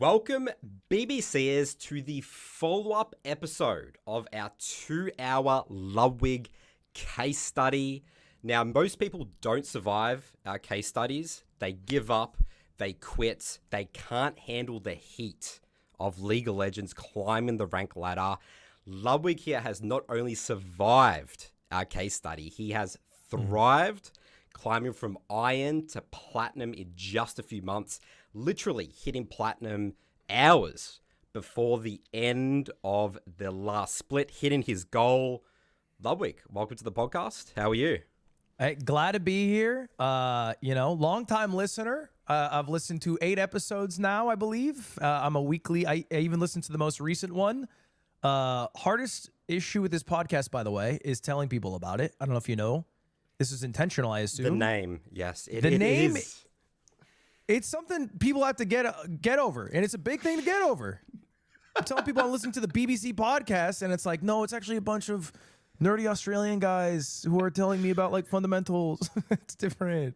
Welcome, BBCers, to the follow-up episode of our 2-hour Ludwig Case Study. Now, most people don't survive our case studies. They give up, they quit, they can't handle the heat of League of Legends climbing the rank ladder. Ludwig here has not only survived our case study, he has thrived, climbing from Iron to Platinum in just a few months, literally hitting Platinum hours before the end of the last split, hitting his goal. Ludwig, welcome to the podcast. How are you? Hey, glad to be here. Long-time listener. I've listened to 8 episodes now, I believe. I'm a weekly. I even listened to the most recent one. Hardest issue with this podcast, by the way, is telling people about it. I don't know if you know. This is intentional, I assume. The name, yes. The name is. It's something people have to get over, and it's a big thing to get over. I'm telling people I'm listening to the BBC podcast, and it's like, no, it's actually a bunch of nerdy Australian guys who are telling me about like fundamentals. It's different.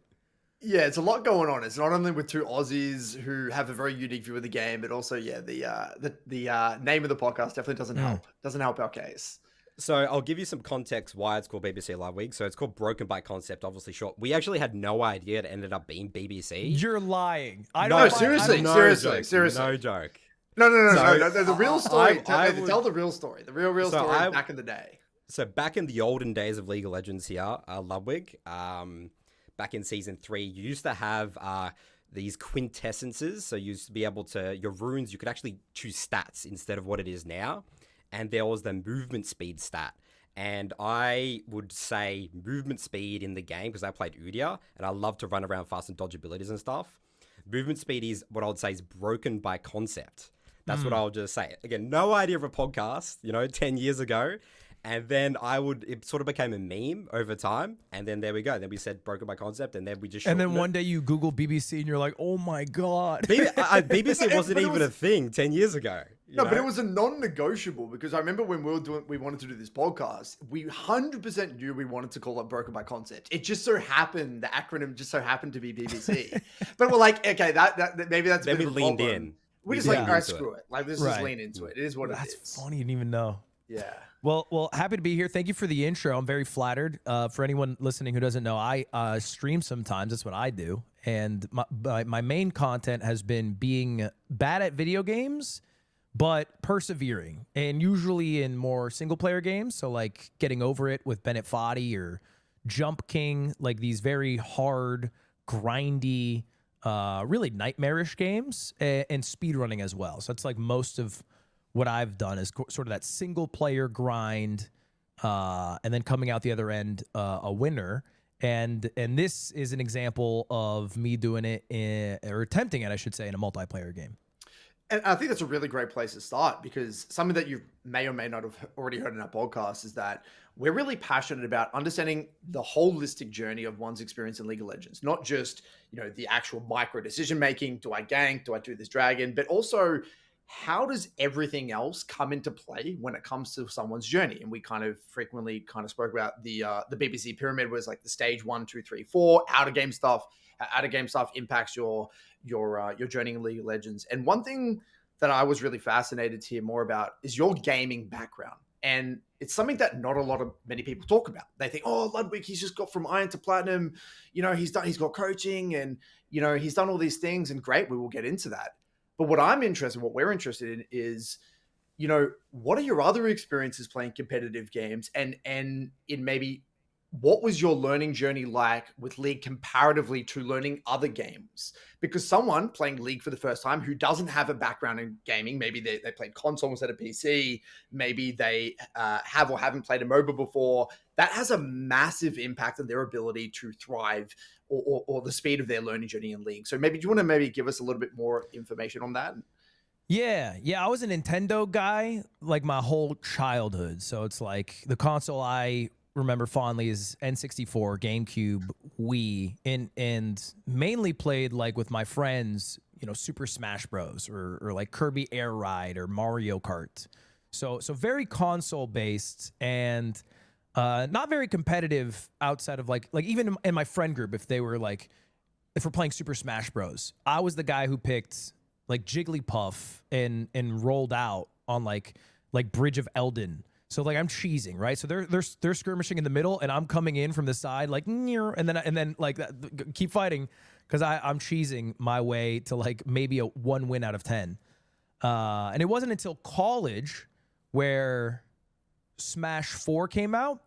Yeah, it's a lot going on. It's not only with two Aussies who have a very unique view of the game, but also, the name of the podcast definitely doesn't help. Doesn't help our case. So I'll give you some context why it's called BBC Ludwig. So it's called Broken by Concept, obviously short. We actually had no idea it ended up being BBC. You're lying. Seriously. No joke. No. The real story. Tell the real story. The real story back in the day. So back in the olden days of League of Legends here, Ludwig, back in Season 3, you used to have these quintessences. So you used to be able to, your runes, you could actually choose stats instead of what it is now. And there was the movement speed stat. And I would say movement speed in the game, because I played Udia, and I love to run around fast and dodge abilities and stuff. Movement speed is what I would say is broken by concept. That's what I would just say. Again, no idea of a podcast, 10 years ago. And then it sort of became a meme over time. And then there we go. Then we said broken by concept. And then we just... And then one day you Google BBC and you're like, oh my God. BBC wasn't even a thing 10 years ago. No, but it was a non-negotiable, because I remember when we wanted to do this podcast, we 100% knew we wanted to call it broken by concept. It just so happened, the acronym just so happened to be BBC. But we're like, okay, that maybe that's a bit of a leaned problem. in. We just like, all right, screw it. Like, let's just lean into it. It is what it is. That's funny. You didn't even know. Yeah. Well, happy to be here. Thank you for the intro. I'm very flattered. For anyone listening who doesn't know, I stream sometimes. That's what I do. And my main content has been being bad at video games, but persevering, and usually in more single-player games. So like getting over it with Bennett Foddy or Jump King, like these very hard, grindy, really nightmarish games, and speedrunning as well. So it's like most of what I've done is sort of that single-player grind, and then coming out the other end a winner. And this is an example of me doing it or attempting it, I should say, in a multiplayer game. And I think that's a really great place to start, because something that you may or may not have already heard in our podcast is that we're really passionate about understanding the holistic journey of one's experience in League of Legends, not just, the actual micro decision making. Do I gank? Do I do this dragon? But also, how does everything else come into play when it comes to someone's journey? And we kind of frequently spoke about the BBC pyramid was like the stage 1, 2, 3, 4. Out of game stuff impacts your journey in League of Legends. And one thing that I was really fascinated to hear more about is your gaming background. And it's something that not many people talk about. They think, oh, Ludwig, he's just got from Iron to Platinum. He's got coaching, and he's done all these things, and great, we will get into that. But what we're interested in is, what are your other experiences playing competitive games, and in maybe what was your learning journey like with League comparatively to learning other games? Because someone playing League for the first time who doesn't have a background in gaming, maybe they played console instead of PC, maybe they have or haven't played a MOBA before, that has a massive impact on their ability to thrive or the speed of their learning journey in League. So do you want to give us a little bit more information on that? Yeah, I was a Nintendo guy like my whole childhood. So it's like the console I remember fondly is N64, GameCube, Wii, and mainly played like with my friends, Super Smash Bros. or like Kirby Air Ride or Mario Kart. So very console based, and not very competitive outside of like even in my friend group, if we're playing Super Smash Bros, I was the guy who picked like Jigglypuff and rolled out on like Bridge of Eldon. So like I'm cheesing, right? So they're skirmishing in the middle, and I'm coming in from the side like, and then like keep fighting because I'm cheesing my way to like maybe a 1 win out of 10. And it wasn't until college where Smash 4 came out,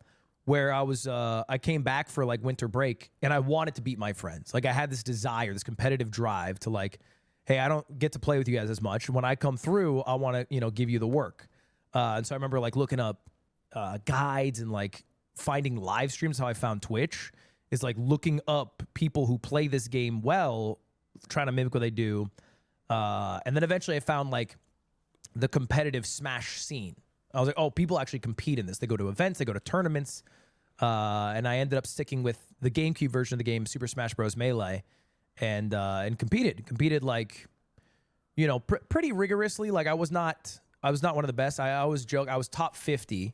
where I came back for like winter break, and I wanted to beat my friends. Like I had this desire, this competitive drive to like, hey, I don't get to play with you guys as much. When I come through, I want to, give you the work. And so I remember like looking up guides and like finding live streams. How I found Twitch is like looking up people who play this game well, trying to mimic what they do. And then eventually I found like the competitive Smash scene. I was like, oh, people actually compete in this. They go to events, they go to tournaments. And I ended up sticking with the GameCube version of the game, Super Smash Bros. Melee, and competed like, pretty rigorously. Like I was not one of the best. I always joke I was top 50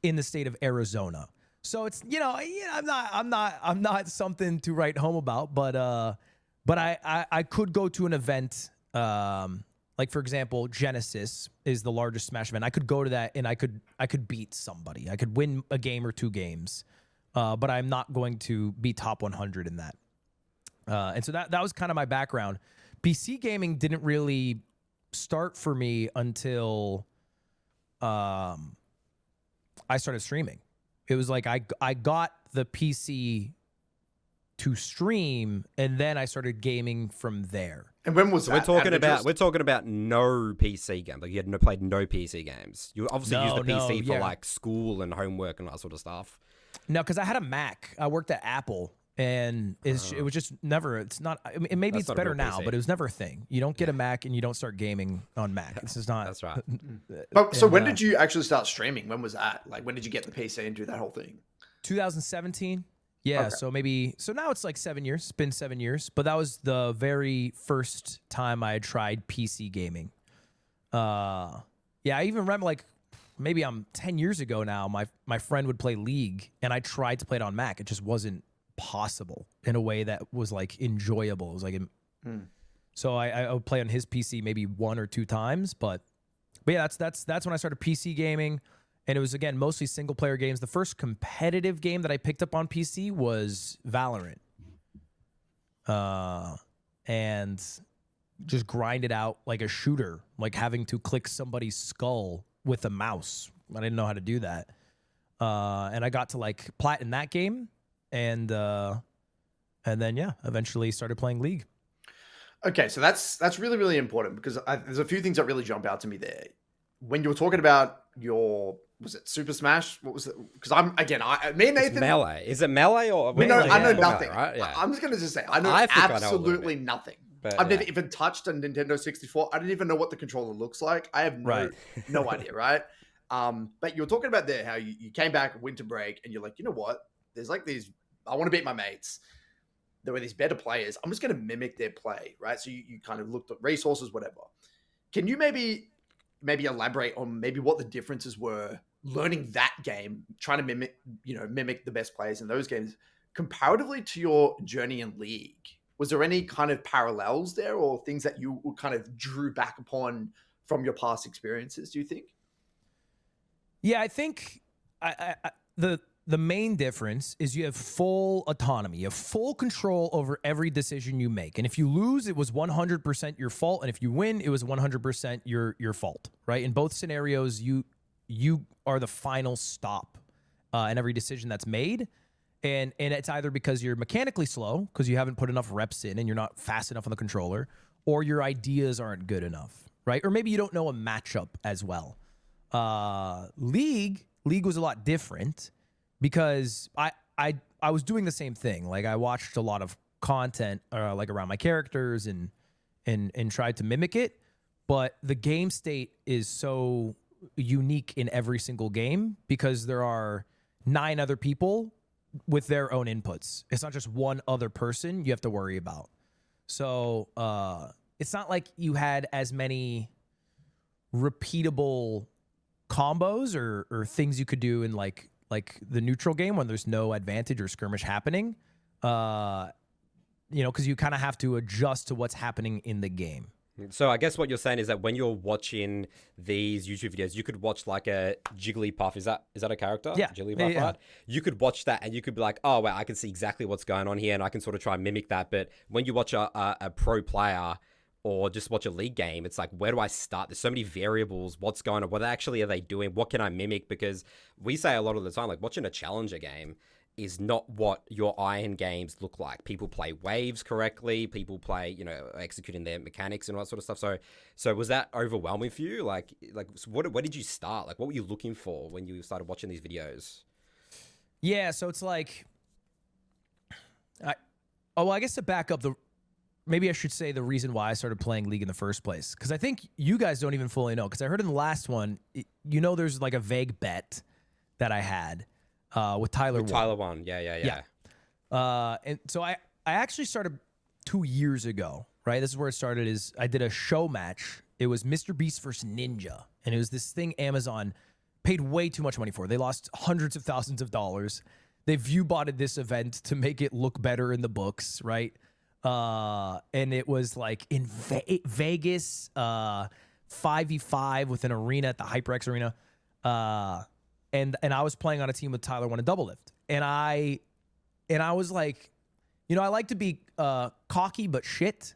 in the state of Arizona. So it's I'm not something to write home about, but I could go to an event, like for example, Genesis is the largest Smash event. I could go to that and I could beat somebody. I could win a game or 2 games, but I'm not going to be top 100 in that. And so that was kind of my background. PC gaming didn't really start for me until I started streaming. It was like I got the PC to stream, and then I started gaming from there. And when was that? We're talking about no PC game. Like you had played no PC games. You obviously used the PC for like school and homework and that sort of stuff. No, because I had a Mac. I worked at Apple. And it was just never. It's not. I mean, maybe it's better now, but it was never a thing. You don't get a Mac and you don't start gaming on Mac. This is not. That's right. So when did you actually start streaming? When was that? Like when did you get the PC and do that whole thing? 2017. Yeah. Okay. So now it's like 7 years. It's been 7 years, but that was the very first time I had tried PC gaming. Yeah, I even remember like maybe 10 years ago now. My friend would play League, and I tried to play it on Mac. It just wasn't possible in a way that was like enjoyable. It was like so I would play on his PC maybe 1 or 2 times, but yeah, that's when I started PC gaming, and it was again mostly single player games. The first competitive game that I picked up on PC was Valorant, and just grinded out like a shooter, like having to click somebody's skull with a mouse. I didn't know how to do that, and I got to like plat in that game. And then eventually started playing League. Okay, so that's really, really important because there's a few things that really jump out to me there. When you were talking about was it Super Smash? What was it? Because me and Nathan. It's Melee. Is it Melee or? I know nothing. Melee, right? Yeah. I'm just gonna say I know absolutely nothing. I've never even touched a Nintendo 64. I didn't even know what the controller looks like. I have no idea, right? But you were talking about there how you came back winter break and you're like, you know what? There's like these. I want to beat my mates. There were these better players. I'm just going to mimic their play, right? So you kind of looked at resources, whatever. Can you maybe elaborate on maybe what the differences were learning that game, trying to mimic the best players in those games comparatively to your journey in League? Was there any kind of parallels there or things that you kind of drew back upon from your past experiences, do you think? Yeah, I think the main difference is you have full autonomy. You have full control over every decision you make. And if you lose, it was 100% your fault. And if you win, it was 100% your fault, right? In both scenarios, you are the final stop in every decision that's made. And it's either because you're mechanically slow, because you haven't put enough reps in and you're not fast enough on the controller, or your ideas aren't good enough, right? Or maybe you don't know a matchup as well. League was a lot different. Because I was doing the same thing. Like I watched a lot of content like around my characters and tried to mimic it. But the game state is so unique in every single game because there are 9 other people with their own inputs. It's not just one other person you have to worry about. So it's not like you had as many repeatable combos or things you could do in like the neutral game when there's no advantage or skirmish happening, because you kind of have to adjust to what's happening in the game. So I guess what you're saying is that when you're watching these YouTube videos, you could watch like a Jigglypuff. Is that a character? Yeah. Jigglypuff, Yeah. right? You could watch that and you could be like, oh, wow, I can see exactly what's going on here and I can sort of try and mimic that. But when you watch a pro player or just watch a league game, it's like, where do I start? There's so many variables. What's going on? What actually are they doing? What can I mimic? Because we say a lot of the time, like watching a challenger game is not what your iron games look like. People play waves correctly. People play, executing their mechanics and all that sort of stuff. So was that overwhelming for you? Like, so what did you start? Like, what were you looking for when you started watching these videos? Yeah, so it's like, I guess to back up maybe I should say the reason why I started playing League in the first place. Because I think you guys don't even fully know. Because I heard in the last one, there's like a vague bet that I had with Tyler. Tyler won. Yeah. And so I actually started 2 years ago, right? This is where it started. Is I did a show match. It was Mr. Beast versus Ninja, and it was this thing Amazon paid way too much money for. They lost hundreds of thousands of dollars. They view-botted this event to make it look better in the books, right? And it was like in Vegas, 5v5 with an arena at the HyperX Arena. And I was playing on a team with Tyler won a double lift. And I was like, I like to be cocky but shit.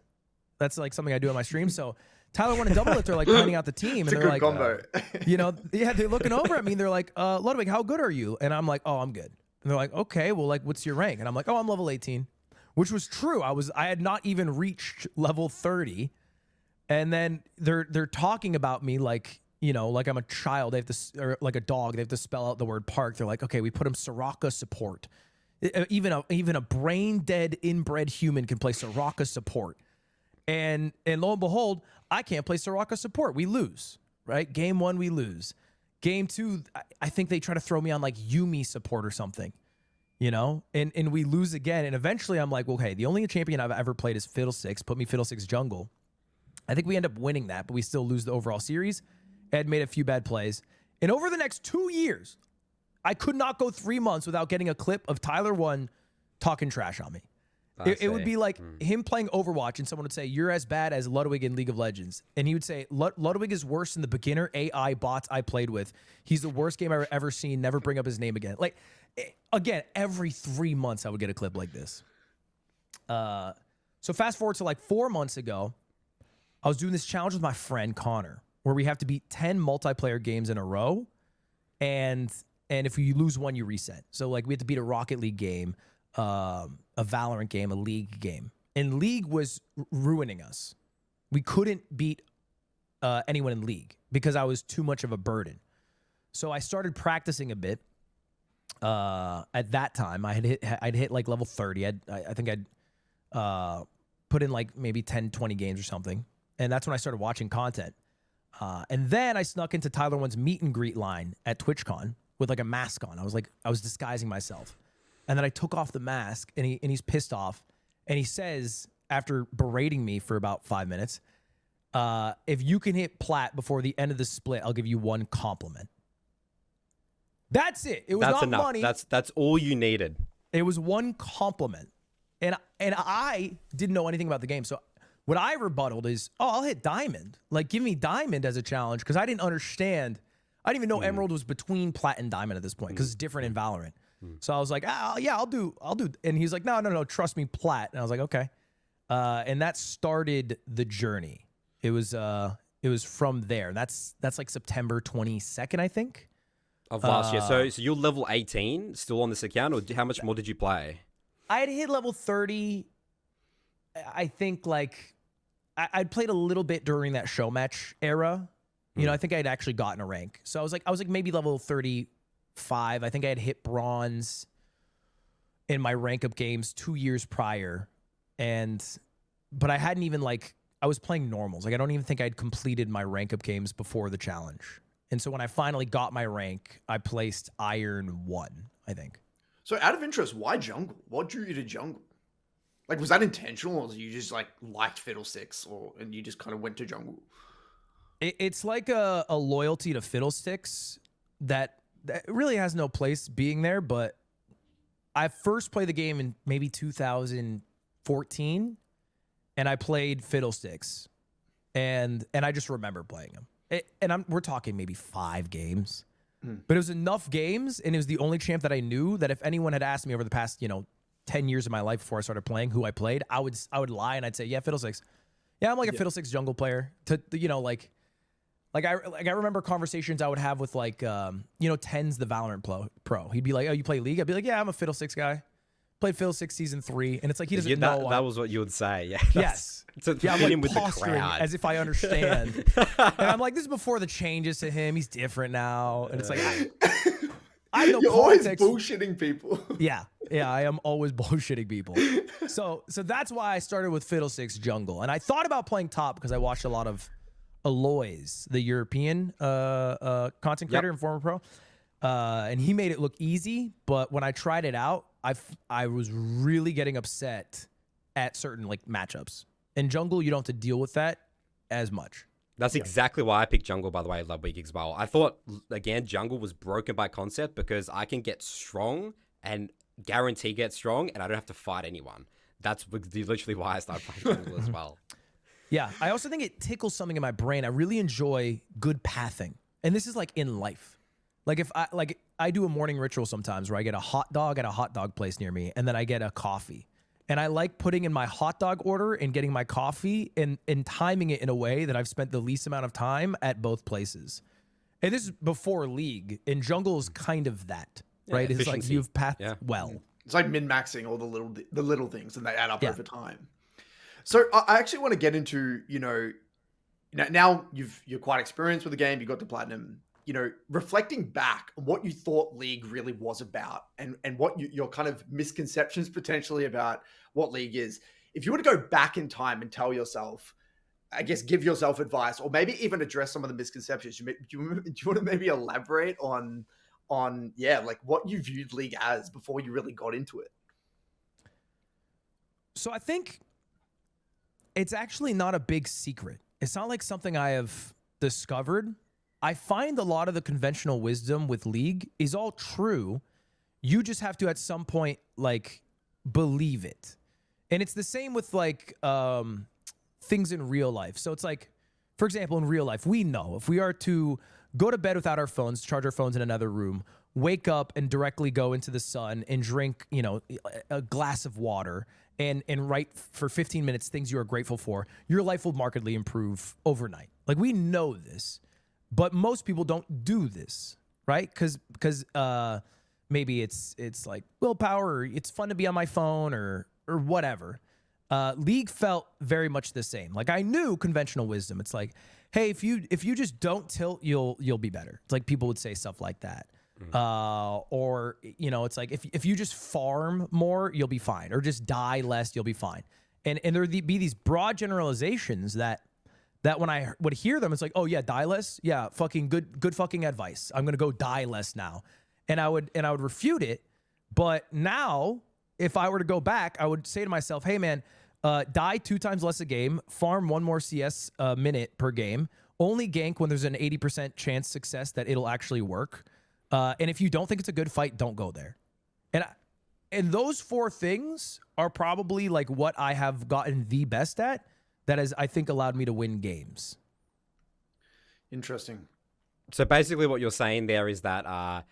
That's like something I do on my stream. So Tyler won a double lift. They're like pointing out the team, and they're like, combo. They're looking over at me. And they're like, Ludwig, how good are you? And I'm like, oh, I'm good. And they're like, okay, well, like, what's your rank? And I'm like, oh, I'm level 18, which was true. I had not even reached level 30, and then they're talking about me like, like I'm a child. They have to, or like a dog. They have to spell out the word park. They're like, okay, we put him Soraka support. Even a brain dead inbred human can play Soraka support. And lo and behold, I can't play Soraka support. We lose, right? Game 1, we lose. Game 2, I think they try to throw me on like Yumi support or something, and we lose again. And eventually I'm like, well, hey, the only champion I've ever played is Fiddlesticks. Put me Fiddlesticks jungle. I think we end up winning that, but we still lose the overall series. Ed made a few bad plays. And over the next 2 years, I could not go 3 months without getting a clip of Tyler 1 talking trash on me. It would be like him playing Overwatch and someone would say, you're as bad as Ludwig in League of Legends. And he would say, Ludwig is worse than the beginner AI bots I played with. He's the worst game I've ever seen. Never bring up his name again. Like, again, every 3 months I would get a clip like this. So fast forward to like 4 months ago, I was doing this challenge with my friend Connor, where we have to beat 10 multiplayer games in a row. And if you lose one, you reset. So like we had to beat a Rocket League game, a Valorant game, a League game. And League was ruining us. We couldn't beat anyone in League because I was too much of a burden. So I started practicing a bit. At that time, I'd hit like level 30. I think I'd put in like maybe 10, 20 games or something. And that's when I started watching content. And then I snuck into Tyler One's meet and greet line at TwitchCon with like a mask on. I was disguising myself. And then I took off the mask, and he's pissed off. And he says, after berating me for about 5 minutes, if you can hit plat before the end of the split, I'll give you one compliment. That's it. It was That's not enough. money. That's all you needed. It was one compliment. And I didn't know anything about the game. So what I rebutted is, I'll hit diamond. Like, give me diamond as a challenge, because I didn't understand. I didn't even know Emerald was between plat and diamond at this point, because it's different in Valorant. So I was like, yeah, I'll do. And he's like, no, trust me, plat. And I was like, okay. And that started the journey. It was from there. That's like September 22nd, I think. Of last year. So you're level 18 still on this account, or how much more did you play? I had hit level 30. I think like I'd played a little bit during that show match era. I think I'd actually gotten a rank. So I was like maybe level 35. I think I had hit bronze in my rank up games 2 years prior. But I hadn't even I was playing normals. Like I don't even think I'd completed my rank up games before the challenge. And so when I finally got my rank, I placed Iron 1, I think. So out of interest, why jungle? What drew you to jungle? Like, was that intentional, or you just liked Fiddlesticks, and you just kind of went to jungle? It's like a loyalty to Fiddlesticks that really has no place being there. But I first played the game in maybe 2014, and I played Fiddlesticks. and I just remember playing him. We're talking maybe 5 games, but it was enough games, and it was the only champ that I knew that if anyone had asked me over the past 10 years of my life before I started playing who I played, I would lie and I'd say, yeah, Fiddlesticks. Yeah, I'm like a Fiddlesticks jungle player. I remember conversations I would have with Ten's the Valorant pro. He'd be like, oh, you play League? I'd be like, yeah, I'm a Fiddlesticks guy. Played Fiddlesticks season 3, and it's like he doesn't know. That was what you would say, yeah. Yes. To yeah, I'm fit like in with the posturing crowd. as if I understand. And I'm like, this is before the changes to him. He's different now. And it's like, I have no You're context. always bullshitting people. Yeah, I am always bullshitting people. So that's why I started with Fiddlesticks Jungle. And I thought about playing top because I watched a lot of Aloys, the European content creator and former pro. And he made it look easy. But when I tried it out, I was really getting upset at certain matchups. In jungle, you don't have to deal with that as much. That's exactly why I picked jungle, by the way, Ludwig as well. I thought, again, jungle was broken by concept because I can get strong and guarantee get strong, and I don't have to fight anyone. That's literally why I started playing jungle as well. Yeah, I also think it tickles something in my brain. I really enjoy good pathing. And this is in life. If I do a morning ritual sometimes where I get a hot dog at a hot dog place near me, and then I get a coffee. And I like putting in my hot dog order and getting my coffee and timing it in a way that I've spent the least amount of time at both places. And this is before League. And jungle is kind of that, right? It's like you've pathed well. It's like min-maxing all the little things, and they add up over time. So I actually want to get into, now you're quite experienced with the game. You got to platinum. Reflecting back on what you thought League really was about, and what your kind of misconceptions potentially about what League is. If you were to go back in time and tell yourself, I guess, give yourself advice, or maybe even address some of the misconceptions, do you want to maybe elaborate on what you viewed League as before you really got into it? So I think it's actually not a big secret. It's not like something I have discovered. I find a lot of the conventional wisdom with League is all true. You just have to at some point believe it. And it's the same with things in real life. So it's for example, in real life, we know if we are to go to bed without our phones, charge our phones in another room, wake up and directly go into the sun and drink, a glass of water and write for 15 minutes things you are grateful for, your life will markedly improve overnight. We know this. But most people don't do this, right? Because maybe it's willpower, or it's fun to be on my phone, or whatever. League felt very much the same. I knew conventional wisdom. It's hey, if you just don't tilt, you'll be better. It's people would say stuff like that. Or it's if you just farm more, you'll be fine. Or just die less, you'll be fine. And there'd be these broad generalizations that when I would hear them, it's oh yeah, die less. Yeah, fucking good fucking advice. I'm going to go die less now. And I would refute it. But now if I were to go back, I would say to myself, hey man, die 2 times less a game, farm 1 more CS minute per game, only gank when there's an 80% chance success that it'll actually work. And if you don't think it's a good fight, don't go there. And those 4 things are probably what I have gotten the best at. That has, I think, allowed me to win games. Interesting. So basically what you're saying there is that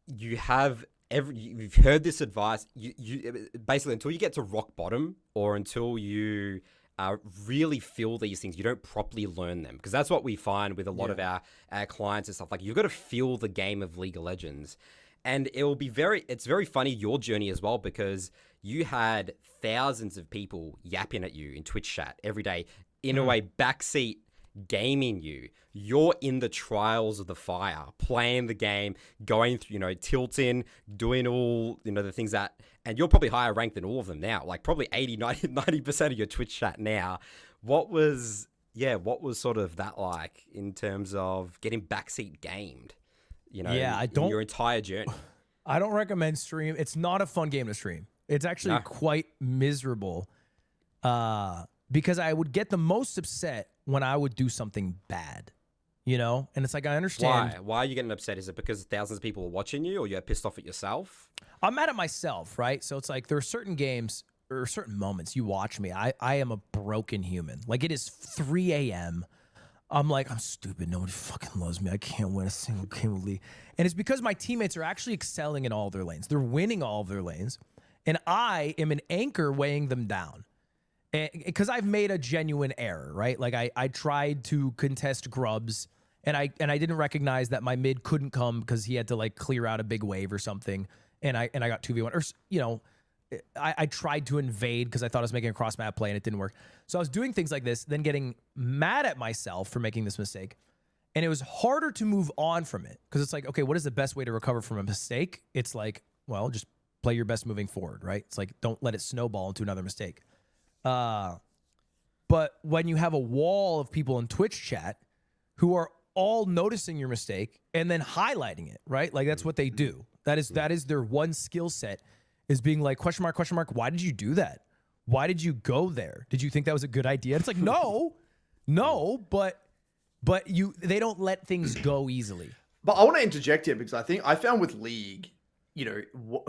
you've heard this advice, you basically until you get to rock bottom, or until you really feel these things, you don't properly learn them. Because that's what we find with a lot of our clients and stuff. You've got to feel the game of League of Legends. And it's very funny, your journey as well, because you had thousands of people yapping at you in Twitch chat every day, in a way, backseat gaming you. You're in the trials of the fire, playing the game, going through, tilting, doing all, the things that, and you're probably higher ranked than all of them now, probably 80, 90% of your Twitch chat now. What was sort of that like in terms of getting backseat gamed? In your entire journey. I don't recommend stream. It's not a fun game to stream. It's actually quite miserable because I would get the most upset when I would do something bad, And it's I understand. Why are you getting upset? Is it because thousands of people are watching you, or you're pissed off at yourself? I'm mad at myself, right? So it's there are certain games, or certain moments you watch me, I am a broken human. Like, it is 3 a.m. I'm like, I'm stupid. Nobody fucking loves me. I can't win a single game of League. And it's because my teammates are actually excelling in all their lanes. They're winning all of their lanes. And I am an anchor weighing them down. Because I've made a genuine error, right? Like, I tried to contest grubs, and I didn't recognize that my mid couldn't come because he had to, like, clear out a big wave or something. And I got 2v1. Or, you know, I tried to invade because I thought I was making a cross map play and it didn't work. So I was doing things like this, then getting mad at myself for making this mistake. And it was harder to move on from it because it's like, okay, what is the best way to recover from a mistake? It's like, well, just play your best moving forward, right? It's like, don't let it snowball into another mistake. But when you have a wall of people in Twitch chat who are all noticing your mistake and then highlighting it, right? Like, that's what they do. That is their one skill set, is being like, question mark, why did you do that? Why did you go there? Did you think that was a good idea? And it's like, no, but they don't let things go easily. But I want to interject here because I found with League, you know,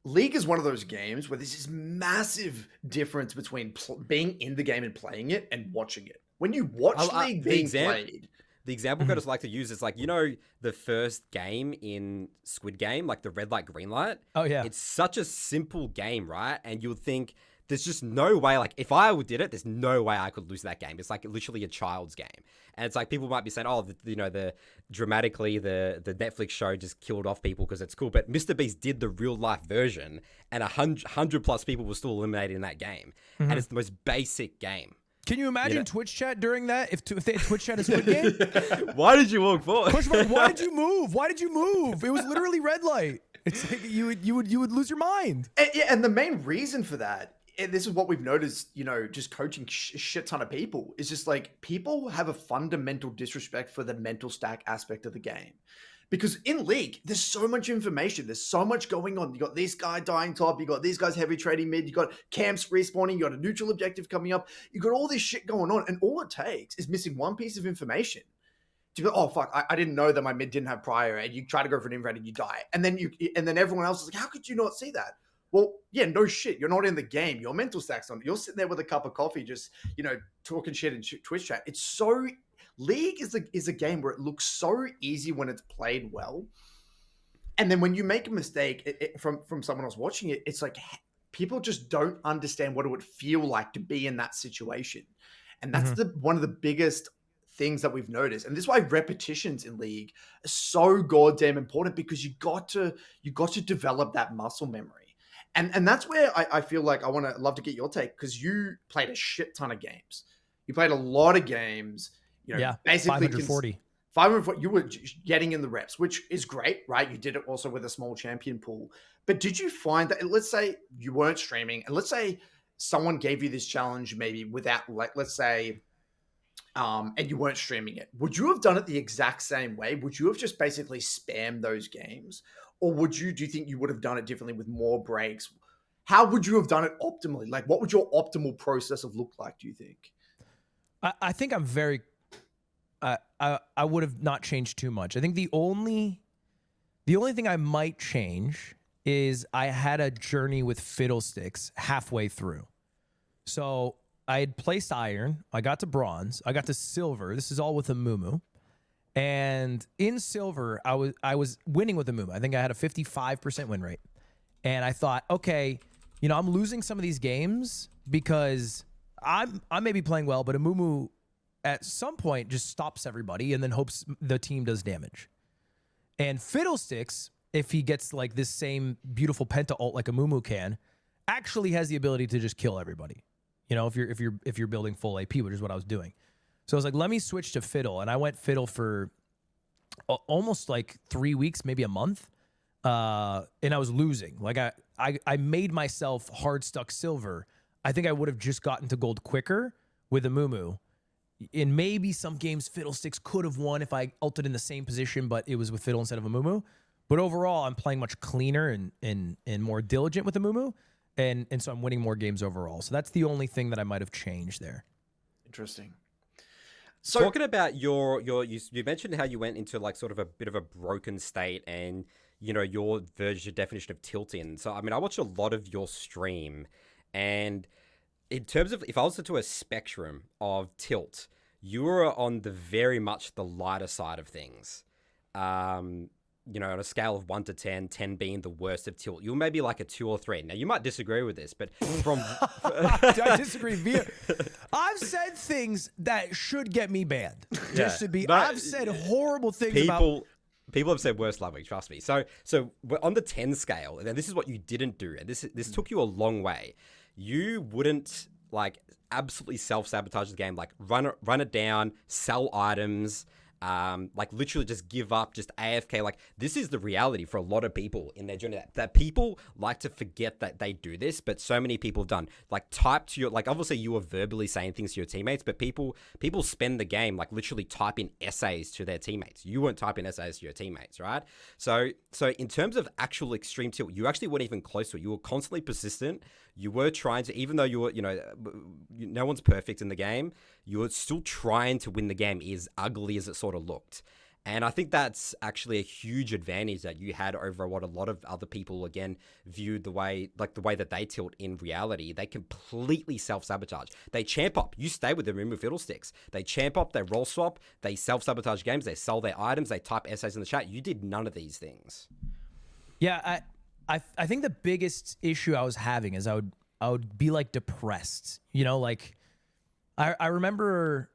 League is one of those games where there's this massive difference between being in the game and playing it and watching it. When you watch League being played, the example I just like to use is, like, you know, the first game in Squid Game, like the red light, green light. Oh, yeah. It's such a simple game, right? And you'll think there's just no way, like, if I did it, there's no way I could lose that game. It's like literally a child's game. And it's like, people might be saying, oh, dramatically, the Netflix show just killed off people because it's cool. But Mr. Beast did the real life version, and 100 plus people were still eliminated in that game. And it's the most basic game. Can you imagine Twitch chat during that? If they had Twitch chat a Squid Game? Why did you walk forward? Why did you move? Why did you move? It was literally red light. It's like you would lose your mind. And the main reason for that, and this is what we've noticed, you know, just coaching shit ton of people, is just like, people have a fundamental disrespect for the mental stack aspect of the game. Because in League, there's so much information. There's so much going on. You got this guy dying top. You got these guys heavy trading mid. You got camps respawning. You got a neutral objective coming up. You got all this shit going on. And all it takes is missing one piece of information to go, oh, fuck, I didn't know that my mid didn't have prior. And you try to go for an invade and you die. And then everyone else is like, how could you not see that? Well, yeah, no shit. You're not in the game. Your mental stack's on. You're sitting there with a cup of coffee, just, you know, talking shit in Twitch chat. It's so... League is a game where it looks so easy when it's played well. And then when you make a mistake from someone else watching it, it's like, people just don't understand what it would feel like to be in that situation. And that's one of the biggest things that we've noticed. And this is why repetitions in League are so goddamn important, because you got to develop that muscle memory. And that's where I feel like love to get your take, because you played a shit ton of games. You played a lot of games. You know, basically 540. 540. You were getting in the reps, which is great, right? You did it also with a small champion pool. But did you find that, let's say you weren't streaming, and let's say someone gave you this challenge maybe without, like, let's say, and you weren't streaming it, would you have done it the exact same way? Would you have just basically spammed those games? Or do you think you would have done it differently with more breaks? How would you have done it optimally? Like, what would your optimal process have looked like, do you think? I think I'm very... I would have not changed too much. I think the only thing I might change is I had a journey with Fiddlesticks halfway through. So I had placed iron, I got to bronze, I got to silver. This is all with Amumu. And in silver, I was winning with Amumu. I think I had a 55% win rate. And I thought, okay, you know, I'm losing some of these games because I may be playing well, but Amumu at some point just stops everybody and then hopes the team does damage. And Fiddlesticks, if he gets like this same beautiful penta ult like Amumu can, actually has the ability to just kill everybody. You know, if you're building full AP, which is what I was doing. So I was like, let me switch to Fiddle, and I went Fiddle for almost like 3 weeks, maybe a month. And I was losing. Like I made myself hard stuck silver. I think I would have just gotten to gold quicker with Amumu. In maybe some games, Fiddlesticks could have won if I ulted in the same position, but it was with Fiddle instead of Amumu. But overall, I'm playing much cleaner and more diligent with Amumu, and so I'm winning more games overall. So that's the only thing that I might have changed there. Interesting. So talking about you mentioned how you went into like sort of a bit of a broken state, and you know your definition of tilt in. So I mean, I watched a lot of your stream. And in terms of, if I was to do a spectrum of tilt, you were on the very much the lighter side of things. You know, on a scale of 1 to 10, 10 being the worst of tilt, you're maybe like a 2 or 3. Now, you might disagree with this, but from... I disagree. I've said things that should get me banned. Just to be... I've said horrible things about... People have said worse, Ludwig, trust me. So we're on the 10 scale, and this is what you didn't do, and this took you a long way. You wouldn't, like, absolutely self-sabotage the game, like, run it down, sell items... like literally just give up, just AFK. Like, this is the reality for a lot of people in their journey, that people like to forget that they do this, but so many people have done, like, type to your, like, obviously you were verbally saying things to your teammates, but people spend the game, like, literally typing essays to their teammates. You weren't typing essays to your teammates, right? So in terms of actual extreme tilt, you actually weren't even close to it. You were constantly persistent. You were trying to, even though you were, you know, no one's perfect in the game, you were still trying to win the game, as ugly as it sort of looked. And I think that's actually a huge advantage that you had over what a lot of other people, again, viewed the way that they tilt in reality. They completely self-sabotage. They champ up. You stay with them, remove fiddlesticks. They champ up, they roll swap, they self-sabotage games, they sell their items, they type essays in the chat. You did none of these things. Yeah, I think the biggest issue I was having is I would be, like, depressed. You know, like, I remember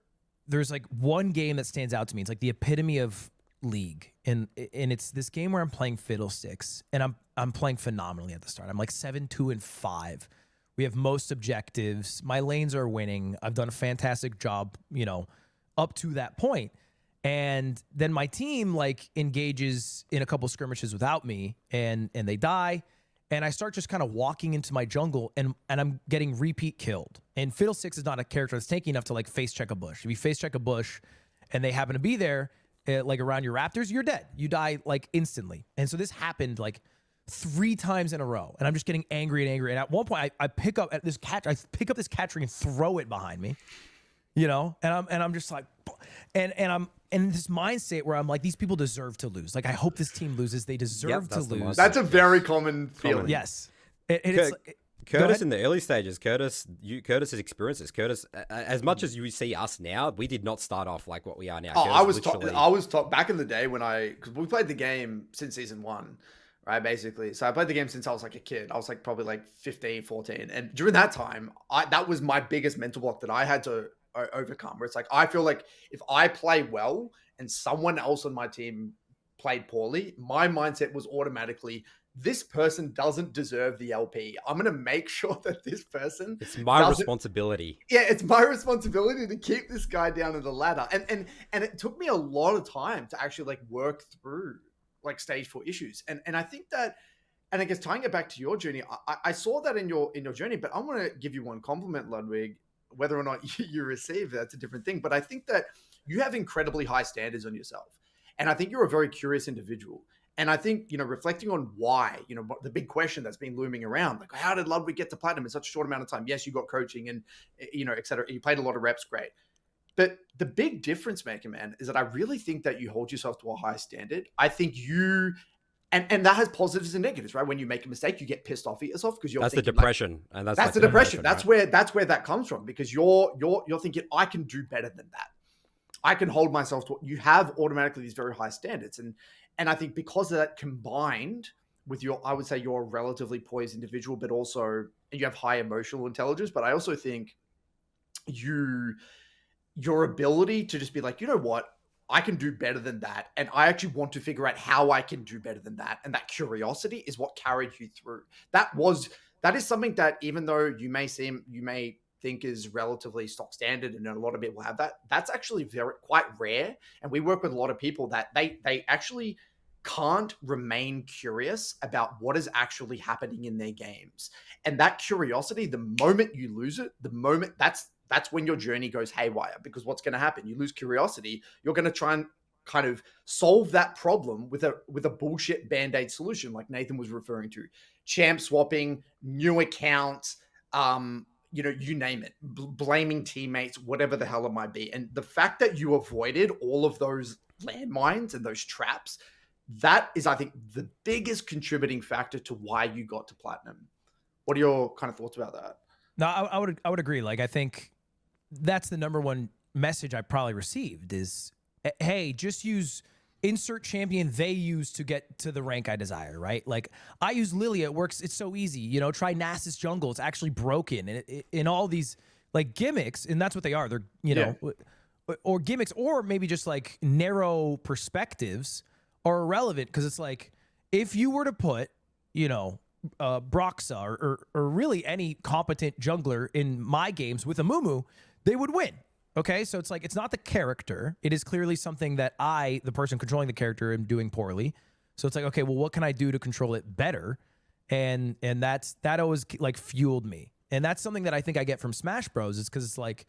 there's, like, one game that stands out to me. It's like the epitome of League, and it's this game where I'm playing fiddlesticks, and I'm playing phenomenally at the start. I'm like 7-2-5. We have most objectives. My lanes are winning. I've done a fantastic job, you know, up to that point. And then my team, like, engages in a couple skirmishes without me, and they die. And I start just kind of walking into my jungle, and I'm getting repeat killed. And Fiddlesticks is not a character that's tanky enough to, like, face check a bush. If you face check a bush and they happen to be there, like, around your raptors, you're dead. You die, like, instantly. And so this happened, like, 3 times in a row. And I'm just getting angry and angry. And at one point, I pick up this catch ring and throw it behind me. You know, and I'm just like, and I'm in this mindset where I'm like, these people deserve to lose. Like, I hope this team loses. They deserve to lose. That's a very common feeling. Yes. Curtis in the early stages, Curtis's experiences. Curtis, as much as you see us now, we did not start off like what we are now. Oh, I was taught back in the day because we played the game since season 1. Right, basically. So I played the game since I was like a kid. I was like probably like 15, 14. And during that time, that was my biggest mental block that I had to overcome, where it's like, I feel like if I play well and someone else on my team played poorly, my mindset was automatically, this person doesn't deserve the LP. I'm going to make sure that this person... It's my responsibility. Yeah, it's my responsibility to keep this guy down in the ladder. And it took me a lot of time to actually, like, work through, like, stage 4 issues. And I think that, and I guess tying it back to your journey, I saw that in your journey, but I want to give you one compliment, Ludwig. Whether or not you receive, that's a different thing. But I think that you have incredibly high standards on yourself. And I think you're a very curious individual. And I think, you know, reflecting on why, you know, the big question that's been looming around, like, how did Ludwig get to platinum in such a short amount of time? Yes, you got coaching and, you know, et cetera. You played a lot of reps, great. But the big difference maker, man, is that I really think that you hold yourself to a high standard. I think you... And that has positives and negatives, right? When you make a mistake, you get pissed off at yourself because you're thinking, the depression, like, and that's like the depression. That's right? That's where that comes from, because you're thinking, I can do better than that. I can hold myself to. You have automatically these very high standards, and I think because of that, combined with I would say you're a relatively poised individual, but also you have high emotional intelligence. But I also think your ability to just be like, you know what? I can do better than that. And I actually want to figure out how I can do better than that. And that curiosity is what carried you through. That is something that, even though you may think is relatively stock standard, and a lot of people have that, that's actually quite rare. And we work with a lot of people that they actually can't remain curious about what is actually happening in their games. And that curiosity, the moment you lose it, that's when your journey goes haywire, because what's going to happen? You lose curiosity. You're going to try and kind of solve that problem with a bullshit Band-Aid solution, like Nathan was referring to. Champ swapping, new accounts, you know, you name it, blaming teammates, whatever the hell it might be. And the fact that you avoided all of those landmines and those traps, that is, I think, the biggest contributing factor to why you got to platinum. What are your kind of thoughts about that? No, I would agree. Like, I think that's the number one message I probably received is, hey, just use insert champion they use to get to the rank I desire, right? Like, I use Lilia, it works, it's so easy. You know, try Nasus jungle, it's actually broken. And in all these like gimmicks, and that's what they are. They're, you know, or gimmicks, or maybe just like narrow perspectives are irrelevant, because it's like, if you were to put, you know, Broxa or really any competent jungler in my games with Amumu, they would win. Okay, so it's like, it's not the character. It is clearly something that I, the person controlling the character, am doing poorly. So it's like, okay, well, what can I do to control it better? And that always like fueled me. And that's something that I think I get from Smash Bros. Is because it's like,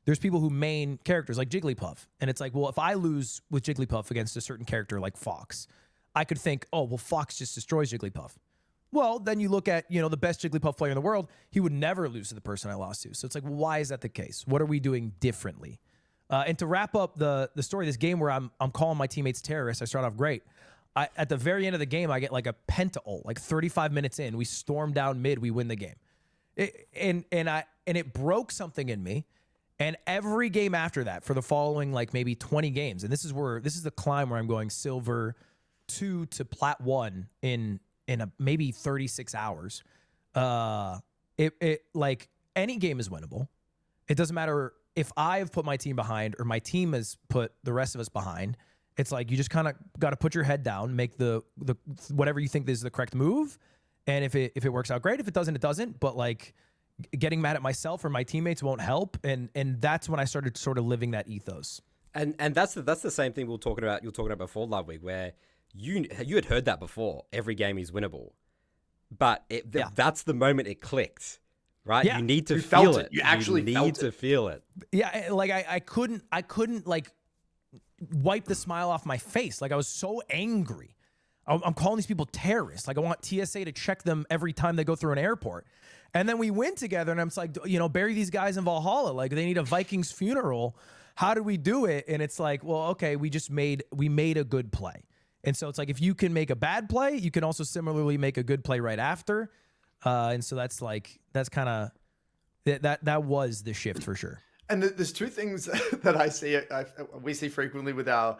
there's people who main characters like Jigglypuff. And it's like, well, if I lose with Jigglypuff against a certain character like Fox, I could think, oh, well, Fox just destroys Jigglypuff. Well, then you look at, you know, the best Jigglypuff player in the world, he would never lose to the person I lost to. So it's like, well, why is that the case? What are we doing differently? And to wrap up the story of this game where I'm calling my teammates terrorists, I start off great. At the very end of the game, I get like a penta ult, like 35 minutes in. We storm down mid, we win the game. And it broke something in me. And every game after that, for the following like maybe 20 games, and this is the climb where I'm going silver 2 to plat 1 in maybe 36 hours. It like, any game is winnable. It doesn't matter if I have put my team behind or my team has put the rest of us behind. It's like, you just kind of got to put your head down, make the whatever you think is the correct move. And if it works out, great. If it doesn't, it doesn't. But like, getting mad at myself or my teammates won't help. And that's when I started sort of living that ethos. And that's the same thing you're talking about before, Ludwig, where you had heard that before. Every game is winnable, but that's the moment it clicked, right? Yeah. You need to feel it. You actually need to feel it. Yeah, like I couldn't like wipe the smile off my face. Like, I was so angry. I'm calling these people terrorists. Like, I want TSA to check them every time they go through an airport. And then we win together, and I'm just like, you know, bury these guys in Valhalla. Like, they need a Vikings funeral. How do we do it? And it's like, well, okay, we made a good play. And so it's like, if you can make a bad play, you can also similarly make a good play right after. And so that's kind of that was the shift for sure. And there's two things that we see frequently with our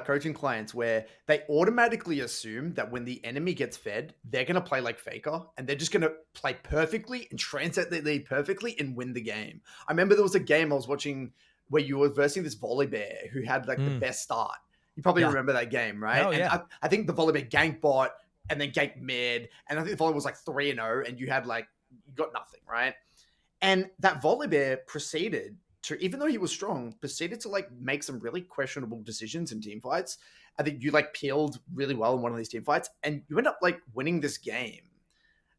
coaching clients, where they automatically assume that when the enemy gets fed, they're going to play like Faker, and they're just going to play perfectly and translate their lead perfectly and win the game. I remember there was a game I was watching where you were versing this volley bear who had like the best start. You probably remember that game, right? Oh, yeah. And I think the volley bear ganked bot and then ganked mid, and I think the volley was like 3-0, and you got nothing, right? And that volley bear proceeded to, even though he was strong, proceeded to like make some really questionable decisions in team fights. I think you like peeled really well in one of these team fights, and you end up like winning this game.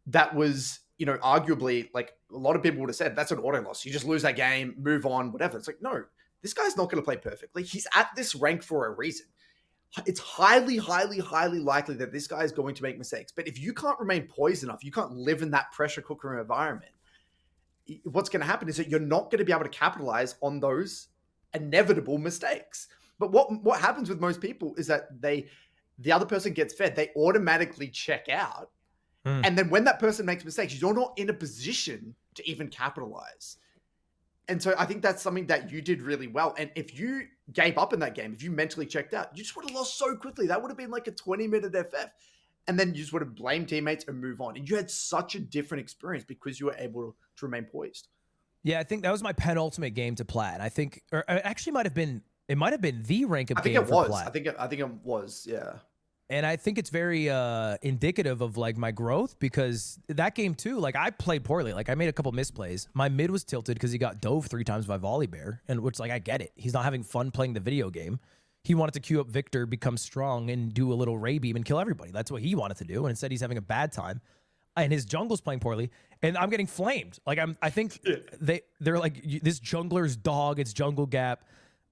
That was, you know, arguably, like, a lot of people would have said that's an auto loss. You just lose that game, move on, whatever. It's like, no, this guy's not going to play perfectly. He's at this rank for a reason. It's highly, highly, highly likely that this guy is going to make mistakes. But if you can't remain poised enough, you can't live in that pressure cooker environment, what's going to happen is that you're not going to be able to capitalize on those inevitable mistakes. But what happens with most people is that the other person gets fed, they automatically check out. And then when that person makes mistakes, you're not in a position to even capitalize. And so I think that's something that you did really well. And if you gave up in that game, if you mentally checked out, you just would have lost so quickly. That would have been like a 20-minute FF. And then you just would have blamed teammates and move on. And you had such a different experience because you were able to remain poised. Yeah, I think that was my penultimate game to plat. I think, or it actually might have been the rank up game for plat. I think it was, yeah. And I think it's very indicative of like my growth, because that game too, like, I played poorly. Like, I made a couple misplays. My mid was tilted because he got dove 3 times by volley bear, and which, like, I get it. He's not having fun playing the video game. He wanted to queue up Victor, become strong, and do a little ray beam and kill everybody. That's what he wanted to do. And instead, he's having a bad time. And his jungle's playing poorly, and I'm getting flamed. Like, I think they're like, this jungler's dog. It's jungle gap.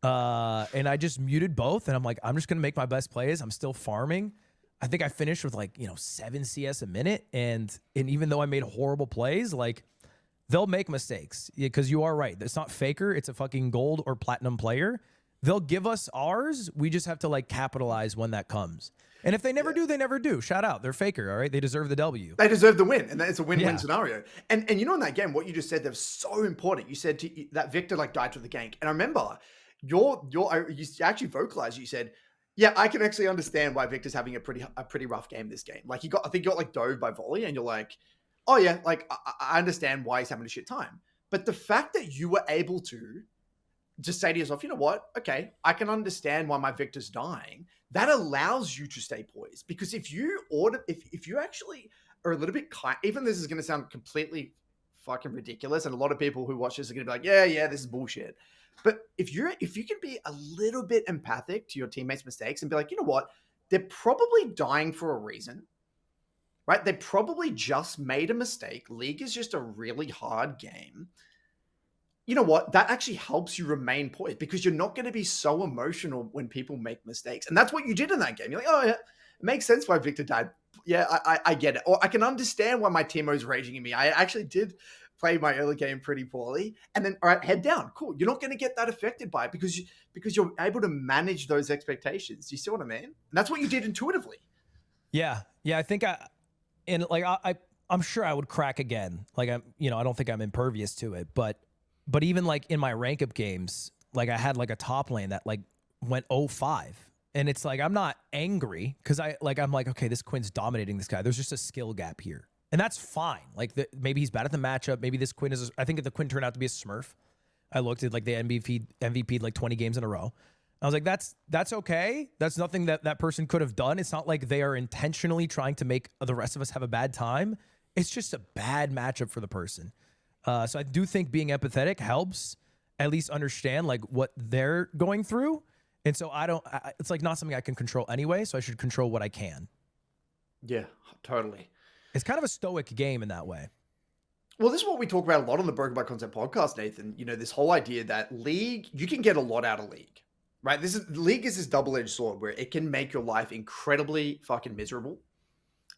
And I just muted both, and I'm like, I'm just gonna make my best plays. I'm still farming. I think I finished with like, 7 CS a minute, and even though I made horrible plays, like, they'll make mistakes, because you are right. It's not Faker. It's a fucking gold or platinum player. they'll give us ours. We just have to like capitalize when that comes. And if they never do, they never do. Shout out. They're faker, all right? They deserve the W. They deserve the win, and it's a win-win scenario. And you know, in that game, what you just said, that was so important. You said that Victor like died to the gank. And I remember you actually vocalized, you said, yeah, I can actually understand why Victor's having a pretty rough game this game. Like I think he got like dove by volley, and you're like, oh yeah, like I understand why he's having a shit time. But the fact that you were able to just say to yourself, you know what? Okay, I can understand why my Victor's dying. That allows you to stay poised, because if you actually are a little bit kind, even this is going to sound completely fucking ridiculous, and a lot of people who watch this are going to be like, yeah, this is bullshit. But if you can be a little bit empathic to your teammates' mistakes and be like, you know what? They're probably dying for a reason, right? They probably just made a mistake. League is just a really hard game. You know what? That actually helps you remain poised, because you're not going to be so emotional when people make mistakes. And that's what you did in that game. You're like, oh yeah, it makes sense why Victor died. Yeah, I get it. Or I can understand why my teammate's raging at me. I actually did play my early game pretty poorly. And then, all right, head down. Cool. You're not going to get that affected by it because you're able to manage those expectations. Do you see what I mean? And that's what you did intuitively. Yeah. I think I'm sure I would crack again. Like I don't think I'm impervious to it, but even like in my rank up games, like I had like a top lane that like went 0-5. And it's like, I'm not angry because I'm like, okay, this Quinn's dominating this guy. There's just a skill gap here. And that's fine. Like maybe he's bad at the matchup. Maybe this Quinn I think the Quinn turned out to be a Smurf. I looked at like the MVP'd like 20 games in a row. I was like, that's okay. That's nothing that person could have done. It's not like they are intentionally trying to make the rest of us have a bad time. It's just a bad matchup for the person. So I do think being empathetic helps at least understand like what they're going through. And so it's like not something I can control anyway. So I should control what I can. Yeah, totally. It's kind of a stoic game in that way. Well, this is what we talk about a lot on the Broken by Concept podcast, Nathan. You know, this whole idea that League, you can get a lot out of League, right? League is this double-edged sword where it can make your life incredibly fucking miserable.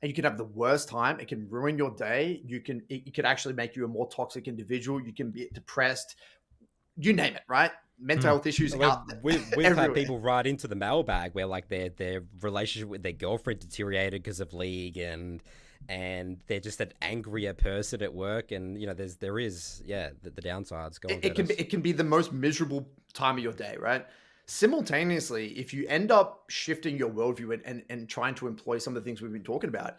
And you can have the worst time. It can ruin your day. It could actually make you a more toxic individual. You can be depressed. You name it, right? Mental health issues out there. We've had people write into the mailbag where like their relationship with their girlfriend deteriorated because of League, and they're just an angrier person at work. And you know, there is the downsides. It can be the most miserable time of your day, right? Simultaneously, if you end up shifting your worldview and trying to employ some of the things we've been talking about,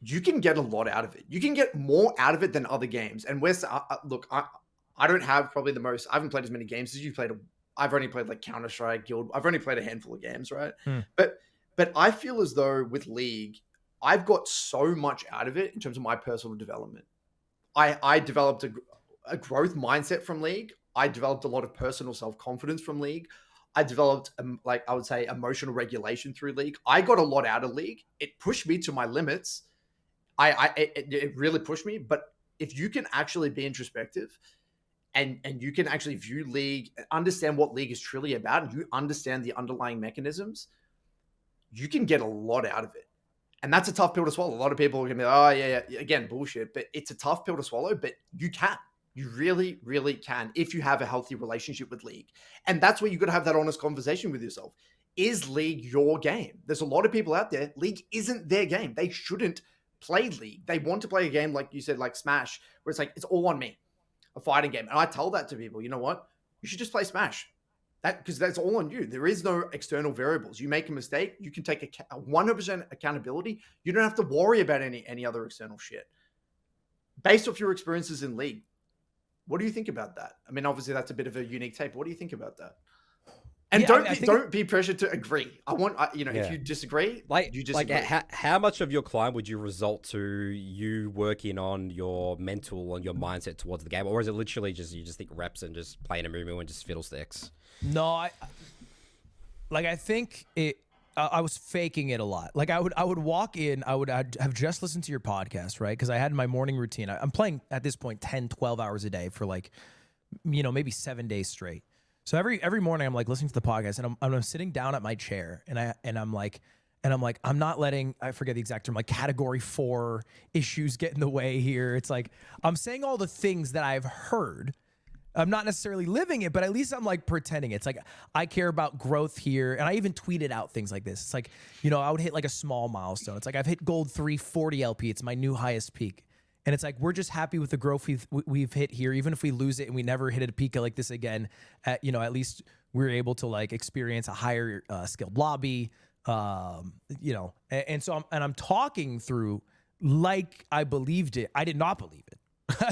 you can get a lot out of it. You can get more out of it than other games. And I don't have probably the most. I haven't played as many games as you played. I've only played like Counter-Strike, Guild. I've only played a handful of games, right? But I feel as though with League, I've got so much out of it in terms of my personal development. I developed a growth mindset from League. I developed a lot of personal self-confidence from League. I developed, I would say, emotional regulation through League. I got a lot out of League. It pushed me to my limits. It really pushed me. But if you can actually be introspective and you can actually view League, understand what League is truly about, and you understand the underlying mechanisms, you can get a lot out of it. And that's a tough pill to swallow. A lot of people are going to be like, oh, yeah, again, bullshit. But it's a tough pill to swallow, but you can. You really, really can if you have a healthy relationship with League. And that's where you've got to have that honest conversation with yourself. Is League your game? There's a lot of people out there, League isn't their game. They shouldn't play League. They want to play a game like you said, like Smash, where it's like, it's all on me, a fighting game. And I tell that to people, you know what? You should just play Smash. Because that's all on you. There is no external variables. You make a mistake, you can take a 100% accountability. You don't have to worry about any other external shit. Based off your experiences in League, what do you think about that? I mean, obviously that's a bit of a unique tape. What do you think about that? And don't be pressured to agree. If you disagree, you disagree. How much of your climb would you result to you working on your mental and your mindset towards the game, or is it literally just you just think reps and just playing Amumu and just fiddlesticks? No, I think it. I was faking it a lot. Like I would walk in, I'd have just listened to your podcast, right? Because I had my morning routine. I'm playing at this point 10, 12 hours a day for like, maybe 7 days straight. So every morning I'm like listening to the podcast, and I'm sitting down at my chair, and I'm like, I'm not letting, I forget the exact term, like category 4 issues get in the way here. It's like I'm saying all the things that I've heard I'm not necessarily living it, but at least I'm like pretending. It's like I care about growth here. And I even tweeted out things like this. It's like, you know, I would hit like a small milestone. It's like I've hit gold 340 LP. It's my new highest peak. And it's like we're just happy with the growth we've hit here. Even if we lose it and we never hit a peak like this again, you know, at least we're able to like experience a higher skilled lobby. You know, and so I'm talking through like I believed it. I did not believe it.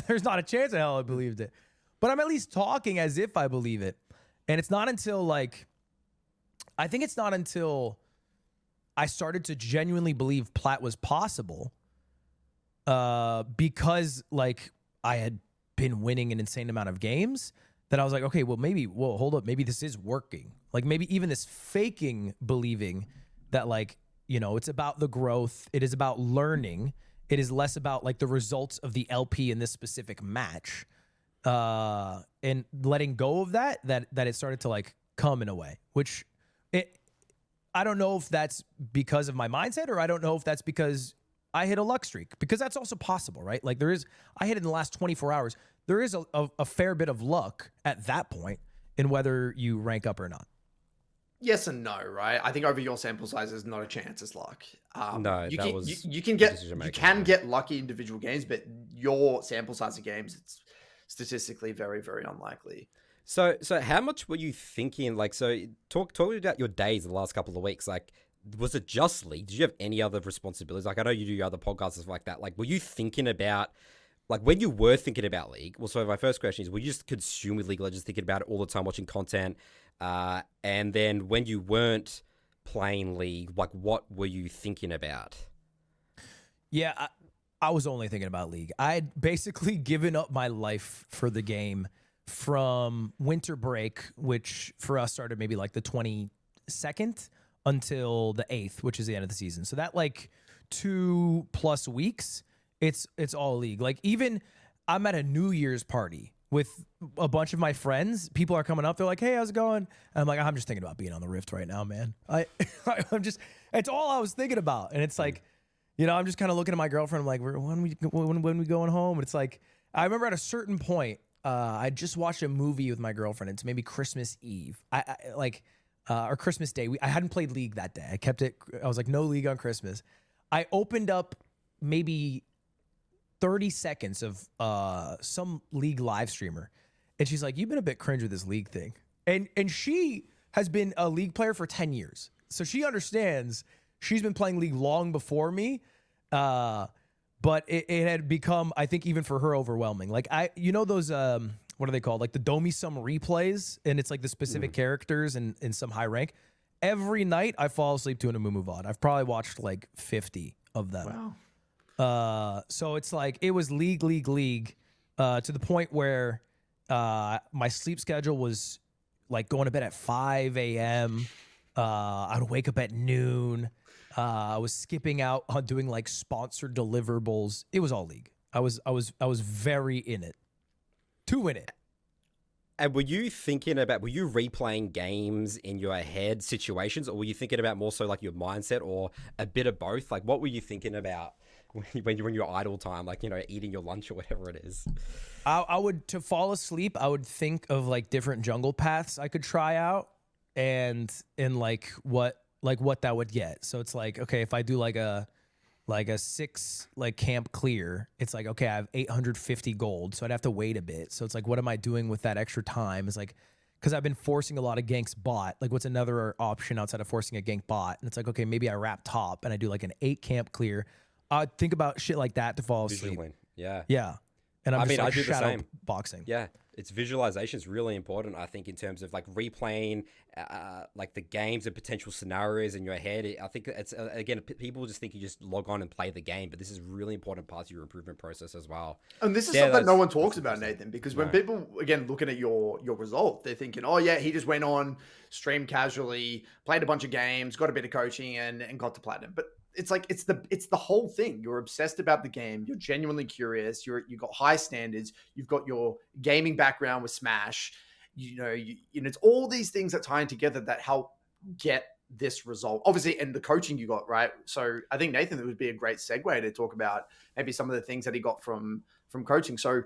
There's not a chance in hell I believed it. But I'm at least talking as if I believe it. And it's not until like, I think it's not until I started to genuinely believe PLAT was possible because like I had been winning an insane amount of games that I was like, okay, well, hold up. Maybe this is working. Like maybe even this faking believing that like, you know, it's about the growth. It is about learning. It is less about like the results of the LP in this specific match. And letting go of that it started to like come in a way, which I don't know if that's because of my mindset or I don't know if that's because I hit a luck streak, because that's also possible, right? Like I hit it in the last 24 hours. There is a fair bit of luck at that point in whether you rank up or not. Yes and no, right? I think over your sample size, there's not a chance it's luck. No, you that can, was you can the get decision-making, you can yeah. get lucky individual games, but your sample size of games, it's statistically very, very unlikely. So how much were you thinking? Like, so talk about your days in the last couple of weeks. Like, was it just League? Did you have any other responsibilities? Like, I know you do other podcasts and stuff like that. Like, were you thinking about, like, when you were thinking about League? Well, so my first question is, were you just consumed with League of Legends, thinking about it all the time, watching content? And then when you weren't playing League, like, what were you thinking about? Yeah, I was only thinking about League. I had basically given up my life for the game from winter break, which for us started maybe like the 22nd until the 8th, which is the end of the season. So that like 2+ weeks, it's all League. Like even I'm at a New Year's party with a bunch of my friends. People are coming up. They're like, "Hey, how's it going?" And I'm like, "I'm just thinking about being on the Rift right now, man." I'm just, it's all I was thinking about. And it's like, you know, I'm just kind of looking at my girlfriend. I'm like, when we going home? And it's like, I remember at a certain point, I just watched a movie with my girlfriend. It's maybe Christmas Eve, or Christmas Day. I hadn't played League that day. I kept it. I was like, no League on Christmas. I opened up maybe 30 seconds of some League live streamer, and she's like, "You've been a bit cringe with this League thing." And she has been a League player for 10 years, so she understands. She's been playing League long before me, but it had become, I think, even for her, overwhelming. Like you know those what are they called? Like the Domi Sum replays, and it's like the specific characters and in some high rank. Every night I fall asleep to an Amumu VOD. I've probably watched like 50 of them. Wow. So it's like it was League, to the point where my sleep schedule was like going to bed at 5 a.m. I would wake up at noon. I was skipping out on doing like sponsored deliverables. It was all League. I was very in it to win it. And were you replaying games in your head, situations, or were you thinking about more so like your mindset, or a bit of both? Like, what were you thinking about when you're in your idle time, like, you know, eating your lunch or whatever it is? I would, to fall asleep, I would think of like different jungle paths I could try out, and like what that would get. So it's like, okay, if I do like a 6 like camp clear, it's like, okay, I have 850 gold, so I'd have to wait a bit. So it's like, what am I doing with that extra time? It's like, because I've been forcing a lot of ganks bot. Like, what's another option outside of forcing a gank bot? And it's like, okay, maybe I wrap top and I do like an 8 camp clear. I'd think about shit like that to fall asleep. Yeah. And I I do the shadow same. boxing. Yeah, it's visualization is really important, I think, in terms of like replaying like the games and potential scenarios in your head. I think it's again, people just think you just log on and play the game, but this is a really important part of your improvement process as well. And this is something no one talks about, Nathan, because when people, again, looking at your result, they're thinking, oh yeah, he just went on, streamed casually, played a bunch of games, got a bit of coaching, and got to platinum. But it's like, it's the whole thing. You're obsessed about the game. You're genuinely curious. You've got high standards. You've got your gaming background with Smash. You know, it's all these things that tie in together that help get this result. Obviously, and the coaching you got, right? So I think, Nathan, it would be a great segue to talk about maybe some of the things that he got from coaching. So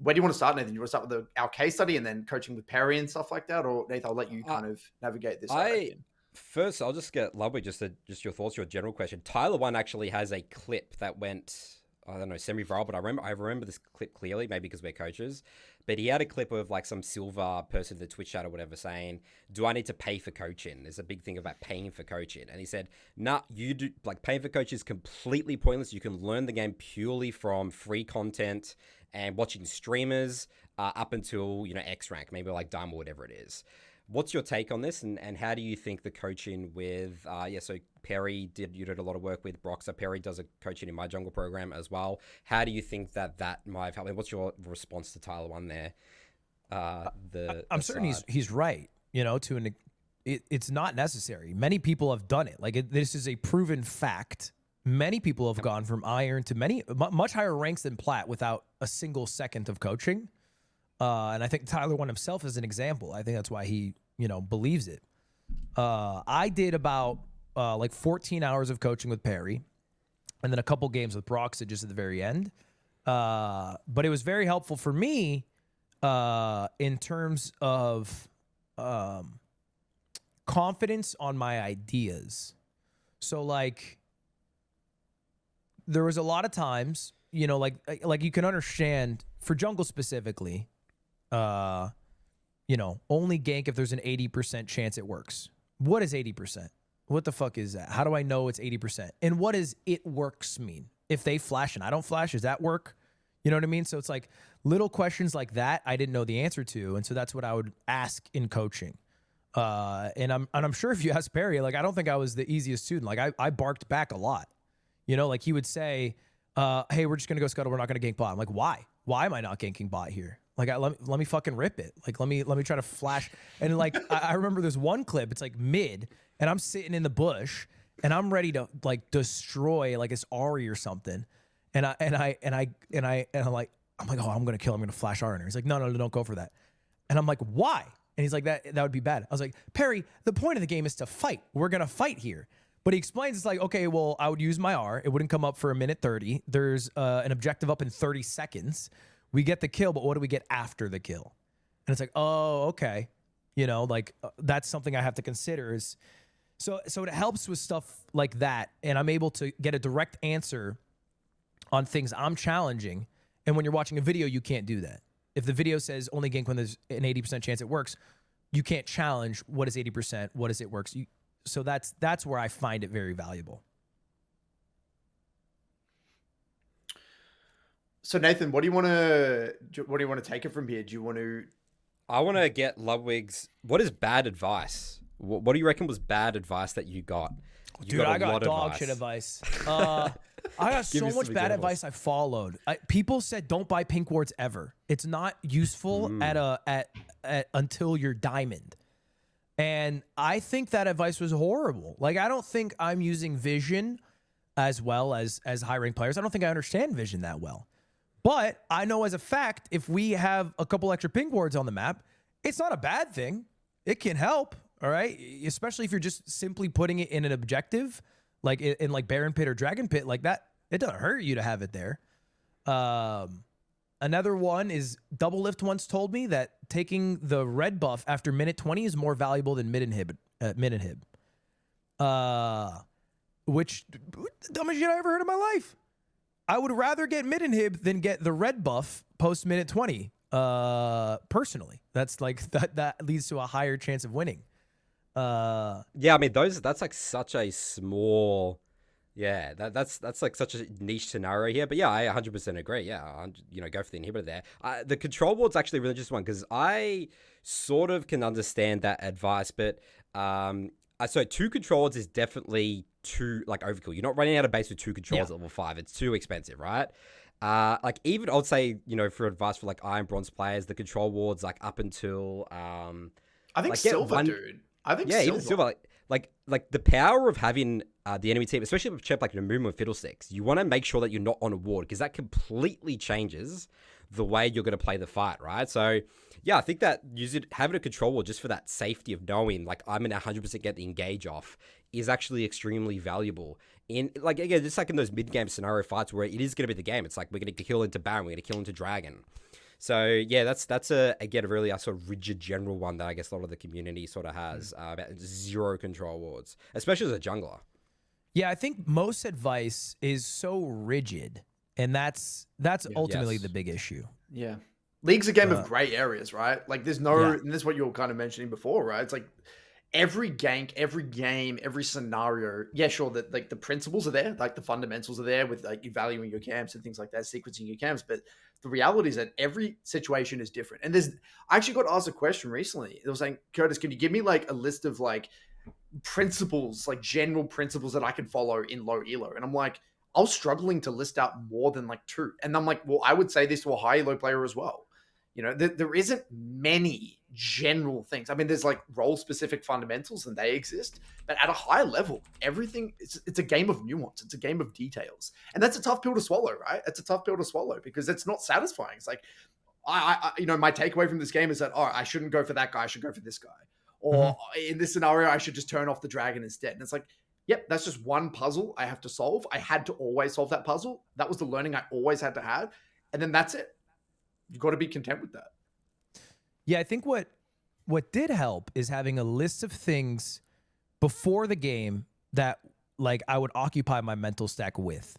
Where do you want to start, Nathan? You want to start with our case study and then coaching with Perry and stuff like that? Or Nathan, I'll let you kind of navigate this. First, I'll just get Ludwig, just your thoughts, your general question. Tyler One actually has a clip that went, I don't know, semi-viral, but I remember this clip clearly, maybe because we're coaches. But he had a clip of like some silver person in the Twitch chat or whatever saying, "Do I need to pay for coaching?" There's a big thing about paying for coaching, and he said, "Nah, you do. Like paying for coaching is completely pointless. You can learn the game purely from free content and watching streamers up until X rank, maybe like Dime or whatever it is." What's your take on this, and how do you think the coaching with, so Perry you did a lot of work with Brock, so Perry does a coaching in my jungle program as well. How do you think that might have helped? What's your response to Tyler One there? I'm certain he's right, it's not necessary. Many people have done it. Like this is a proven fact. Many people have gone from iron to much higher ranks than plat without a single second of coaching. And I think Tyler One himself is an example. I think that's why he, believes it. I did about 14 hours of coaching with Perry and then a couple games with Broxid just at the very end. But it was very helpful for me in terms of confidence on my ideas. So there was a lot of times, like you can understand for jungle specifically, only gank if there's an 80% chance it works. What is 80%? What the fuck is that? How do I know it's 80%? And what does it works mean? If they flash and I don't flash, does that work? You know what I mean? So it's like little questions like that I didn't know the answer to. And so that's what I would ask in coaching. And I'm sure if you ask Perry, I don't think I was the easiest student. I barked back a lot. He would say, hey, we're just going to go scuttle. We're not going to gank bot. I'm like, why? Why am I not ganking bot here? Let me fucking rip it. Let me try to flash. And I remember there's one clip, it's mid and I'm sitting in the bush and I'm ready to destroy it's Ari or something. And I'm like, oh, I'm going to kill him. I'm going to flash Ari. He's like, no, don't go for that. And I'm like, why? And he's like, that would be bad. I was like, Perry, the point of the game is to fight. We're going to fight here. But he explains, it's okay, well, I would use my R. It wouldn't come up for a minute 30. There's an objective up in 30 seconds. We get the kill, but what do we get after the kill? And it's oh, okay. That's something I have to consider is, so it helps with stuff like that. And I'm able to get a direct answer on things I'm challenging. And when you're watching a video, you can't do that. If the video says only gank when there's an 80% chance it works, you can't challenge what is 80%, what is it works. So that's where I find it very valuable. So Nathan, what do you want to take it from here? Do you want to? I want to get Ludwig's. What is bad advice? What do you reckon was bad advice that you got? Dude, I got dog shit advice. I got so much bad advice I followed. People said don't buy pink wards ever. It's not useful at until you're diamond. And I think that advice was horrible. I don't think I'm using vision as well as high rank players. I don't think I understand vision that well. But I know as a fact, if we have a couple extra pink wards on the map, it's not a bad thing. It can help, all right? Especially if you're just simply putting it in an objective, in Baron Pit or Dragon Pit like that. It doesn't hurt you to have it there. Another one is Double Lift once told me that taking the red buff after minute 20 is more valuable than mid inhib. Which, dumbest shit I ever heard in my life. I would rather get mid inhib than get the red buff post minute 20. Personally, that's that leads to a higher chance of winning. Yeah, I mean that's such a small. Yeah, that's such a niche scenario here. But yeah, I 100% agree. Yeah, go for the inhibitor there. The control ward's actually a really interesting one because I sort of can understand that advice, but so 2 control wards is definitely too overkill. You're not running out of base with 2 controls at level 5. It's too expensive, right? Even I would say, for advice for Iron Bronze players, the control wards up until I think silver, dude. I think silver. Even silver. The power of having the enemy team, especially with Chep like Amumu and Fiddlesticks, you want to make sure that you're not on a ward because that completely changes the way you're going to play the fight, right? So yeah, I think that having a control ward just for that safety of knowing I'm going to 100% get the engage off is actually extremely valuable. In again, just in those mid-game scenario fights where it is going to be the game. It's we're going to kill into Baron, we're going to kill into Dragon. So yeah, that's again a really a sort of rigid general one that I guess a lot of the community sort of has about zero control wards, especially as a jungler. Yeah, I think most advice is so rigid, and that's ultimately Yes. the big issue. Yeah. League's a game of gray areas, right? Like there's no, Yeah. and this is what you were kind of mentioning before, right? It's like every gank, every game, every scenario. Yeah, sure, that like the principles are there, like the fundamentals are there with like evaluating your camps and things like that, sequencing your camps. But the reality is that every situation is different. And I actually got asked a question recently. It was like, Curtis, can you give me like a list of like principles, like general principles that I can follow in low elo? And I'm like, I was struggling to list out more than like two. And I'm like, well, I would say this to a high elo player as well. You know, there isn't many general things. I mean, there's like role specific fundamentals and they exist, but at a high level, everything it's a game of nuance. It's a game of details. And that's a tough pill to swallow, right? It's a tough pill to swallow because it's not satisfying. It's like, I you know, my takeaway from this game is that, oh, I shouldn't go for that guy. I should go for this guy. Or in this scenario, I should just turn off the dragon instead. And it's like, yep, that's just one puzzle I have to solve. I had to always solve that puzzle. That was the learning I always had to have. And then that's it. You've got to be content with that. Yeah, I think what did help is having a list of things before the game that like I would occupy my mental stack with.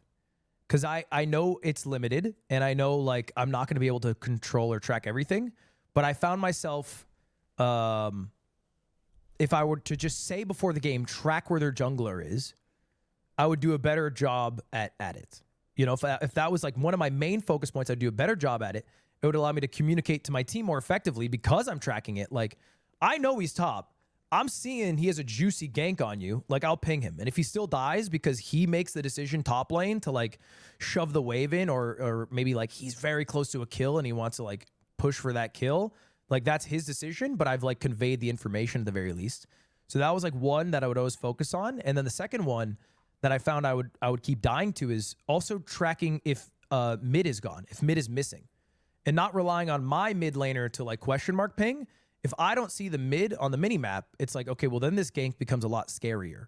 Cause I know it's limited and I know like I'm not gonna be able to control or track everything. But I found myself if I were to just say before the game, track where their jungler is, I would do a better job at it. You know, if that was like one of my main focus points, I'd do a better job at it. It would allow me to communicate to my team more effectively because I'm tracking it. Like, I know he's top. I'm seeing he has a juicy gank on you. Like, I'll ping him. And if he still dies because he makes the decision top lane to, like, shove the wave in or maybe, like, he's very close to a kill and he wants to, like, push for that kill, like, that's his decision. But I've, like, conveyed the information at the very least. So that was, like, one that I would always focus on. And then the second one that I found I would keep dying to is also tracking if mid is gone, if mid is missing. And not relying on my mid laner to like question mark ping. If I don't see the mid on the mini map, it's like, okay, well then this gank becomes a lot scarier,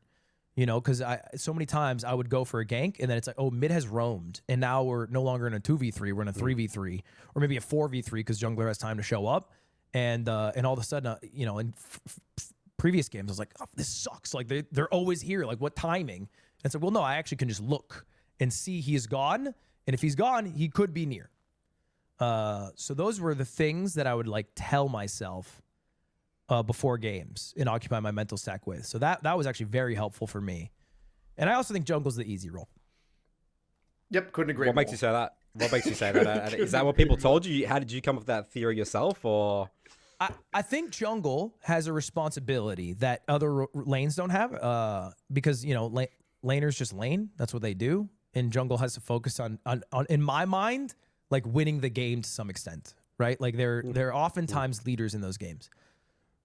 you know, because so many times I would go for a gank and then it's like, oh, mid has roamed and now we're no longer in a 2v3, we're in a 3v3 or maybe a 4v3 because jungler has time to show up. And all of a sudden, you know, in previous games, I was like, oh, this sucks. Like they're always here. Like what timing? And so, well, no, I actually can just look and see he is gone. And if he's gone, he could be near. So those were the things that I would like tell myself before games and occupy my mental stack with. So that was actually very helpful for me. And I also think jungle's the easy role. Yep, couldn't agree. What makes you say that? What makes you say that? Is that what people told you? How did you come up with that theory yourself, or? I think jungle has a responsibility that other lanes don't have, because you know laners just lane. That's what they do, and jungle has to focus on in my mind, like winning the game to some extent, right? Like they're oftentimes leaders in those games.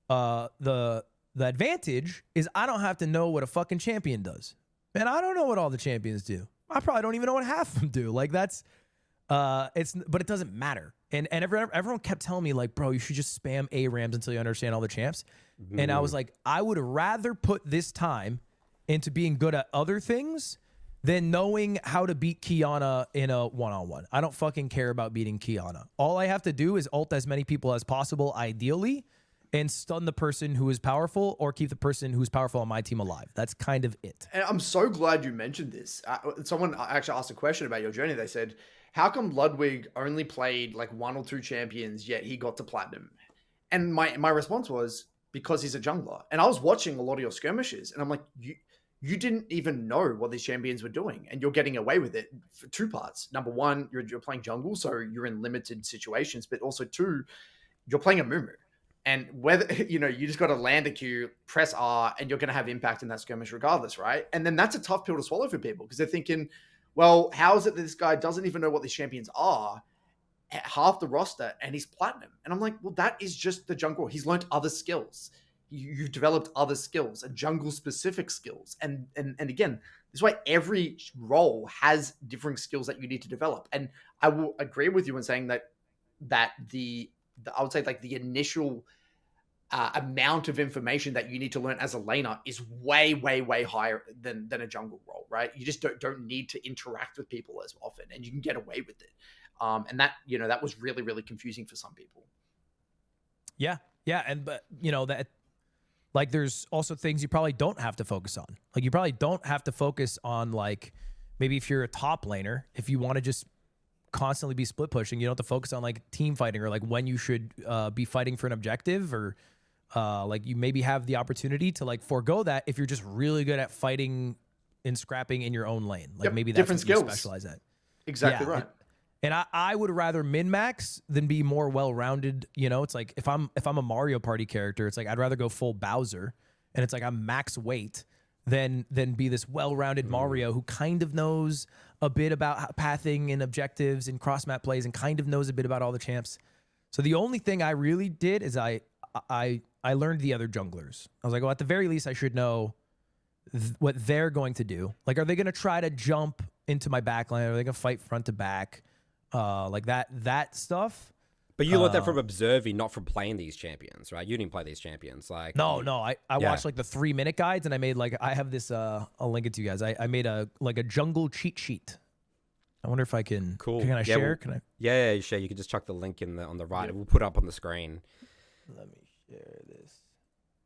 The advantage is I don't have to know what a fucking champion does. And I don't know what all the champions do. I probably don't even know what half of them do. Like that's but it doesn't matter. And everyone kept telling me like, bro, you should just spam ARAMs until you understand all the champs. And I was like, I would rather put this time into being good at other things than knowing how to beat Kiana in a one-on-one. I don't fucking care about beating Kiana. All I have to do is ult as many people as possible, ideally, and stun the person who is powerful or keep the person who's powerful on my team alive. That's kind of it. And I'm so glad you mentioned this. Someone actually asked a question about your journey. They said, how come Ludwig only played like one or two champions, yet he got to platinum? And my response was, because he's a jungler. And I was watching a lot of your skirmishes, and I'm like, you didn't even know what these champions were doing, and you're getting away with it for two parts. Number one, you're playing jungle, so you're in limited situations, but also two, you're playing Amumu. And whether, you know, you just got to land a Q, press R, and you're going to have impact in that skirmish regardless, right? And then that's a tough pill to swallow for people because they're thinking, well, how is it that this guy doesn't even know what these champions are at half the roster and he's platinum? And I'm like, well, that is just the jungle. He's learned other skills. You've developed other skills and jungle specific skills. And again, this is why every role has different skills that you need to develop. And I will agree with you in saying that I would say like the initial amount of information that you need to learn as a laner is way, way, way higher than a jungle role, right? You just don't need to interact with people as often, and you can get away with it. And that, that was really, really confusing for some people. Yeah. But that, like, there's also things you probably don't have to focus on. Like, you probably don't have to focus on, like, maybe if you're a top laner, if you want to just constantly be split pushing, you don't have to focus on like team fighting or like when you should be fighting for an objective, or like you maybe have the opportunity to like forego that if you're just really good at fighting and scrapping in your own lane. Like maybe that's different what you skills. specialize at. Exactly right. And I would rather min-max than be more well-rounded. It's like if I'm a Mario Party character, it's like I'd rather go full Bowser, and it's like I'm max weight than be this well-rounded Mario who kind of knows a bit about pathing and objectives and cross-map plays and kind of knows a bit about all the champs. So the only thing I really did is I learned the other junglers. I was like, well, at the very least, I should know what they're going to do. Like, are they going to try to jump into my backline? Are they going to fight front to back? Like that stuff. But you learned that from observing, not from playing these champions, right? You didn't play these champions. Like No, I watched like the 3-minute guides, and I made like, I have this, I'll link it to you guys. I made a jungle cheat sheet. I wonder if I can, cool. Can I share? Can I? Yeah, you share. You can just chuck the link on the right. We'll put it up on the screen. Let me share this.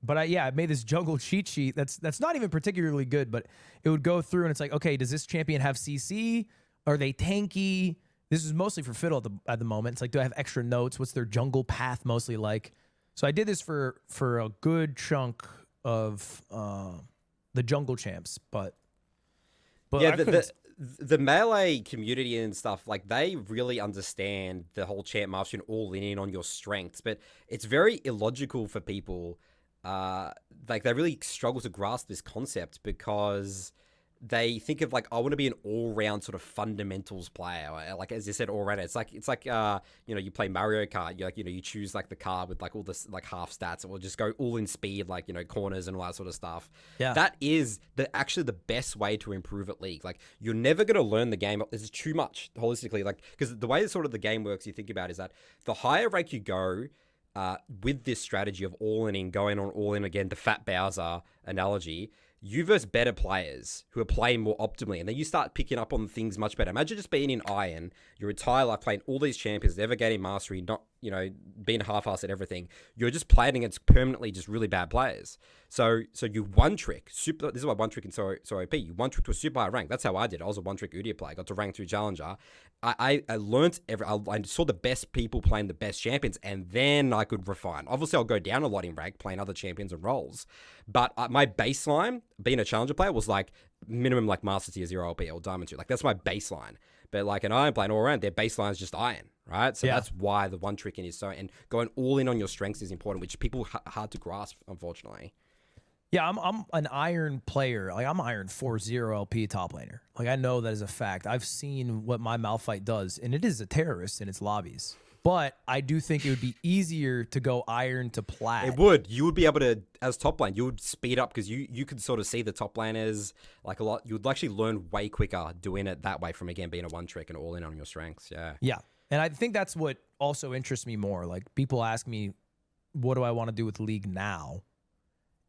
But I made this jungle cheat sheet. That's not even particularly good, but it would go through and it's like, okay, does this champion have CC? Are they tanky? This is mostly for Fiddle at the moment. It's like, do I have extra notes? What's their jungle path mostly like? So I did this for a good chunk of the jungle champs, but yeah, the melee community and stuff, like they really understand the whole champ mastery and all in on your strengths, but it's very illogical for people. Like they really struggle to grasp this concept because they think of like, I want to be an all-round sort of fundamentals player. Like, as you said, all-round. It's like you play Mario Kart. You choose like the car with like all this like half stats. It will just go all in speed, like, corners and all that sort of stuff. Yeah. That is actually the best way to improve at League. Like, you're never going to learn the game. It's too much holistically. Like, because the way sort of the game works, you think about is that the higher rank you go, with this strategy of all-in, going on all-in again, the Fat Bowser analogy, you versus better players who are playing more optimally, and then you start picking up on things much better. Imagine just being in Iron your entire life, playing all these champions, never gaining mastery, not, being half-assed at everything. You're just playing against permanently just really bad players. So you one-trick. This is why one-trick is so OP. You one-trick to a super high rank. That's how I did it. I was a one-trick Udyr player. I got to rank 2 Challenger. I learned I saw the best people playing the best champions, and then I could refine. Obviously, I'll go down a lot in rank playing other champions and roles. But my baseline, being a Challenger player, was like minimum like Master Tier 0 LP or Diamond 2. Like, that's my baseline. But like an Iron player all around, their baseline is just Iron, right? So that's why the one-tricking is so... And going all in on your strengths is important, which people hard to grasp, unfortunately. Yeah, I'm an Iron player. Like, I'm Iron 4-0 LP top laner. Like, I know that is a fact. I've seen what my Malphite does, and it is a terrorist in its lobbies. But I do think it would be easier to go Iron to Plat. It would. You would be able to, as top lane, you would speed up because you could sort of see the top laners like a lot. You would actually learn way quicker doing it that way from, again, being a one-trick and all in on your strengths. Yeah. Yeah. And I think that's what also interests me more. Like, people ask me, what do I want to do with League now?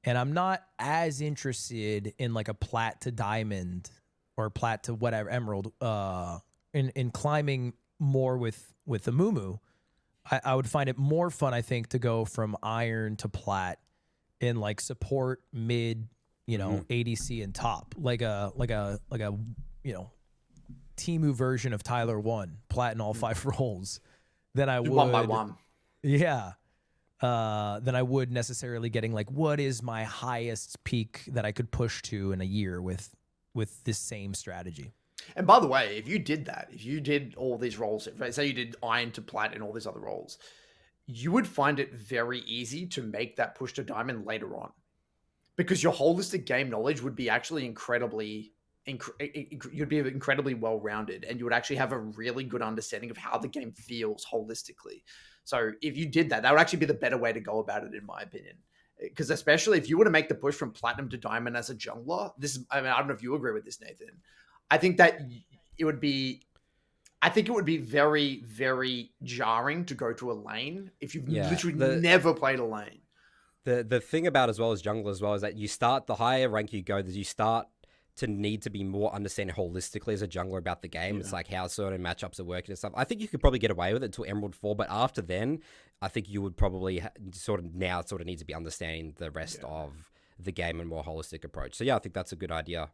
And I'm not as interested in like a Plat to Diamond or Plat to whatever, Emerald, in climbing more with Amumu. I would find it more fun, I think, to go from Iron to Plat in like support, mid, ADC and top, like a Temu version of Tyler 1, Plat in all 5 roles. Then I would 1 by 1. Yeah. Than I would necessarily getting like, what is my highest peak that I could push to in a year with this same strategy. And by the way, if you did that, if you did all these roles, say you did Iron to Plat and all these other roles, you would find it very easy to make that push to Diamond later on, because your holistic game knowledge would be actually you'd be incredibly well-rounded, and you would actually have a really good understanding of how the game feels holistically. So if you did that, that would actually be the better way to go about it, in my opinion. Because especially if you were to make the push from Platinum to Diamond as a jungler, I don't know if you agree with this, Nathan. I think it would be very, very jarring to go to a lane if you've literally never played a lane. The thing about as well as jungler as well is that you start, the higher rank you go, that you start to need to be more understanding holistically as a jungler about the game. It's like how certain matchups are working and stuff. I think you could probably get away with it until Emerald 4, but after then, I think you would probably sort of need to be understanding the rest of the game and more holistic approach. So yeah, I think that's a good idea.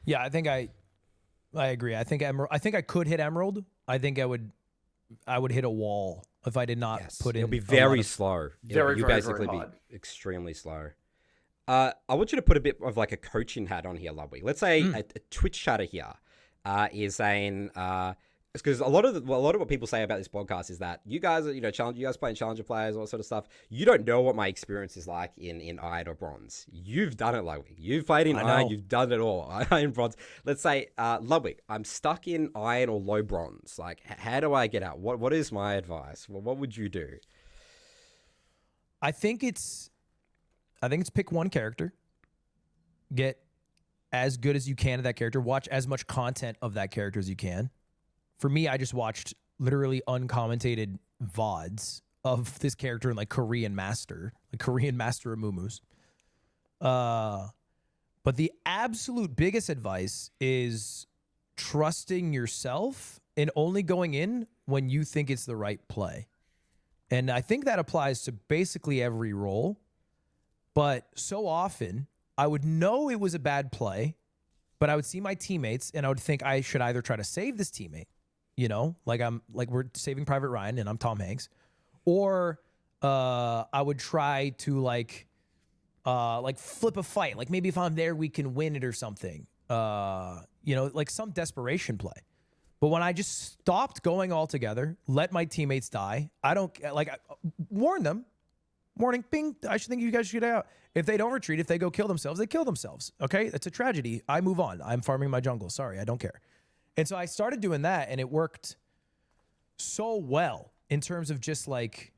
Yeah, I think I agree. I think I could hit Emerald. I think I would hit a wall if I did not put in. It'll be very slow. Very, you very, basically very be hard. extremely slow. I want you to put a bit of like a coaching hat on here, Ludwig. Let's say a Twitch chatter here is saying, because a lot of what people say about this podcast is that you guys are, you guys playing challenger players, all that sort of stuff. You don't know what my experience is like in Iron or Bronze. You've done it, Ludwig. You've played in Iron. You've done it all. Iron, Bronze. Let's say, Ludwig, I'm stuck in Iron or low Bronze. Like, how do I get out? What is my advice? Well, what would you do? I think it's pick one character, get as good as you can at that character, watch as much content of that character as you can. For me, I just watched literally uncommentated VODs of this character in like Korean Master Amumu's. But the absolute biggest advice is trusting yourself and only going in when you think it's the right play. And I think that applies to basically every role. But so often, I would know it was a bad play, but I would see my teammates and I would think I should either try to save this teammate, like we're saving Private Ryan and I'm Tom Hanks, or I would try to like flip a fight. Like maybe if I'm there, we can win it or something. Like some desperation play. But when I just stopped going altogether, let my teammates die, warn them. Morning, bing, I should think you guys should get out. If they don't retreat, if they go kill themselves, they kill themselves. Okay? It's a tragedy. I move on. I'm farming my jungle. Sorry, I don't care. And so I started doing that, and it worked so well in terms of just like,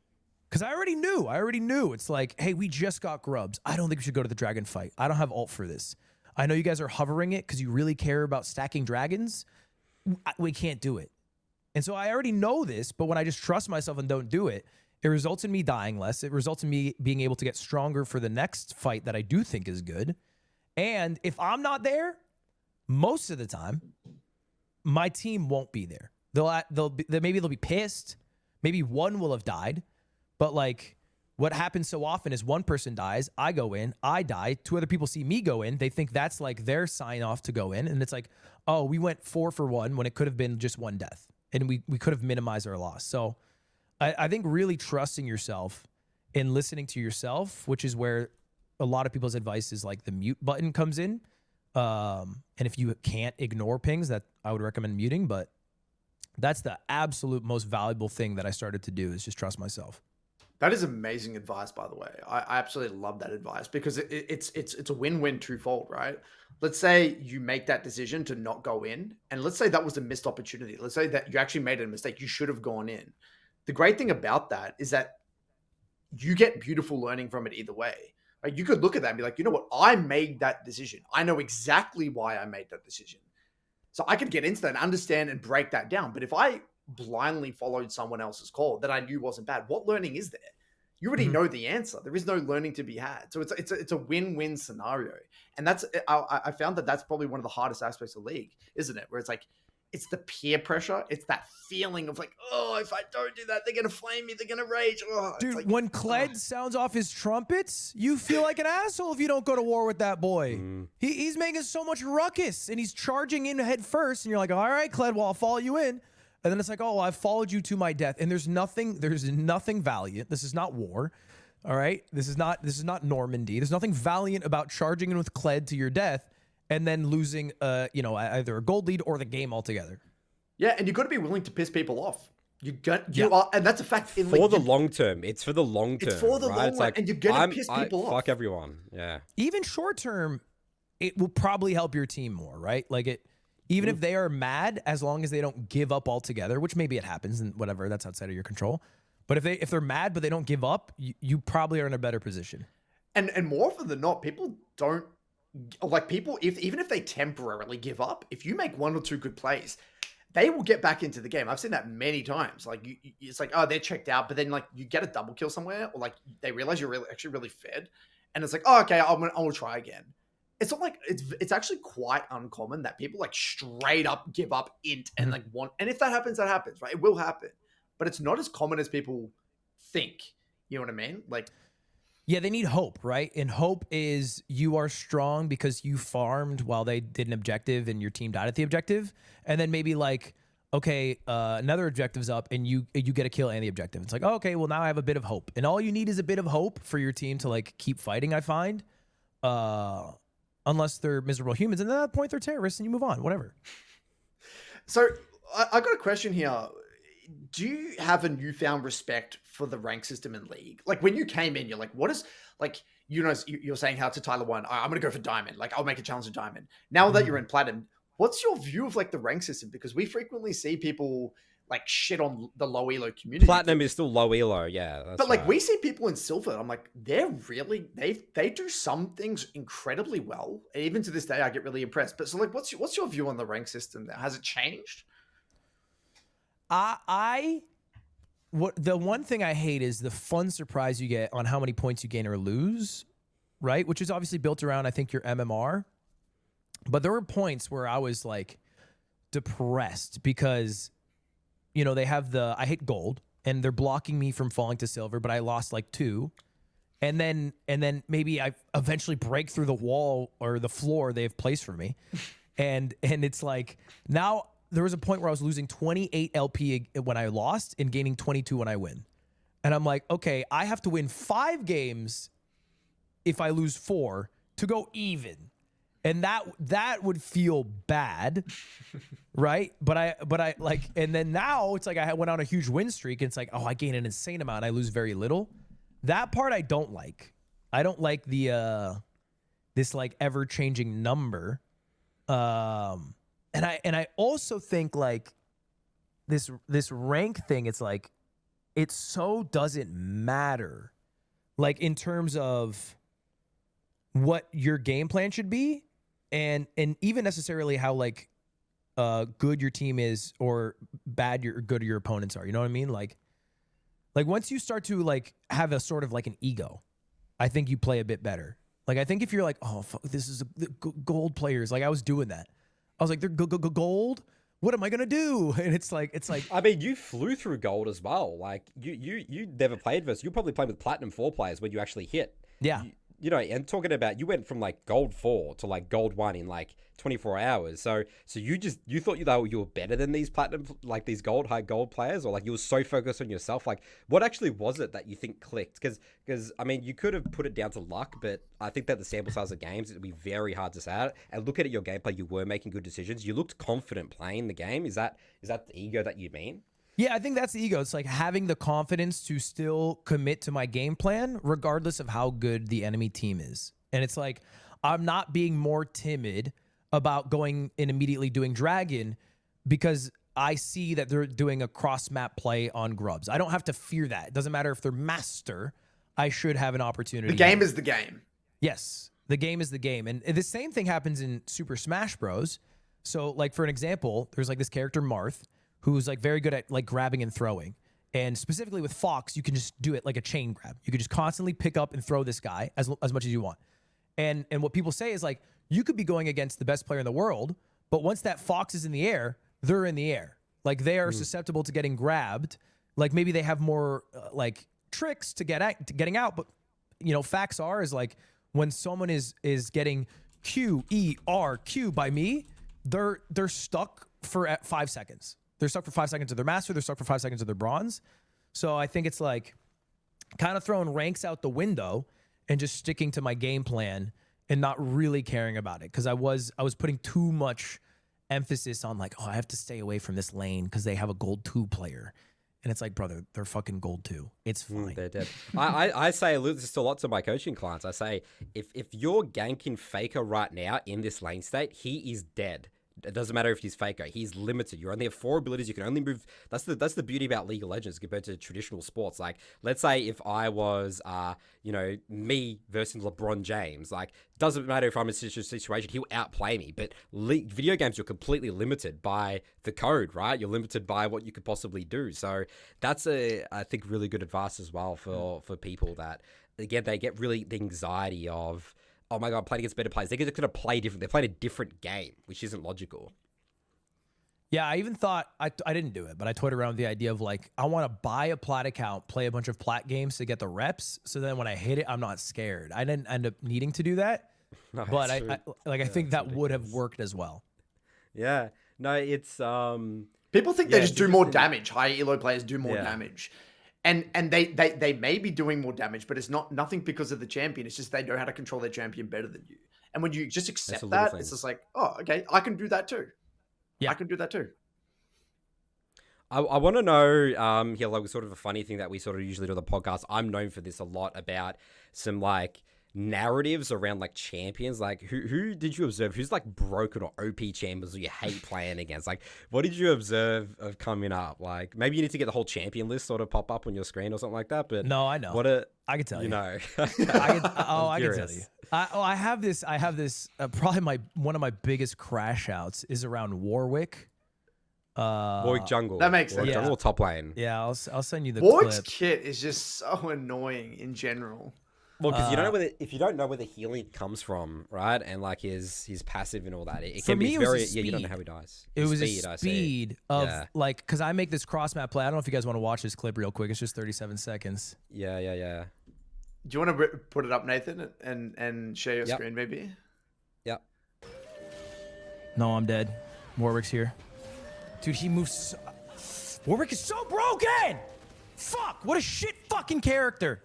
because I already knew. It's like, hey, we just got grubs. I don't think we should go to the dragon fight. I don't have ult for this. I know you guys are hovering it because you really care about stacking dragons. We can't do it. And so I already know this, but when I just trust myself and don't do it, it results in me dying less. It results in me being able to get stronger for the next fight that I do think is good. And if I'm not there, most of the time, my team won't be there. Maybe they'll be pissed. Maybe one will have died. But like what happens so often is one person dies, I go in, I die, two other people see me go in. They think that's like their sign off to go in. And it's like, oh, we went 4 for 1 when it could have been just one death. And we could have minimized our loss. So I think really trusting yourself and listening to yourself, which is where a lot of people's advice is like the mute button comes in. And if you can't ignore pings, that I would recommend muting. But that's the absolute most valuable thing that I started to do is just trust myself. That is amazing advice, by the way. I absolutely love that advice because it's a win-win twofold, right? Let's say you make that decision to not go in, and let's say that was a missed opportunity. Let's say that you actually made a mistake. You should have gone in. The great thing about that is that you get beautiful learning from it either way. Right? You could look at that and be like, you know what? I made that decision. I know exactly why I made that decision. So I could get into that and understand and break that down. But if I blindly followed someone else's call that I knew wasn't bad, what learning is there? You already know the answer. There is no learning to be had. So it's a win-win scenario. And that's I found that that's probably one of the hardest aspects of League, isn't it? Where it's like, it's the peer pressure. It's that feeling of like, oh, if I don't do that, they're going to flame me. They're going to rage. Oh, dude, like, when Kled sounds off his trumpets, you feel like an asshole if you don't go to war with that boy. He's making so much ruckus, and he's charging in head first, and you're like, all right, Kled, well, I'll follow you in. And then it's like, oh, I've followed you to my death. And there's nothing valiant. This is not war. All right? This is not Normandy. There's nothing valiant about charging in with Kled to your death and then losing, either a gold lead or the game altogether. Yeah, and you've got to be willing to piss people off. You are, and that's a fact. For the long term. It's for the long term. It's for the long run, and you're going to piss people off. Fuck everyone. Yeah. Even short term, it will probably help your team more, right? Like even if they are mad, as long as they don't give up altogether, which maybe it happens and whatever, that's outside of your control. But if they're mad but they don't give up, you probably are in a better position. And more often than not, people don't like people. Even if they temporarily give up, if you make 1 or 2 good plays, they will get back into the game. I've seen that many times. Like it's like, oh, they're checked out, but then like you get a double kill somewhere, or like they realize you're actually really fed, and it's like, oh, okay, I'll try again. it's not like it's actually quite uncommon that people like straight up give up int and like want, and if that happens, right? It will happen, but it's not as common as people think. You know what I mean? Like, yeah, they need hope, right? And hope is you are strong because you farmed while they did an objective and your team died at the objective. And then maybe like, okay, another objective's up and you get a kill and the objective. It's like, oh, okay, well now I have a bit of hope. And all you need is a bit of hope for your team to like keep fighting, I find. Unless they're miserable humans. And at that point, they're terrorists and you move on, whatever. So I got a question here. Do you have a newfound respect for the rank system in League? Like when you came in, you're like, what is, like, you know, you're saying how to Tyler 1, I'm going to go for Diamond. Like I'll make a challenge to Diamond. Now that you're in Platinum, what's your view of like the rank system? Because we frequently see people like shit on the low elo community. Platinum is still low elo, yeah. But like we see people in Silver, I'm like, they're really, they do some things incredibly well. Even to this day, I get really impressed. But so like, what's your view on the rank system now? Has it changed? The one thing I hate is the fun surprise you get on how many points you gain or lose, right? Which is obviously built around, I think, your MMR. But there were points where I was like depressed because, you know, they have I hit gold and they're blocking me from falling to silver, but I lost like 2. And then maybe I eventually break through the wall or the floor they have placed for me. And it's like now there was a point where I was losing 28 LP when I lost and gaining 22 when I win. And I'm like, okay, I have to win 5 games if I lose 4 to go even. And that would feel bad, right? But I like, and then now it's like I went on a huge win streak and it's like, oh, I gain an insane amount. I lose very little. That part I don't like. I don't like this like ever-changing number. And I also think like this rank thing, it's like it so doesn't matter, like in terms of what your game plan should be, and even necessarily how like good your team is or bad or good your opponents are. You know what I mean? Like once you start to like have a sort of like an ego, I think you play a bit better. Like I think if you're like, oh fuck, this is gold players, like I was doing that. I was like, they're gold. What am I gonna do? And it's like. I mean, you flew through gold as well. Like you never played versus. You probably played with Platinum 4 players when you actually hit. Yeah. You know, and talking about, you went from like gold 4 to like gold 1 in like 24 hours. So you thought you were better than these platinum, like these high gold players, or like you were so focused on yourself. Like what actually was it that you think clicked? Because I mean, you could have put it down to luck, but I think that the sample size of games, it would be very hard to say out. And look at your gameplay, you were making good decisions. You looked confident playing the game. Is that the ego that you mean? Yeah, I think that's the ego. It's like having the confidence to still commit to my game plan, regardless of how good the enemy team is. And it's like, I'm not being more timid about going and immediately doing Dragon because I see that they're doing a cross-map play on Grubs. I don't have to fear that. It doesn't matter if they're master. I should have an opportunity. The game is the game. Yes, the game is the game. And the same thing happens in Super Smash Bros. So, like, for an example, there's like this character, Marth, who's like very good at like grabbing and throwing. And specifically with Fox, you can just do it like a chain grab. You can just constantly pick up and throw this guy as much as you want. And what people say is like, you could be going against the best player in the world, but once that Fox is in the air, they're in the air. Like they are susceptible to getting grabbed. Like maybe they have more like tricks to getting out. But you know, facts are is like when someone is getting QERQ by me, they're stuck for 5 seconds. They're stuck for 5 seconds of their master. They're stuck for 5 seconds of their bronze. So I think it's like kind of throwing ranks out the window and just sticking to my game plan and not really caring about it. Because I was putting too much emphasis on like, oh, I have to stay away from this lane because they have a gold 2 player. And it's like, brother, they're fucking gold 2. It's fine. They're dead. I say this to lots of my coaching clients. I say, if you're ganking Faker right now in this lane state, he is dead. It doesn't matter if he's Faker. He's limited. You only have 4 abilities. You can only move. That's the beauty about League of Legends compared to traditional sports. Like, let's say if I was, me versus LeBron James. Like, doesn't matter if I'm in such a situation, he'll outplay me. But video games, you're completely limited by the code, right? You're limited by what you could possibly do. So that's I think, really good advice as well for people that, again, they get really the anxiety of oh my God, playing against better players. They're going to play different. They're playing a different game, which isn't logical. Yeah, I even thought, I didn't do it, but I toyed around with the idea of like, I want to buy a PLAT account, play a bunch of PLAT games to get the reps. So then when I hit it, I'm not scared. I didn't end up needing to do that. No, but I think that would have worked as well. Yeah. No, it's people think they just do more damage. High elo players do more damage. And they may be doing more damage, but it's nothing because of the champion. It's just they know how to control their champion better than you. And when you just accept that, it's just like, oh, okay, I can do that too. Yeah, I can do that too. I want to know here, like, sort of a funny thing that we sort of usually do on the podcast. I'm known for this a lot about some like narratives around like champions. Like who did you observe? Who's like broken or OP champions who you hate playing against? Like, what did you observe of coming up? Like, maybe you need to get the whole champion list sort of pop up on your screen or something like that. But no, I know. I can tell you. You know, I can tell you. I have this. Probably one of my biggest crash outs is around Warwick. Warwick jungle. That makes sense. Jungle or top lane. Yeah, I'll send you the Warwick's clip. kit is just so annoying in general. Well, because if you don't know where the healing comes from, right, and like his passive and all that, it can be very you don't know how he dies. It was a speed of like, because I make this cross map play. I don't know if you guys want to watch this clip real quick. It's just 37 seconds. Yeah. Do you want to put it up, Nathan, and share your screen maybe? Yep. No, I'm dead. Warwick's here. Dude, he moves. Warwick is so broken! Fuck, what a shit fucking character.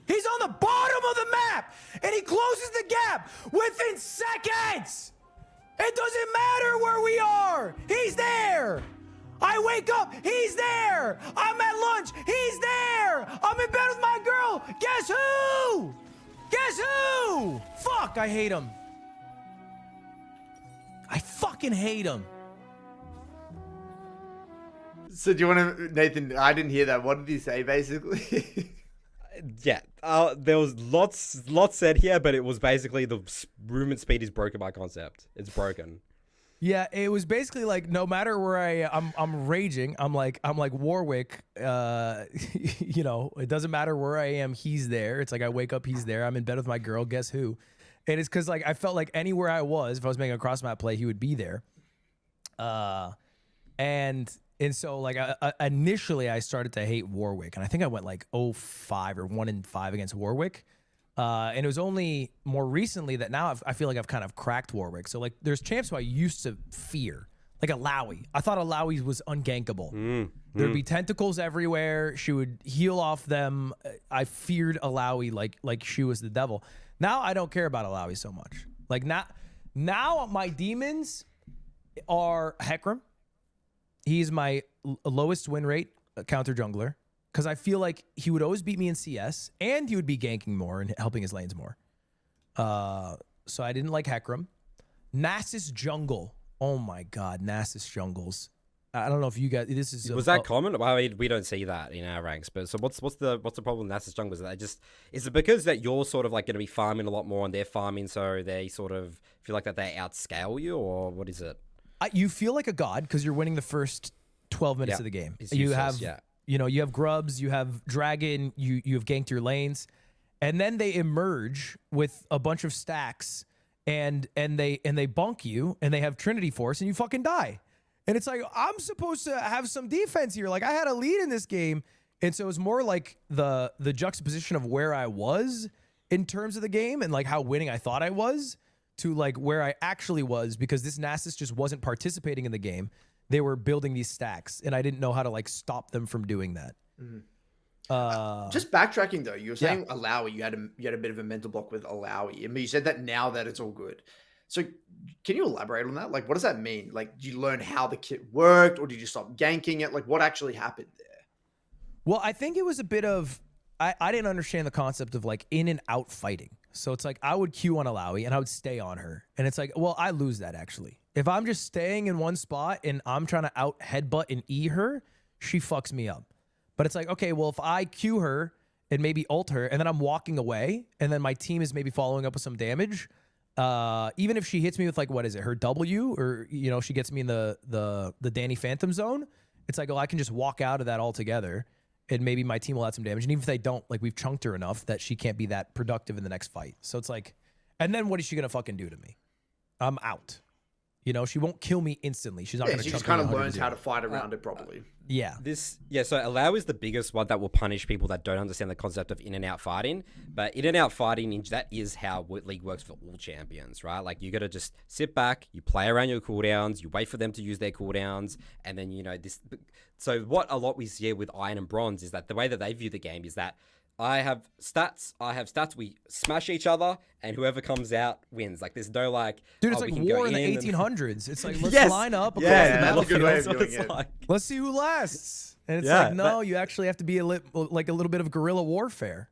He's on the bottom of the map, and he closes the gap within seconds! It doesn't matter where we are! He's there! I wake up, he's there! I'm at lunch, he's there! I'm in bed with my girl! Guess who? Guess who? Fuck, I hate him. I fucking hate him. So do you want to, Nathan, I didn't hear that. What did he say basically? Yeah, there was lots said here, but it was basically the movement speed is broken by concept. It's broken. Yeah, it was basically like no matter where I'm raging. I'm like Warwick. You know, it doesn't matter where I am. He's there. It's like I wake up, he's there. I'm in bed with my girl. Guess who? And it's because like I felt like anywhere I was, if I was making a cross map play, he would be there. And so like initially I started to hate Warwick, and I think I went like 0-5 or 1-5 against Warwick. And it was only more recently that now I feel like I've kind of cracked Warwick. So like there's champs who I used to fear, like Alawi. I thought Alawi was ungankable. There'd be tentacles everywhere. She would heal off them. I feared Alawi like she was the devil. Now I don't care about Alawi so much. Like now my demons are Hecarim. He's my lowest win rate counter jungler, because I feel like he would always beat me in CS, and he would be ganking more and helping his lanes more. So I didn't like Hecarim. Nasus jungle. Oh my God, Nasus jungles. I don't know if you guys. This is was that common? Well, we don't see that in our ranks. But so what's the problem with Nasus junglers? Is it because that you're sort of like going to be farming a lot more and they're farming, so they sort of feel like that they outscale you, or what is it? You feel like a god because you're winning the first 12 minutes of the game. You have, you have grubs, you have dragon, you have ganked your lanes, and then they emerge with a bunch of stacks, and they bonk you, and they have Trinity Force, and you fucking die. And it's like, I'm supposed to have some defense here. Like I had a lead in this game, and so it was more like the juxtaposition of where I was in terms of the game and like how winning I thought I was, to like where I actually was, because this Nasus just wasn't participating in the game. They were building these stacks, and I didn't know how to like stop them from doing that. Just backtracking though, you were saying Alawi, you had a bit of a mental block with Alawi. I mean, you said that now that it's all good. So can you elaborate on that? Like, what does that mean? Like, did you learn how the kit worked, or did you stop ganking it? Like, what actually happened there? Well, I think it was a bit of, I didn't understand the concept of like in and out fighting. So it's like I would Q on Alawi and I would stay on her. And it's like, well, I lose that actually. If I'm just staying in one spot and I'm trying to out headbutt and E her, she fucks me up. But it's like, okay, well, if I Q her and maybe ult her and then I'm walking away and then my team is maybe following up with some damage, even if she hits me with like, what is it, her W, or, you know, she gets me in the Danny Phantom zone, it's like, oh, I can just walk out of that altogether. And maybe my team will add some damage. And even if they don't, like we've chunked her enough that she can't be that productive in the next fight. So it's like, And then what is she gonna fucking do to me? I'm out. You know, she won't kill me instantly. She's not Yeah, gonna. she chunk just me kind of 100 learns to how zero. to fight around it properly. Yeah. So allow is the biggest one that will punish people that don't understand the concept of in and out fighting. But in and out fighting, that is how League works for all champions, right? Like you got to just sit back, you play around your cooldowns, you wait for them to use their cooldowns, and then this. So what a lot we see with Iron and Bronze is that the way that they view the game is that I have stats. We smash each other, and whoever comes out wins. Like there's no like, Dude, it's we like can go war in the and- 1800s. It's like let's Yes! line up across Yeah, the that's a battlefield. good way of That's what doing it's it. like. Let's see who lasts. And it's Yeah, like, no, you actually have to be like a little bit of guerrilla warfare.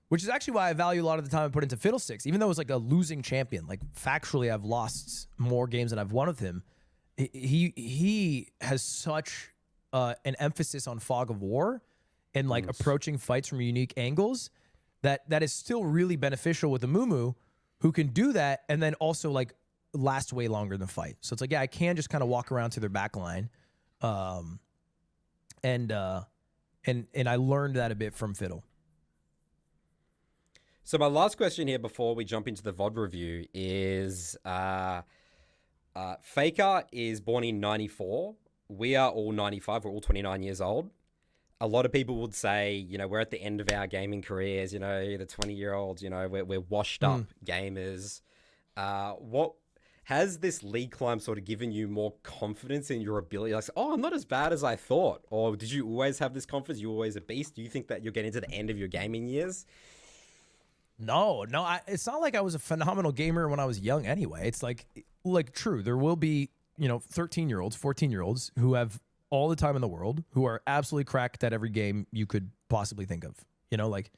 Which is actually why I value a lot of the time I put into Fiddlesticks. Even though it's like a losing champion, like factually I've lost more games than I've won with him. He has such an emphasis on fog of war and like approaching fights from unique angles that is still really beneficial with Amumu, who can do that and then also like last way longer than fight. So it's like, yeah, I can just kind of walk around to their back line. And I learned that a bit from Fiddle. So my last question here before we jump into the VOD review is Faker is born in 94. We are all 95. We're all 29 years old. A lot of people would say, we're at the end of our gaming careers, the 20-year-olds, we're washed up gamers. What has this league climb sort of given you more confidence in your ability? Like, I'm not as bad as I thought. Or did you always have this confidence? You're always a beast? Do you think that you're getting to the end of your gaming years? No, it's not like I was a phenomenal gamer when I was young anyway. It's like true. There will be, 13-year-olds, 14-year-olds who have all the time in the world, who are absolutely cracked at every game you could possibly think of, like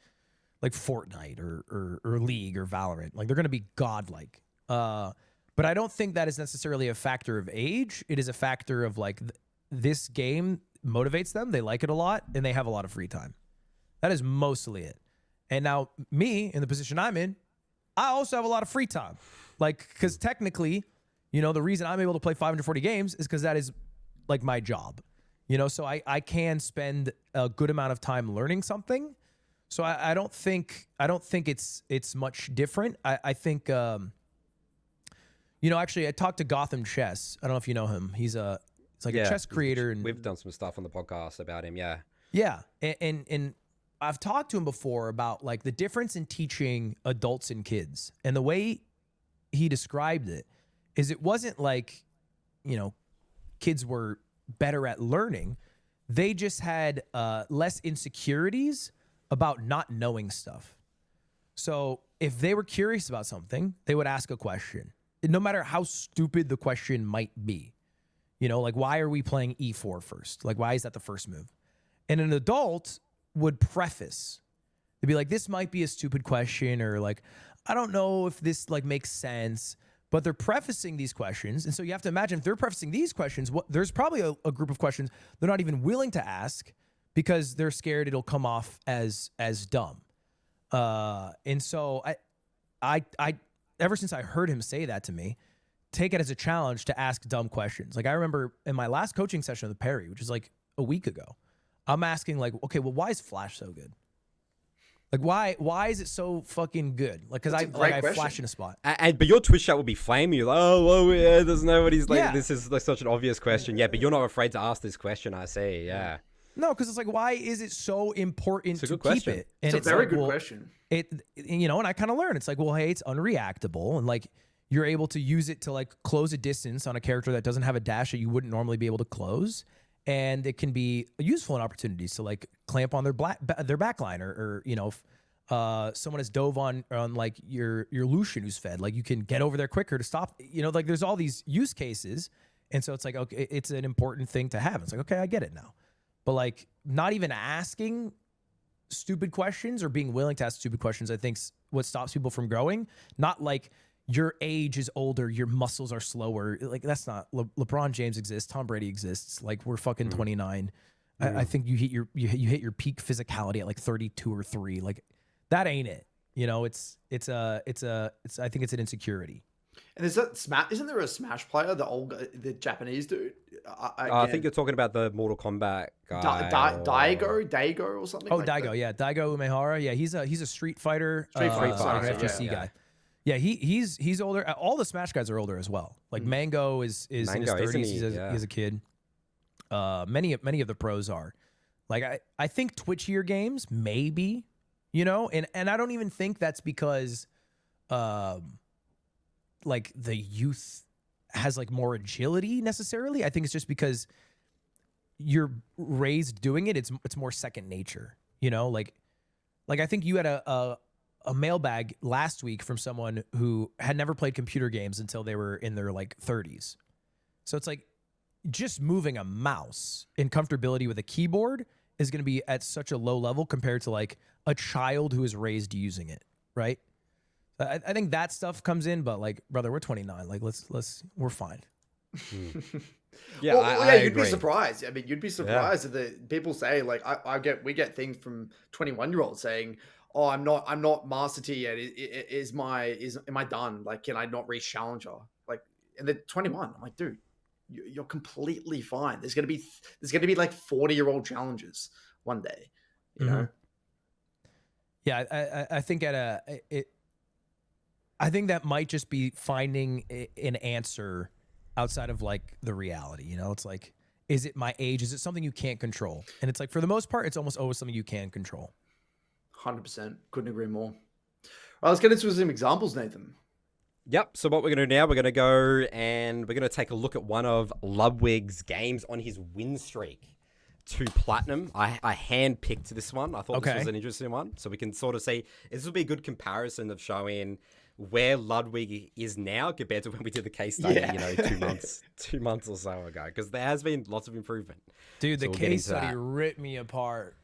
Fortnite or League or Valorant. Like they're going to be godlike. But I don't think that is necessarily a factor of age. It is a factor of like this game motivates them. They like it a lot and they have a lot of free time. That is mostly it. And now me in the position I'm in, I also have a lot of free time. Like, because technically, the reason I'm able to play 540 games is because that is like my job, so I can spend a good amount of time learning something. So I don't think it's much different. I think, actually I talked to Gotham Chess. I don't know if you know him. He's a chess creator. And we've done some stuff on the podcast about him. Yeah. Yeah. And I've talked to him before about like the difference in teaching adults and kids, and the way he described it is it wasn't like, kids were better at learning. They just had less insecurities about not knowing stuff. So if they were curious about something, they would ask a question, no matter how stupid the question might be. Like, why are we playing E4 first? Like, why is that the first move? And an adult would preface. They'd be like, this might be a stupid question, or like, I don't know if this like makes sense. But they're prefacing these questions. And so you have to imagine if they're prefacing these questions, there's probably a group of questions they're not even willing to ask because they're scared it'll come off as dumb. And so I ever since I heard him say that to me, take it as a challenge to ask dumb questions. Like I remember in my last coaching session with Perry, which is like a week ago, I'm asking like, okay, well, why is Flash so good? Like why is it so fucking good? Like because I flash in a spot. But your Twitch chat will be flaming you like, yeah, there's nobody's like this is like such an obvious question. Yeah, but you're not afraid to ask this question. I see. Yeah. No, because it's like, why is it so important to keep it? And it's a very good question. And I kind of learn. It's like, well, hey, it's unreactable, and like you're able to use it to like close a distance on a character that doesn't have a dash that you wouldn't normally be able to close. And it can be useful in opportunities to like clamp on their backline or if someone has dove on like your Lucian who's fed, like you can get over there quicker to stop. Like there's all these use cases, and so it's like, okay, it's an important thing to have. It's like, okay, I get it now. But like not even asking stupid questions or being willing to ask stupid questions, I think what stops people from growing. Not like your age is older, your muscles are slower. Like that's not LeBron James exists, Tom Brady exists. Like we're fucking 29. I think you hit your peak physicality at like 32 or 3. Like that ain't it. I think it's an insecurity. And is that Smash? Isn't there a Smash player, the Japanese dude? I think you're talking about the Mortal Kombat guy. Daigo or something. Oh, like Daigo, that. yeah, Daigo Umehara. Yeah, he's a Street Fighter, Street Fighter, like yeah, FGC yeah. guy. Yeah, he's older. All the Smash guys are older as well. Like Mango is in his Mango, isn't 30s. he? He's a kid. Many of the pros are. Like I think twitchier games maybe, and I don't even think that's because like the youth has like more agility necessarily. I think it's just because you're raised doing it. It's more second nature, like I think you had a mailbag last week from someone who had never played computer games until they were in their like 30s. So it's like just moving a mouse in comfortability with a keyboard is going to be at such a low level compared to like a child who is raised using it, right? I think that stuff comes in, but like, brother, we're 29. Like, we're fine. Yeah, yeah, you'd be agree. surprised. I mean, you'd be surprised if the people say like, we get things from 21-year-olds saying, "Oh, I'm not master tier yet. Am I done? Like, can I not reach challenger?" Like, and they're 21. I'm like, dude, you're completely fine. There's gonna be like 40-year-old challenges one day, you know. Yeah, I think I think that might just be finding an answer outside of like the reality. It's like, is it my age? Is it something you can't control? And it's like, for the most part, it's almost always something you can control. 100%. Couldn't agree more. All right, let's get into some examples, Nathan. Yep. So what we're going to do now, we're going to go and we're going to take a look at one of Ludwig's games on his win streak to platinum. I hand-picked this one. I thought this was an interesting one. So we can sort of see, this will be a good comparison of showing where Ludwig is now compared to when we did the case study, 2 months or so ago, because there has been lots of improvement. Dude, the case study ripped me apart.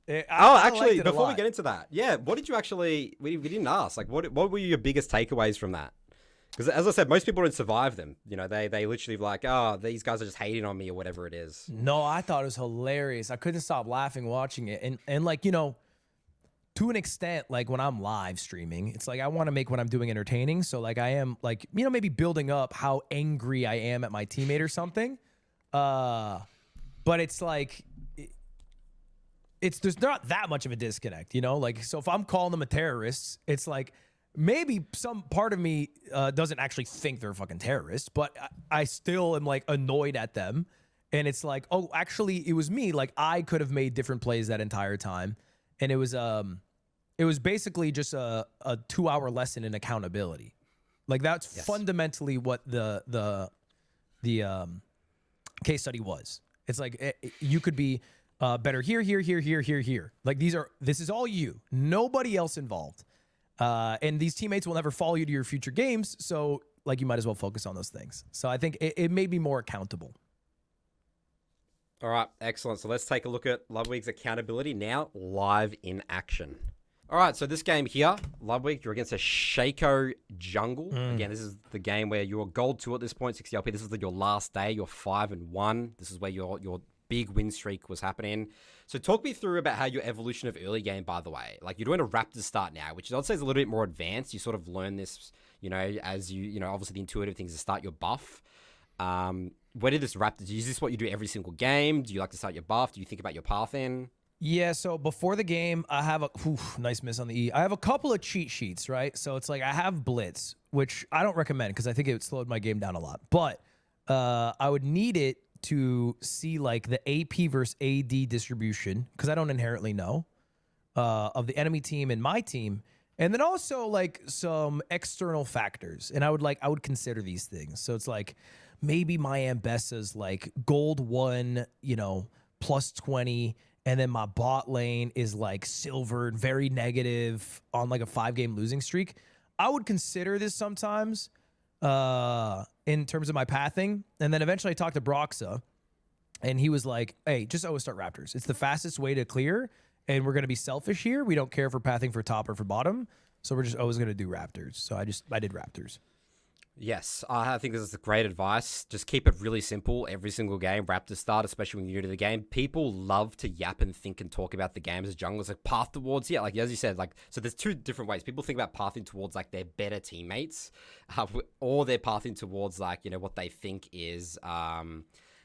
Actually, before we get into that, what did you actually, we didn't ask, like, what were your biggest takeaways from that? Because as I said, most people don't survive them. They literally like, oh, these guys are just hating on me or whatever it is. No, I thought it was hilarious. I couldn't stop laughing watching it. And like, to an extent, like when I'm live streaming, it's like I want to make what I'm doing entertaining. So like I am like, maybe building up how angry I am at my teammate or something. But it's like, there's not that much of a disconnect, Like, so if I'm calling them a terrorist, it's like maybe some part of me doesn't actually think they're a fucking terrorist, but I still am like annoyed at them. And it's like, oh, actually, it was me. Like I could have made different plays that entire time. And it was basically just a 2-hour lesson in accountability. Like that's fundamentally what the case study was. It's like you could be better here. Like this is all you, nobody else involved. And these teammates will never follow you to your future games. So like you might as well focus on those things. So I think it made me more accountable. All right, excellent. So let's take a look at Ludwig's accountability now, live in action. All right, so this game here, Ludwig, you're against a Shaco jungle. Again, this is the game where you're gold 2 at this point, 60 LP. This is your last day. You're 5-1. This is where your big win streak was happening. So talk me through about how your evolution of early game, by the way. Like you're doing a Raptors start now, which I'd say is a little bit more advanced. You sort of learn this, as obviously the intuitive things to start your buff. Where did this Raptors, is this what you do every single game? Do you like to start your buff? Do you think about your path in? Yeah, so before the game, I have nice miss on the E. I have a couple of cheat sheets, right? So it's like I have Blitz, which I don't recommend because I think it slowed my game down a lot. But I would need it to see like the AP versus AD distribution because I don't inherently know of the enemy team and my team. And then also like some external factors. And I would consider these things. So it's like maybe my Ambessa's like gold 1, plus 20. And then my bot lane is like silver and very negative on like a 5-game losing streak. I would consider this sometimes in terms of my pathing. And then eventually I talked to Broxa and he was like, hey, just always start Raptors. It's the fastest way to clear. And we're going to be selfish here. We don't care if we're pathing for top or for bottom. So we're just always going to do Raptors. So I did Raptors. Yes, I think this is great advice. Just keep it really simple every single game. Raptors start, especially when you're new to the game. People love to yap and think and talk about the game as junglers, like path towards, yeah, like as you said, like, so there's two different ways. People think about pathing towards like their better teammates, or they're pathing towards like, what they think is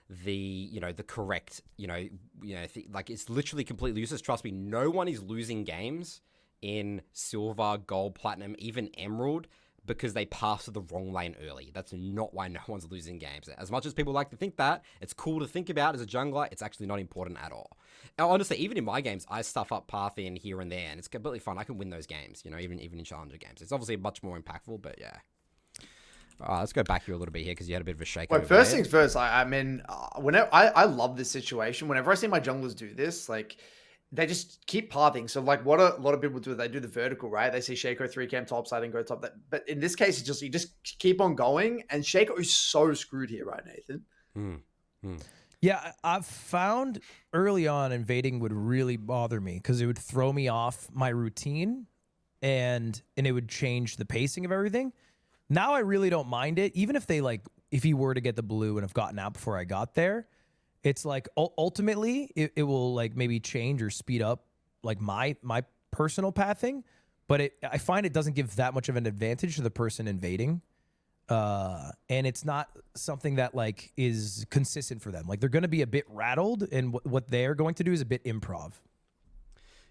the correct, like it's literally completely useless. Trust me, no one is losing games in silver, gold, platinum, even emerald because they pass to the wrong lane early. That's not why no one's losing games. As much as people like to think that, it's cool to think about as a jungler, it's actually not important at all. And honestly, even in my games, I stuff up path in here and there, and it's completely fun. I can win those games, even in challenger games. It's obviously much more impactful, but yeah. Let's go back here a little bit here because you had a bit of a shake. Well, first things first, I mean, whenever I love this situation. Whenever I see my junglers do this, like, they just keep pathing. So like what a lot of people do, they do the vertical, right? They see Shaco 3 cam topside and go top that. But in this case, you just keep on going. And Shaco is so screwed here, right, Nathan? Yeah, I've found early on invading would really bother me because it would throw me off my routine and it would change the pacing of everything. Now I really don't mind it. Even if if he were to get the blue and have gotten out before I got there, it's like ultimately it will like maybe change or speed up like my personal pathing, but I find it doesn't give that much of an advantage to the person invading, and it's not something that like is consistent for them. Like they're going to be a bit rattled, and what they're going to do is a bit improv.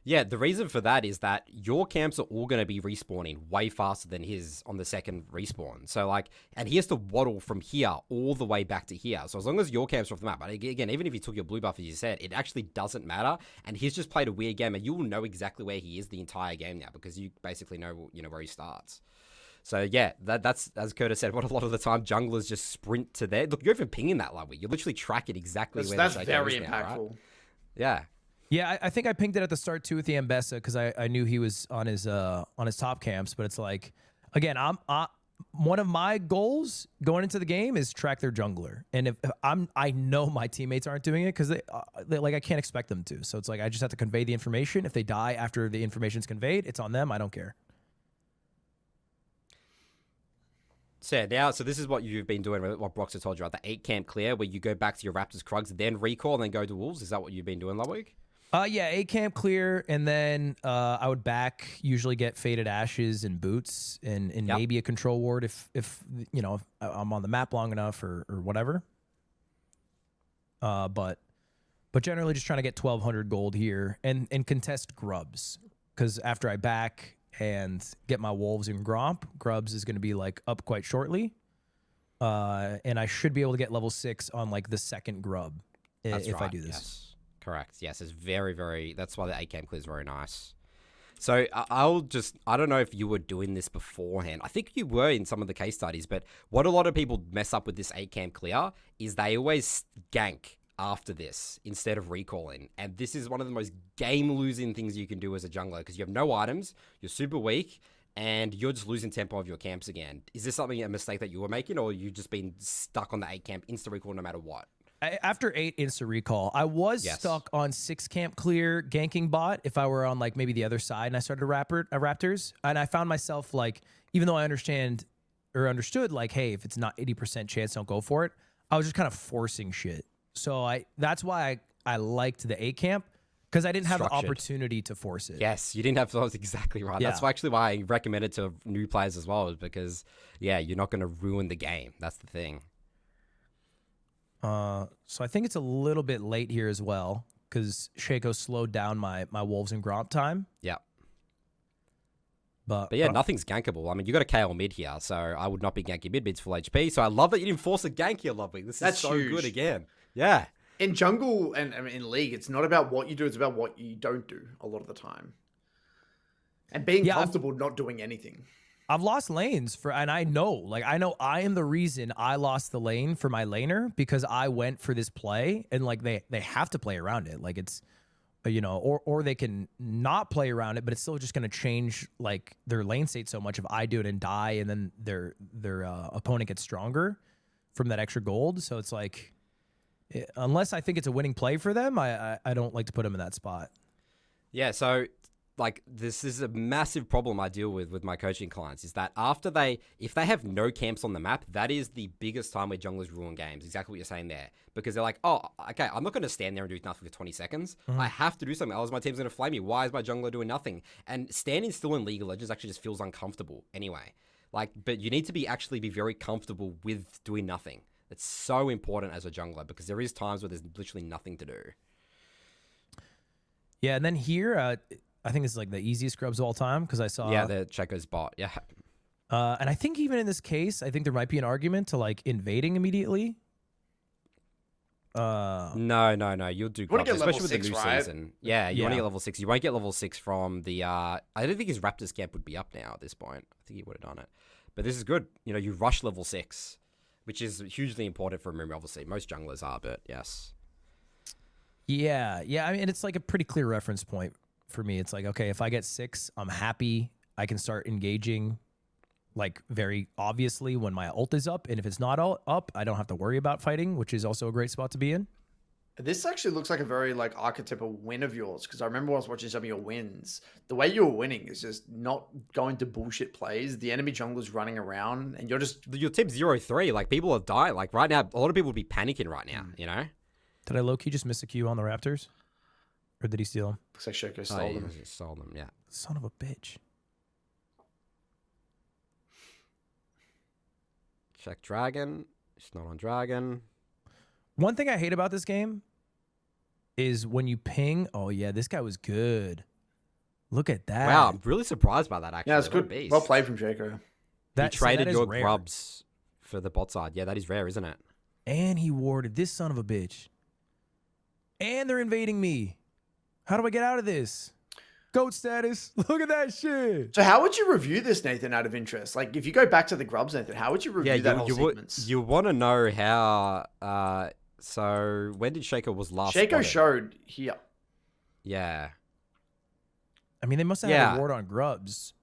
Yeah, the reason for that is that your camps are all going to be respawning way faster than his on the second respawn. So, like, and he has to waddle from here all the way back to here. So as long as your camps are off the map, but again, even if you took your blue buff, as you said, it actually doesn't matter. And he's just played a weird game, and you will know exactly where he is the entire game now because you basically know, where he starts. So yeah, that's as Curtis said. What a lot of the time junglers just sprint to there. Look, you're even pinging that Ludwig. You're literally tracking exactly where that's the very is now, impactful. Right? Yeah. Yeah, I think I pinged it at the start too with the Ambessa because I knew he was on his top camps. But it's like, again, one of my goals going into the game is track their jungler, and if I know my teammates aren't doing it because they like I can't expect them to. So it's like I just have to convey the information. If they die after the information's conveyed, it's on them. I don't care. So this is what you've been doing, what Broxer told you, right? The 8 camp clear, where you go back to your Raptors, Krugs, then recall, and then go to Wolves. Is that what you've been doing, Ludwig? Yeah, 8 camp clear, and then I would usually get Faded Ashes and Boots, and maybe a control ward if I'm on the map long enough or whatever. But generally just trying to get 1,200 gold here and contest Grubs, because after I back and get my Wolves and Grubs is going to be like up quite shortly, and I should be able to get level 6 on like the second Grub if I do this. Yes. Correct. Yes, it's very, very... That's why the 8 camp clear is very nice. So I don't know if you were doing this beforehand. I think you were in some of the case studies, but what a lot of people mess up with this 8 camp clear is they always gank after this instead of recalling. And this is one of the most game-losing things you can do as a jungler because you have no items, you're super weak, and you're just losing tempo of your camps again. Is this a mistake that you were making, or you just been stuck on the 8 camp insta-recall no matter what? After 8 insta recall, I was stuck on 6 camp clear ganking bot if I were on like maybe the other side and I started Raptors, and I found myself like, even though I understood like, hey, if it's not 80% chance, don't go for it, I was just kind of forcing shit. So that's why I liked the 8 camp, because I didn't have the opportunity to force it. Yes, you didn't have to. That's exactly right. Yeah. That's actually why I recommend it to new players as well, is because you're not going to ruin the game. That's the thing. So I think it's a little bit late here as well because Shaco slowed down my Wolves and Gromp time. Yeah. But yeah, nothing's gankable. I mean, you got a KO mid here, so I would not be ganking mid. Mid's full HP. So I love that you didn't force a gank here, Ludwig. That's so huge. Good again. Yeah. In jungle and I mean, in league, it's not about what you do; it's about what you don't do a lot of the time, and being comfortable not doing anything. I've lost lanes and I know I am the reason I lost the lane for my laner because I went for this play, and like they have to play around it. Like it's, or they can not play around it, but it's still just going to change like their lane state so much if I do it and die, and then their opponent gets stronger from that extra gold. So it's like, unless I think it's a winning play for them, I don't like to put them in that spot. Yeah, so like this is a massive problem I deal with my coaching clients is that if they have no camps on the map, that is the biggest time where junglers ruin games. Exactly what you're saying there, because they're like, oh, okay, I'm not going to stand there and do nothing for 20 seconds. I have to do something, else my team's going to flame me. Why is my jungler doing nothing? And standing still in League of Legends actually just feels uncomfortable anyway. Like, but you need to actually be very comfortable with doing nothing. It's so important as a jungler because there is times where there's literally nothing to do. Yeah, and then here, I think it's like the easiest scrubs of all time because I saw. Yeah, the Checo's bot. Yeah. And I think even in this case, I think there might be an argument to like invading immediately. No. You'll do wanna grubs, get level especially with 6, the new right? season. Yeah, you want to get level 6. You won't get level 6 from the. I don't think his Raptors camp would be up now at this point. I think he would have done it. But this is good. You know, you rush level 6, which is hugely important for Amumu, obviously. Most junglers are, but yes. Yeah. I mean, it's like a pretty clear reference point for me. It's like, okay, if I get 6, I'm happy. I can start engaging like very obviously when my ult is up. And if it's not all up, I don't have to worry about fighting, which is also a great spot to be in. This actually looks like a very like archetypal win of yours, because I remember when I was watching some of your wins, the way you were winning is just not going to bullshit plays. The enemy jungler's running around and you're just... Your team's 0-3. Like, people are dying. Like, right now, a lot of people would be panicking right now, you know? Did I low-key just miss a Q on the Raptors? Or did he steal them? Looks like Shoko stole them. He stole them, yeah. Son of a bitch. Check Dragon. It's not on Dragon. One thing I hate about this game is when you ping. Oh, yeah, this guy was good. Look at that. Wow, I'm really surprised by that, actually. Yeah, it's good. Well played from Shoko. You traded your rare. grubs for the bot side. Yeah, that is rare, isn't it? And he warded this son of a bitch. And they're invading me. How do I get out of this? GOAT status. Look at that shit. So how would you review this, Nathan, out of interest? Like, if you go back to the grubs, Nathan, how would you review that whole sequence? You want to know how... so, when did Shaco was last Shako spotted? showed here. Yeah. I mean, they must have had a ward on grubs.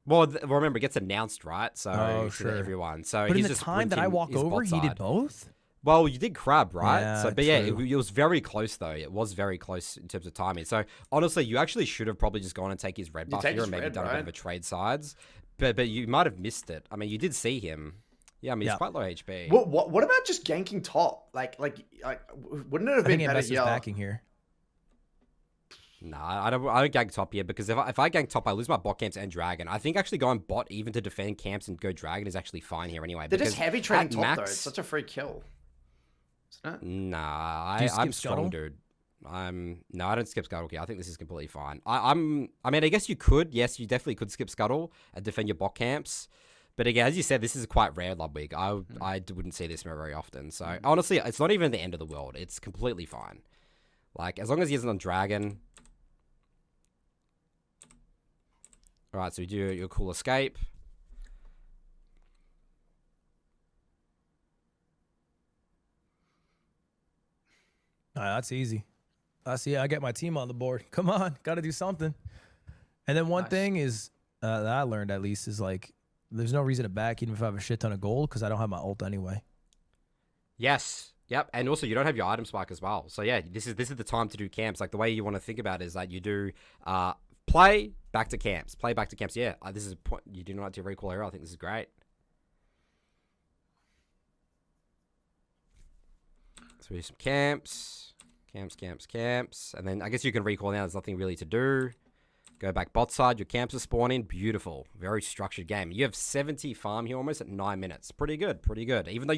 Well, remember, it gets announced, right? So, sure. to everyone. So, but he's in the just time that I walk over, he did both? Well, you did Crab, right? Yeah, so, but yeah, it was very close, though. It was very close in terms of timing. So, honestly, you actually should have probably just gone and take his red buff here and maybe done a bit of a trade sides. But you might have missed it. I mean, you did see him. Yeah, I mean, he's quite low HP. What about just ganking top? Like, wouldn't it have been better here? Backing here. Nah, I don't gank top here because if I gank top, I lose my bot camps and dragon. I think actually going bot even to defend camps and go dragon is actually fine here anyway. They're just heavy trading top though. It's such a free kill. Isn't it? Nah, I'm strong, dude. No, I don't skip Scuttle here. I think this is completely fine. I mean, I guess you could. Yes, you definitely could skip Scuttle and defend your bot camps. But again, as you said, this is quite rare, Ludwig. I wouldn't see this very often. So honestly, it's not even the end of the world. It's completely fine. Like, as long as he isn't on dragon. All right, so we do your cool escape. That's easy. I get my team on the board. Come on, got to do something. And then one thing is that I learned at least is like, there's no reason to back even if I have a shit ton of gold because I don't have my ult anyway. Yes. Yep. And also you don't have your item spike as well. So yeah, this is the time to do camps. Like the way you want to think about it is that you do play back to camps. Play back to camps. Yeah. This is a point. You do not have to recall hero. I think this is great. So we do some camps. Camps. And then I guess you can recall now. There's nothing really to do. Go back bot side. Your camps are spawning. Beautiful. Very structured game. You have 70 farm here almost at 9 minutes. Pretty good. Even though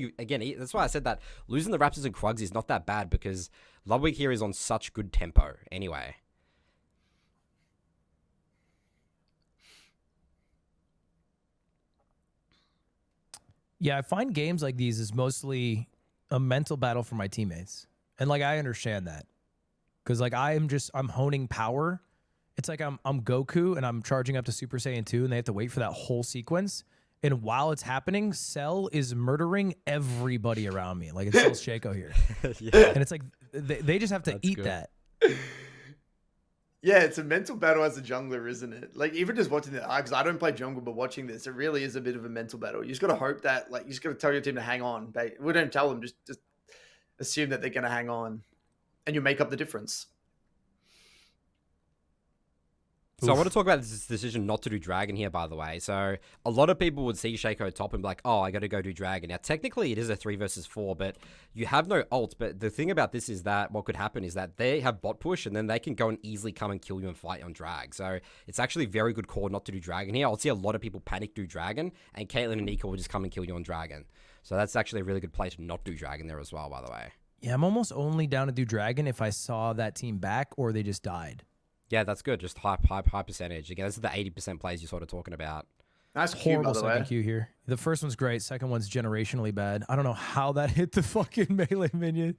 that's why I said that losing the Raptors and Krugs is not that bad because Ludwig here is on such good tempo anyway. Yeah, I find games like these is mostly a mental battle for my teammates. And like, I understand that because like I'm honing power. It's like I'm Goku and I'm charging up to Super Saiyan 2 and they have to wait for that whole sequence. And while it's happening, Cell is murdering everybody around me. Like it's Cell's Shaco here. Yeah. And it's like they just have to eat that. Yeah, it's a mental battle as a jungler, isn't it? Like even just watching that, because I don't play jungle, but watching this, it really is a bit of a mental battle. You just got to hope that, like, you just got to tell your team to hang on. We don't tell them, just assume that they're going to hang on and you make up the difference. So I want to talk about this decision not to do dragon here, by the way. So a lot of people would see Shaco top and be like, oh, I got to go do dragon. Now, technically, it is a 3 versus 4, but you have no ult. But the thing about this is that what could happen is that they have bot push, and then they can go and easily come and kill you and fight on drag. So it's actually a very good call not to do dragon here. I'll see a lot of people panic do dragon, and Caitlyn and Nika will just come and kill you on dragon. So that's actually a really good play to not do dragon there as well, by the way. Yeah, I'm almost only down to do dragon if I saw that team back or they just died. Yeah, that's good. Just high percentage. Again, this is the 80% plays you're sort of talking about. Nice Q, Horrible by the second way. Q here. The first one's great. Second one's generationally bad. I don't know how that hit the fucking melee minion.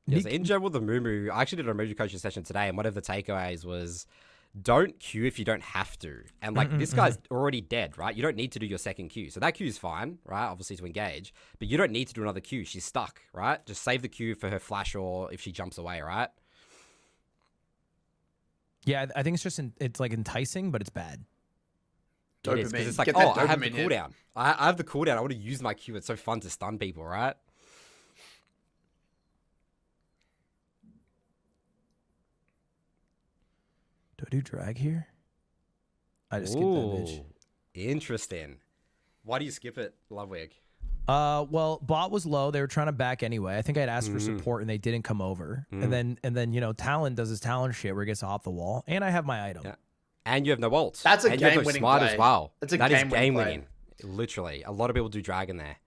Yes, in general, the Amumu, I actually did a emoji coaching session today, and one of the takeaways was don't queue if you don't have to. And like this guy's already dead, right? You don't need to do your second queue. So that queue is fine, right? Obviously to engage, but you don't need to do another queue. She's stuck, right? Just save the queue for her flash or if she jumps away, right? Yeah, I think it's just it's like enticing, but it's bad. It is, 'cause it's like, Get oh, that I have the dopamine hit. cooldown. I have the cooldown. I want to use my queue. It's so fun to stun people, right? Do I do drag here? I just skip that bitch. Ooh, interesting. Why do you skip it, Ludwig? Well, bot was low. They were trying to back anyway. I think I'd asked for support and they didn't come over. And then you know, Talon does his Talon shit where he gets off the wall. And I have my item. Yeah. And you have no ult. That's a and you have no game-winning smart play. as well. That's a That is game-winning play. game-winning. Literally. A lot of people do dragon there.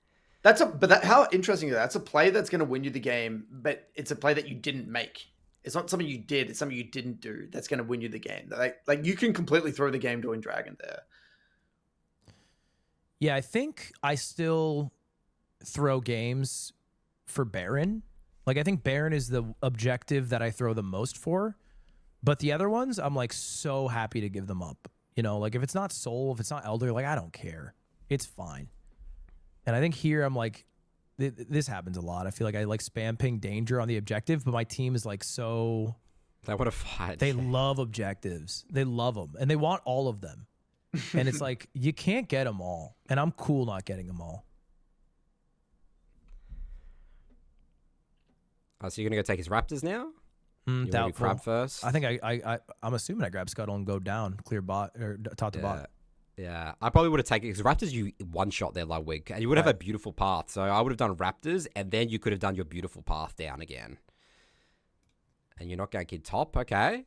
How interesting is that? That's a play that's going to win you the game, but it's a play that you didn't make. It's not something you did. It's something you didn't do. That's going to win you the game. Like you can completely throw the game doing dragon there. Yeah, I think I still throw games for Baron. Like I think Baron is the objective that I throw the most for. But the other ones, I'm like so happy to give them up. You know, like if it's not Soul, if it's not Elder, like I don't care. It's fine. And I think here I'm like, this happens a lot. I feel like I like spam ping danger on the objective, but my team is like so... They want to fight. They love objectives. They love them. And they want all of them. And it's like, you can't get them all. And I'm cool not getting them all. Oh, so you're going to go take his raptors now? You want to do Doubtful. crab first? I think I'm assuming I grab Scuttle and go down, clear bot, or top to bot. Yeah, I probably would have taken because Raptors you one shot there Ludwig, and you would have a beautiful path. So I would have done Raptors, and then you could have done your beautiful path down again. And you're not going to kid top, okay?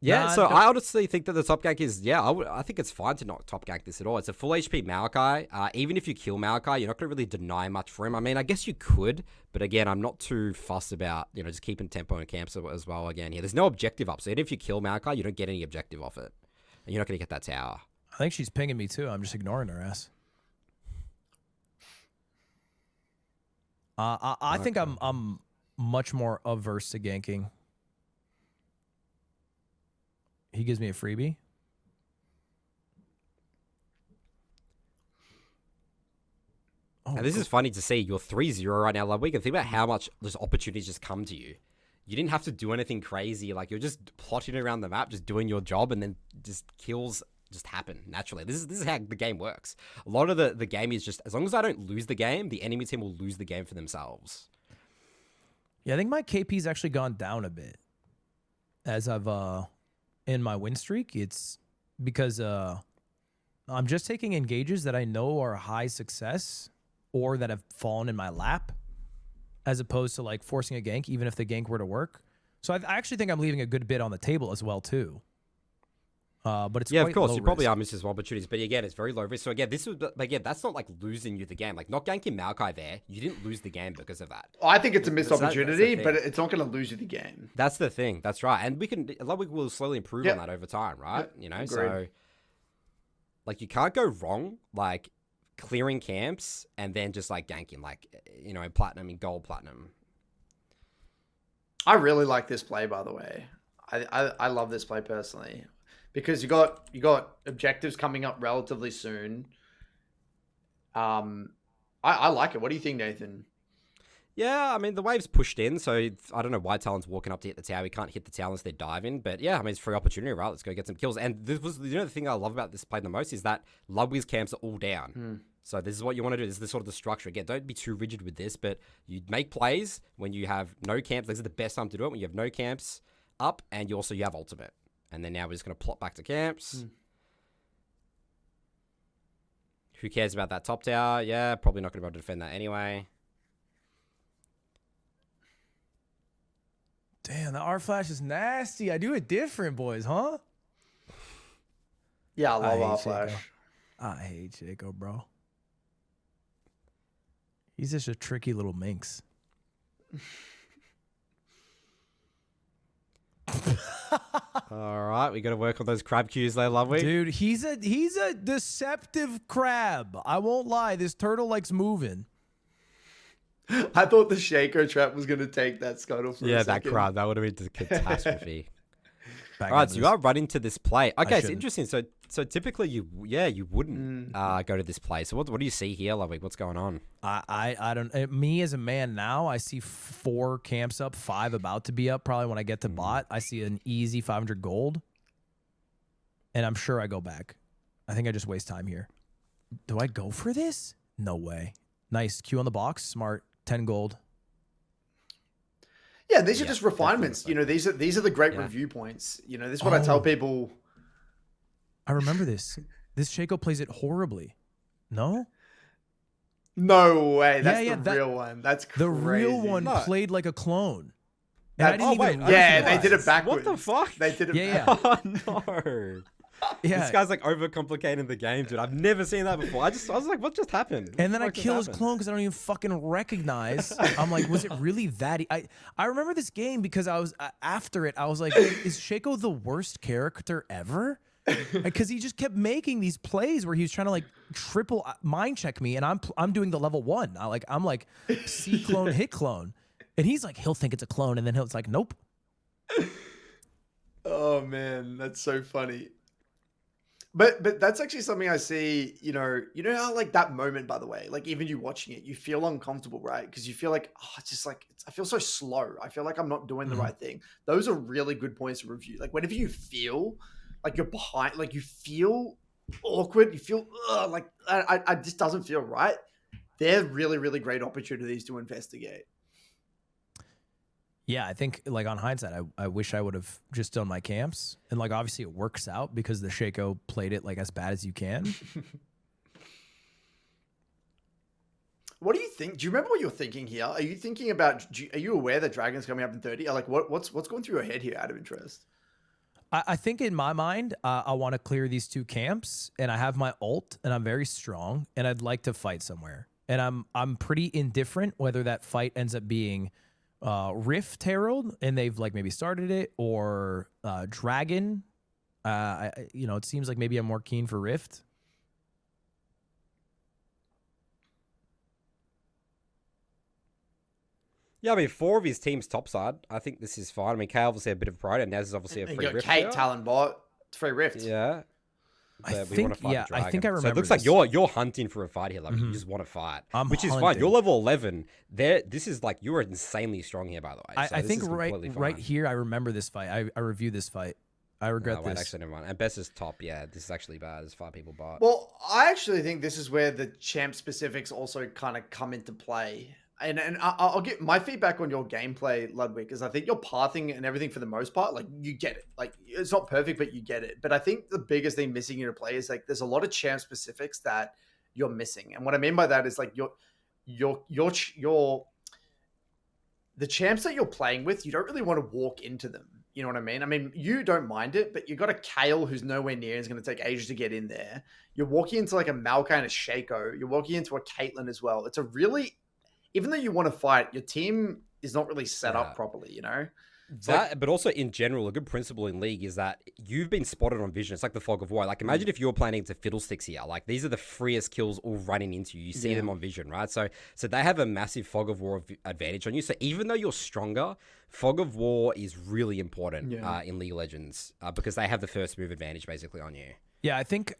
Yeah, so I honestly think that the top gank is I think it's fine to not top gank this at all. It's a full HP Maokai. Even if you kill Maokai, you're not going to really deny much for him. I mean, I guess you could, but again, I'm not too fussed about just keeping tempo and camps as well. Again, here there's no objective up, so even if you kill Maokai, you don't get any objective off it, and you're not going to get that tower. I think she's pinging me too. I'm just ignoring her ass. I think I'm much more averse to ganking. He gives me a freebie. And this is funny to see. You're 3-0 right now, Ludwig. And think about how much those opportunities just come to you. You didn't have to do anything crazy. Like, you're just plotting around the map, just doing your job, and then just kills just happen naturally. This is how the game works. A lot of the game is just, as long as I don't lose the game, the enemy team will lose the game for themselves. Yeah, I think my KP's actually gone down a bit as I've in my win streak. It's because I'm just taking engages that I know are high success or that have fallen in my lap, as opposed to like forcing a gank, even if the gank were to work. So I actually think I'm leaving a good bit on the table as well too. But it's of quite course low you probably risk. are missing some opportunities, but again, it's very low risk. So again, that's not like losing you the game. Like not ganking Maokai there, you didn't lose the game because of that. I think it's a missed That's the opportunity, thing. but it's not going to lose you the game. That's the thing. That's right. And Ludwig will slowly improve on that over time, right? Yep. So Agreed. like you can't go wrong, like clearing camps and then just like ganking, like, in platinum, in gold platinum. I really like this play, by the way. I love this play personally because you got objectives coming up relatively soon. I like it. What do you think, Nathan? Yeah, I mean, the wave's pushed in, so I don't know why Talon's walking up to hit the tower. He can't hit the tower unless they're diving. But yeah, I mean, it's free opportunity, right? Let's go get some kills. And this was, the thing I love about this play the most is that Ludwig's camps are all down. So this is what you want to do. This is the sort of the structure. Again, don't be too rigid with this, but you make plays when you have no camps. This is the best time to do it, when you have no camps up, and you have ultimate. And then now we're just going to plot back to camps. Who cares about that top tower? Yeah, probably not going to be able to defend that anyway. Damn, the R flash is nasty. I do it different, boys, huh? Yeah, I love hate R flash. I hate Shaco, bro. He's just a tricky little minx. All right, we got to work on those crab cues there, love we? Dude, he's a deceptive crab. I won't lie. This turtle likes moving. I thought the Shaco trap was going to take that scuttle for a Yeah, that second. crab. That would have been a catastrophe. Back All right, into so you this. are running to this play. Okay, it's shouldn't. interesting. So typically you wouldn't go to this play. So what do you see here, Ludwig? What's going on? I don't. Me as a man now, I see 4 camps up, 5 about to be up. Probably when I get to bot, I see an easy 500 gold, and I'm sure I go back. I think I just waste time here. Do I go for this? No way. Nice Q on the box. Smart. 10 gold. Yeah, these are Yeah, just refinements. definitely. These are the great review points. This is what I tell people. I remember this. This Shaco plays it horribly. No? No way. That's Yeah, the real one. That's crazy. The real one No. played like a clone. And I That- didn't even Yeah, recognize. they did it backwards. What the fuck? They did it. Yeah, Oh no. Yeah. This guy's like overcomplicating the game, dude. I've never seen that before. I was like, what just happened? And then I What just kill his happened? clone because I don't even fucking recognize. I'm like, was it really that? I remember this game because I was after it. I was like, is Shaco the worst character ever? Because he just kept making these plays where he was trying to like triple mind check me, and I'm doing the level 1. I'm like C clone hit clone, and he's like, he'll think it's a clone, and then it's like, nope. Oh man, that's so funny. But that's actually something I see, you know how like that moment, by the way, like even you watching it, you feel uncomfortable, right? Because you feel like, oh, it's just like, I feel so slow. I feel like I'm not doing the right thing. Those are really good points to review. Like whenever you feel like you're behind, like you feel awkward, you feel like I just doesn't feel right. They're really, really great opportunities to investigate. Yeah, I think like on hindsight, I wish I would have just done my camps, and like obviously it works out because the Shaco played it like as bad as you can. What do you think? Do you remember what you're thinking here? Are you thinking about? Are you aware that Dragon's coming up in 30? Like what's going through your head here? Out of interest. I think in my mind, I want to clear these 2 camps, and I have my ult, and I'm very strong, and I'd like to fight somewhere, and I'm pretty indifferent whether that fight ends up being Rift Herald, and they've like maybe started it, or Dragon. It seems like maybe I'm more keen for Rift. Yeah, I mean, 4 of his team's topside. I think this is fine. I mean, Kay obviously a bit of pride, and Naz is obviously a And free you got rift. Kate, player. Talon bot, free rift. Yeah. I But we think- wanna fight yeah, the I think dragon. I So it remember looks like this. you're hunting for a fight here. Like you just want to fight, I'm which is fine. hunting. You're level 11. This is like you're insanely strong here, by the way. So I this think is completely right fine. here, I remember this fight. I reviewed this fight. I regret Wait, this. actually, never mind. And Best is top. Yeah, this is actually bad. There's 5 people bot. Well, I actually think this is where the champ specifics also kind of come into play. And I'll get my feedback on your gameplay, Ludwig, is I think your pathing and everything for the most part, like you get it. Like it's not perfect, but you get it. But I think the biggest thing missing in your play is like there's a lot of champ specifics that you're missing. And what I mean by that is like the champs that you're playing with, you don't really want to walk into them. You know what I mean? I mean, you don't mind it, but you got a Kale who's nowhere near, is going to take ages to get in there. You're walking into like a Malka and a Shaco. You're walking into a Caitlyn as well. It's a really, even though you want to fight, your team is not really set up properly, you know? But also in general, a good principle in League is that you've been spotted on vision. It's like the fog of war. Like imagine if you're planning to fiddlesticks here. Like these are the freest kills all running into you. You see them on vision, right? So they have a massive fog of war advantage on you. So even though you're stronger, fog of war is really important in League of Legends because they have the first move advantage basically on you. Yeah, I think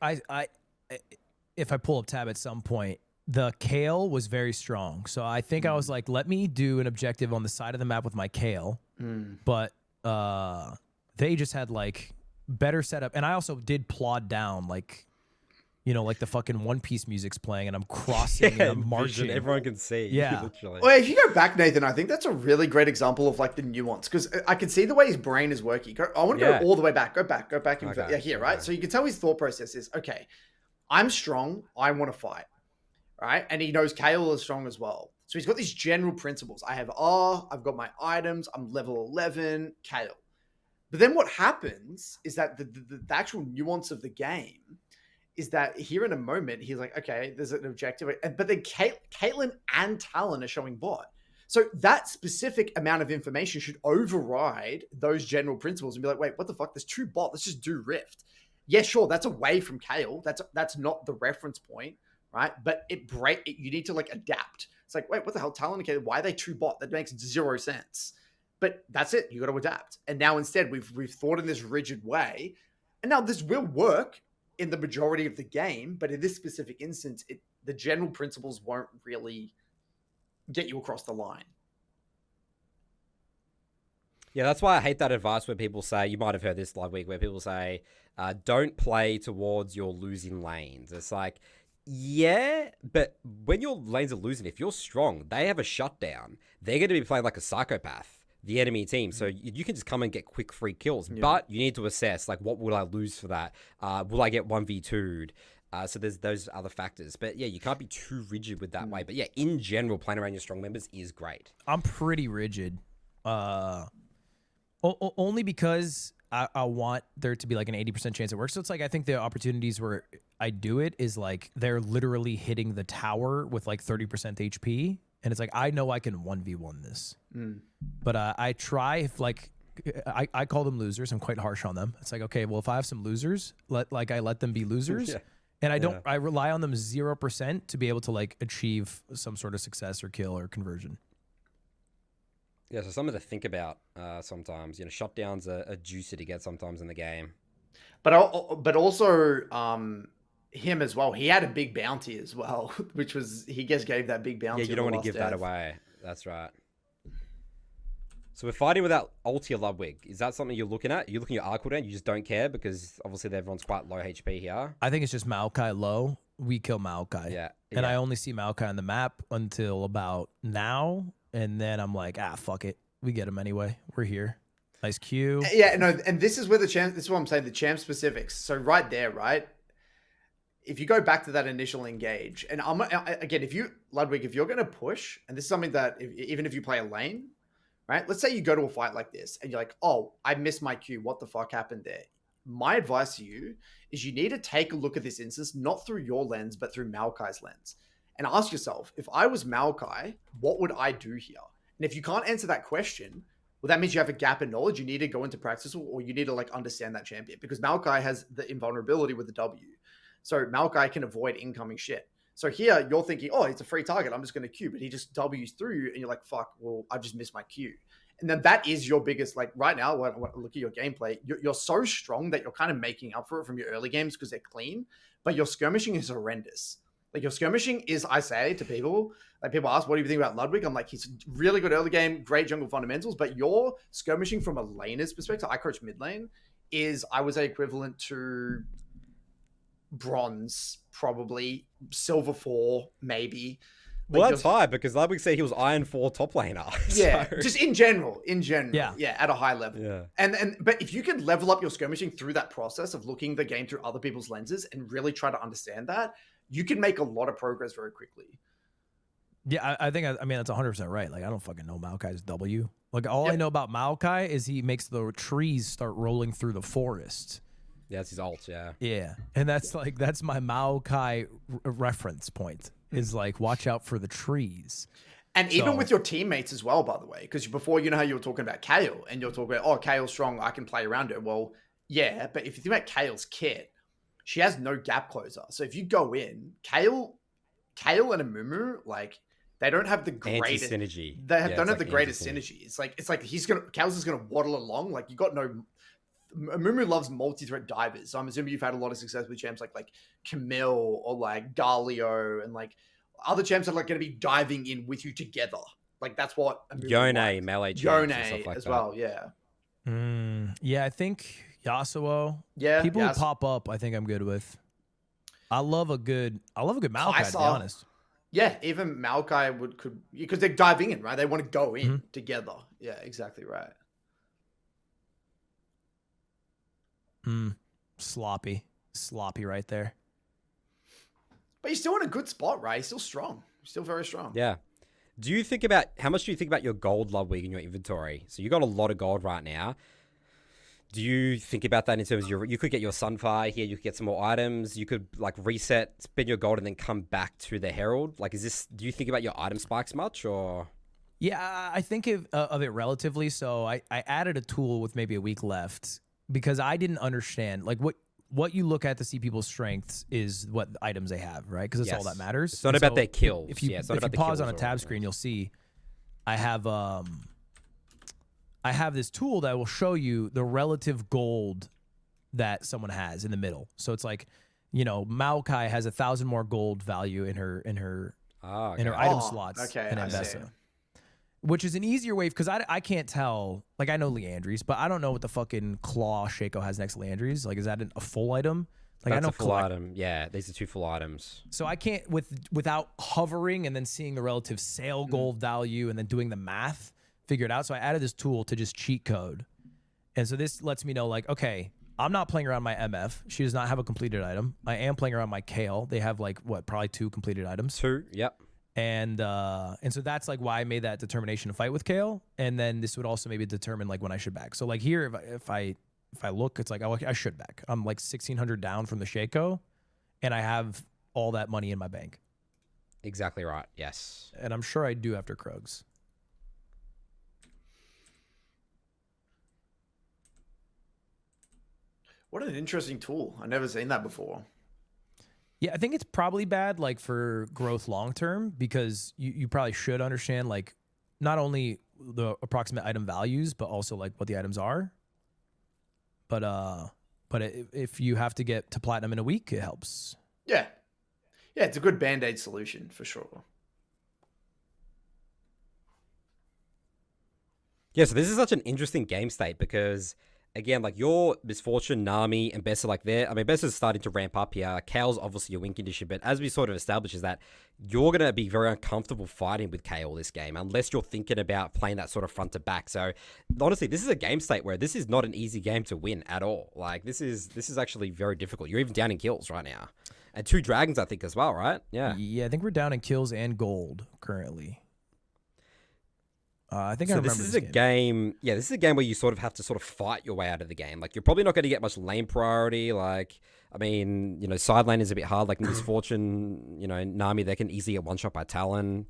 if I pull up tab at some point, the Kale was very strong. So I think I was like, let me do an objective on the side of the map with my Kale. But they just had like better setup. And I also did plod down like you know, like the fucking One Piece music's playing and I'm crossing and I'm marching. Everyone can see. Yeah. Literally. Well, if you go back, Nathan, I think that's a really great example of like the nuance, because I can see the way his brain is working. I want to go all the way back. Go back. Okay, Here, right? So you can tell his thought process is, okay, I'm strong. I want to fight, right? And he knows Kale is strong as well. So he's got these general principles. I have R. I've got my items. I'm level 11. Kale. But then what happens is that the actual nuance of the game is that here in a moment, he's like, okay, there's an objective. But then Caitlyn and Talon are showing bot. So that specific amount of information should override those general principles and be like, wait, what the fuck? There's 2 bot. Let's just do Rift. Yeah, sure. That's away from Kale. That's not the reference point, right? But you need to like adapt. It's like, wait, what the hell? Talon and Kale, why are they 2 bot? That makes 0 sense. But that's it. You got to adapt. And now instead we've thought in this rigid way. And now this will work in the majority of the game, but in this specific instance, the general principles won't really get you across the line. Yeah, that's why I hate that advice where people say, you might have heard this Ludwig, where people say, don't play towards your losing lanes. It's like, yeah, but when your lanes are losing, if you're strong, they have a shutdown. They're going to be playing like a psychopath, the enemy team. So you can just come and get quick free kills, but you need to assess, like, what will I lose for that? Will I get 1v2'd? So there's those other factors. But yeah, you can't be too rigid with that way. But yeah, in general, playing around your strong members is great. I'm pretty rigid. Only because I want there to be like an 80% chance it works. So it's like, I think the opportunities where I do it is like they're literally hitting the tower with like 30% HP. And it's like, I know I can 1v1 this. But I try, if like, I call them losers. I'm quite harsh on them. It's like, okay, well, if I have some losers, I let them be losers. And I rely on them 0% to be able to like achieve some sort of success or kill or conversion. Yeah, so something to think about sometimes. You know, shutdowns are juicy to get sometimes in the game. But also him as well. He had a big bounty as well, which was he just gave that big bounty. Yeah, you don't want to give that away. That's right. So we're fighting without ulti Ludwig. Is that something you're looking at? You're looking at R cooldown. You just don't care because obviously everyone's quite low HP here. I think it's just Maokai low. We kill Maokai. Yeah. And I only see Maokai on the map until about now. And then I'm like, fuck it. We get him anyway. We're here. Nice Q. Yeah, no, and this is where this is what I'm saying, the champ specifics. So right there, right? If you go back to that initial engage, and again, Ludwig, if you're going to push, and this is something that even if you play a lane, right? Let's say you go to a fight like this and you're like, oh, I missed my Q. What the fuck happened there? My advice to you is you need to take a look at this instance, not through your lens, but through Maokai's lens. And ask yourself, if I was Maokai, what would I do here? And if you can't answer that question, well, that means you have a gap in knowledge. You need to go into practice, or you need to like understand that champion, because Maokai has the invulnerability with the W. So Maokai can avoid incoming shit. So here you're thinking, oh, it's a free target. I'm just going to Q, but he just W's through you and you're like, fuck, well, I just missed my Q. And then that is your biggest, like right now, when I look at your gameplay, you're so strong that you're kind of making up for it from your early games because they're clean, but your skirmishing is horrendous. Like your skirmishing is, I say to people, like people ask, what do you think about Ludwig? I'm like, he's really good early game, great jungle fundamentals, but your skirmishing from a laner's perspective, I coach mid lane, is I would say equivalent to bronze, probably silver 4, maybe. Well, that's high because Ludwig said he was Iron 4 top laner. Yeah, so. just in general, yeah, at a high level. Yeah. But if you can level up your skirmishing through that process of looking the game through other people's lenses and really try to understand that, you can make a lot of progress very quickly. Yeah, I think, I mean, that's 100% right. Like, I don't fucking know Maokai's W. Like, all I know about Maokai is he makes the trees start rolling through the forest. Yeah, that's his ult, yeah. Yeah, and that's my Maokai reference point, is like, watch out for the trees. And even with your teammates as well, by the way, because before, you know how you were talking about Kale, and you're talking about, oh, Kale's strong, I can play around her. Well, yeah, but if you think about Kale's kit, she has no gap closer. So if you go in, Kale and Amumu, like, they don't have the greatest synergy. They don't have the greatest synergy. It's like Kale's just gonna waddle along. Like, you got no. Amumu loves multi-threat divers, so I'm assuming you've had a lot of success with champs like Camille or like Galio and like other champs that are like going to be diving in with you together. Like, that's what Yone, melee champs, Yone and stuff like as that. well. Yeah. Yeah, I think Yasuo. Yeah, people who pop up, I think I'm good with. I love a good Maokai, to be Kai'Sa. honest. Yeah, even Maokai could because they're diving in, right? They want to go in Mm-hmm. together. Yeah, exactly right. Sloppy right there. But he's still in a good spot, right? He's still strong. He's still very strong. Yeah. How much do you think about your gold, Ludwig, in your inventory? So you got a lot of gold right now. Do you think about that in terms of you could get your Sunfire here, you could get some more items, you could like reset, spend your gold, and then come back to the Herald? Like, do you think about your item spikes much, or? Yeah, I think of it relatively. So I added a tool with maybe a week left because I didn't understand like what you look at to see people's strengths is what items they have, right? Because that's all that matters. It's not about their kills. If you pause on a tab screen, you'll see I have this tool that will show you the relative gold that someone has in the middle. So it's like, Maokai has 1,000 more gold value in her item slots than Ambessa. Which is an easier way because I can't tell. Like I know Leandry's, but I don't know what the fucking claw Shaco has next to Leandry's. Like, is that a full item? Like That's I know a full item. Yeah, these are 2 full items. So I can't without hovering and then seeing the relative sale gold value and then doing the math, figure it out. So I added this tool to just cheat code, and so this lets me know like, okay, I'm not playing around my MF. She does not have a completed item. I am playing around my Kale. They have like probably 2 completed items. 2. Yep. And so that's like why I made that determination to fight with Kale. And then this would also maybe determine like when I should back. So like here, if I look, it's like, oh, I should back. I'm like 1,600 down from the Shaco, and I have all that money in my bank. Exactly right. Yes. And I'm sure I do after Krugs. What an interesting tool. I've never seen that before. Yeah, I think it's probably bad like for growth long term because you probably should understand like not only the approximate item values but also like what the items are. But if you have to get to platinum in a week, it helps. Yeah. Yeah, it's a good band-aid solution for sure. Yeah, so this is such an interesting game state because, again, like your Misfortune, Nami, and Bessa, like Bessa's starting to ramp up here. Kale's obviously a win condition, but as we sort of established is that you're going to be very uncomfortable fighting with Kale this game unless you're thinking about playing that sort of front to back. So honestly, this is a game state where this is not an easy game to win at all. Like this is actually very difficult. You're even down in kills right now. And 2 dragons, I think, as well, right? Yeah. Yeah, I think we're down in kills and gold currently. I think I remember this is a game. Yeah, this is a game where you sort of have to sort of fight your way out of the game. Like you're probably not going to get much lane priority. Like side lane is a bit hard. Like Misfortune, Nami, they can easily get one shot by Talon.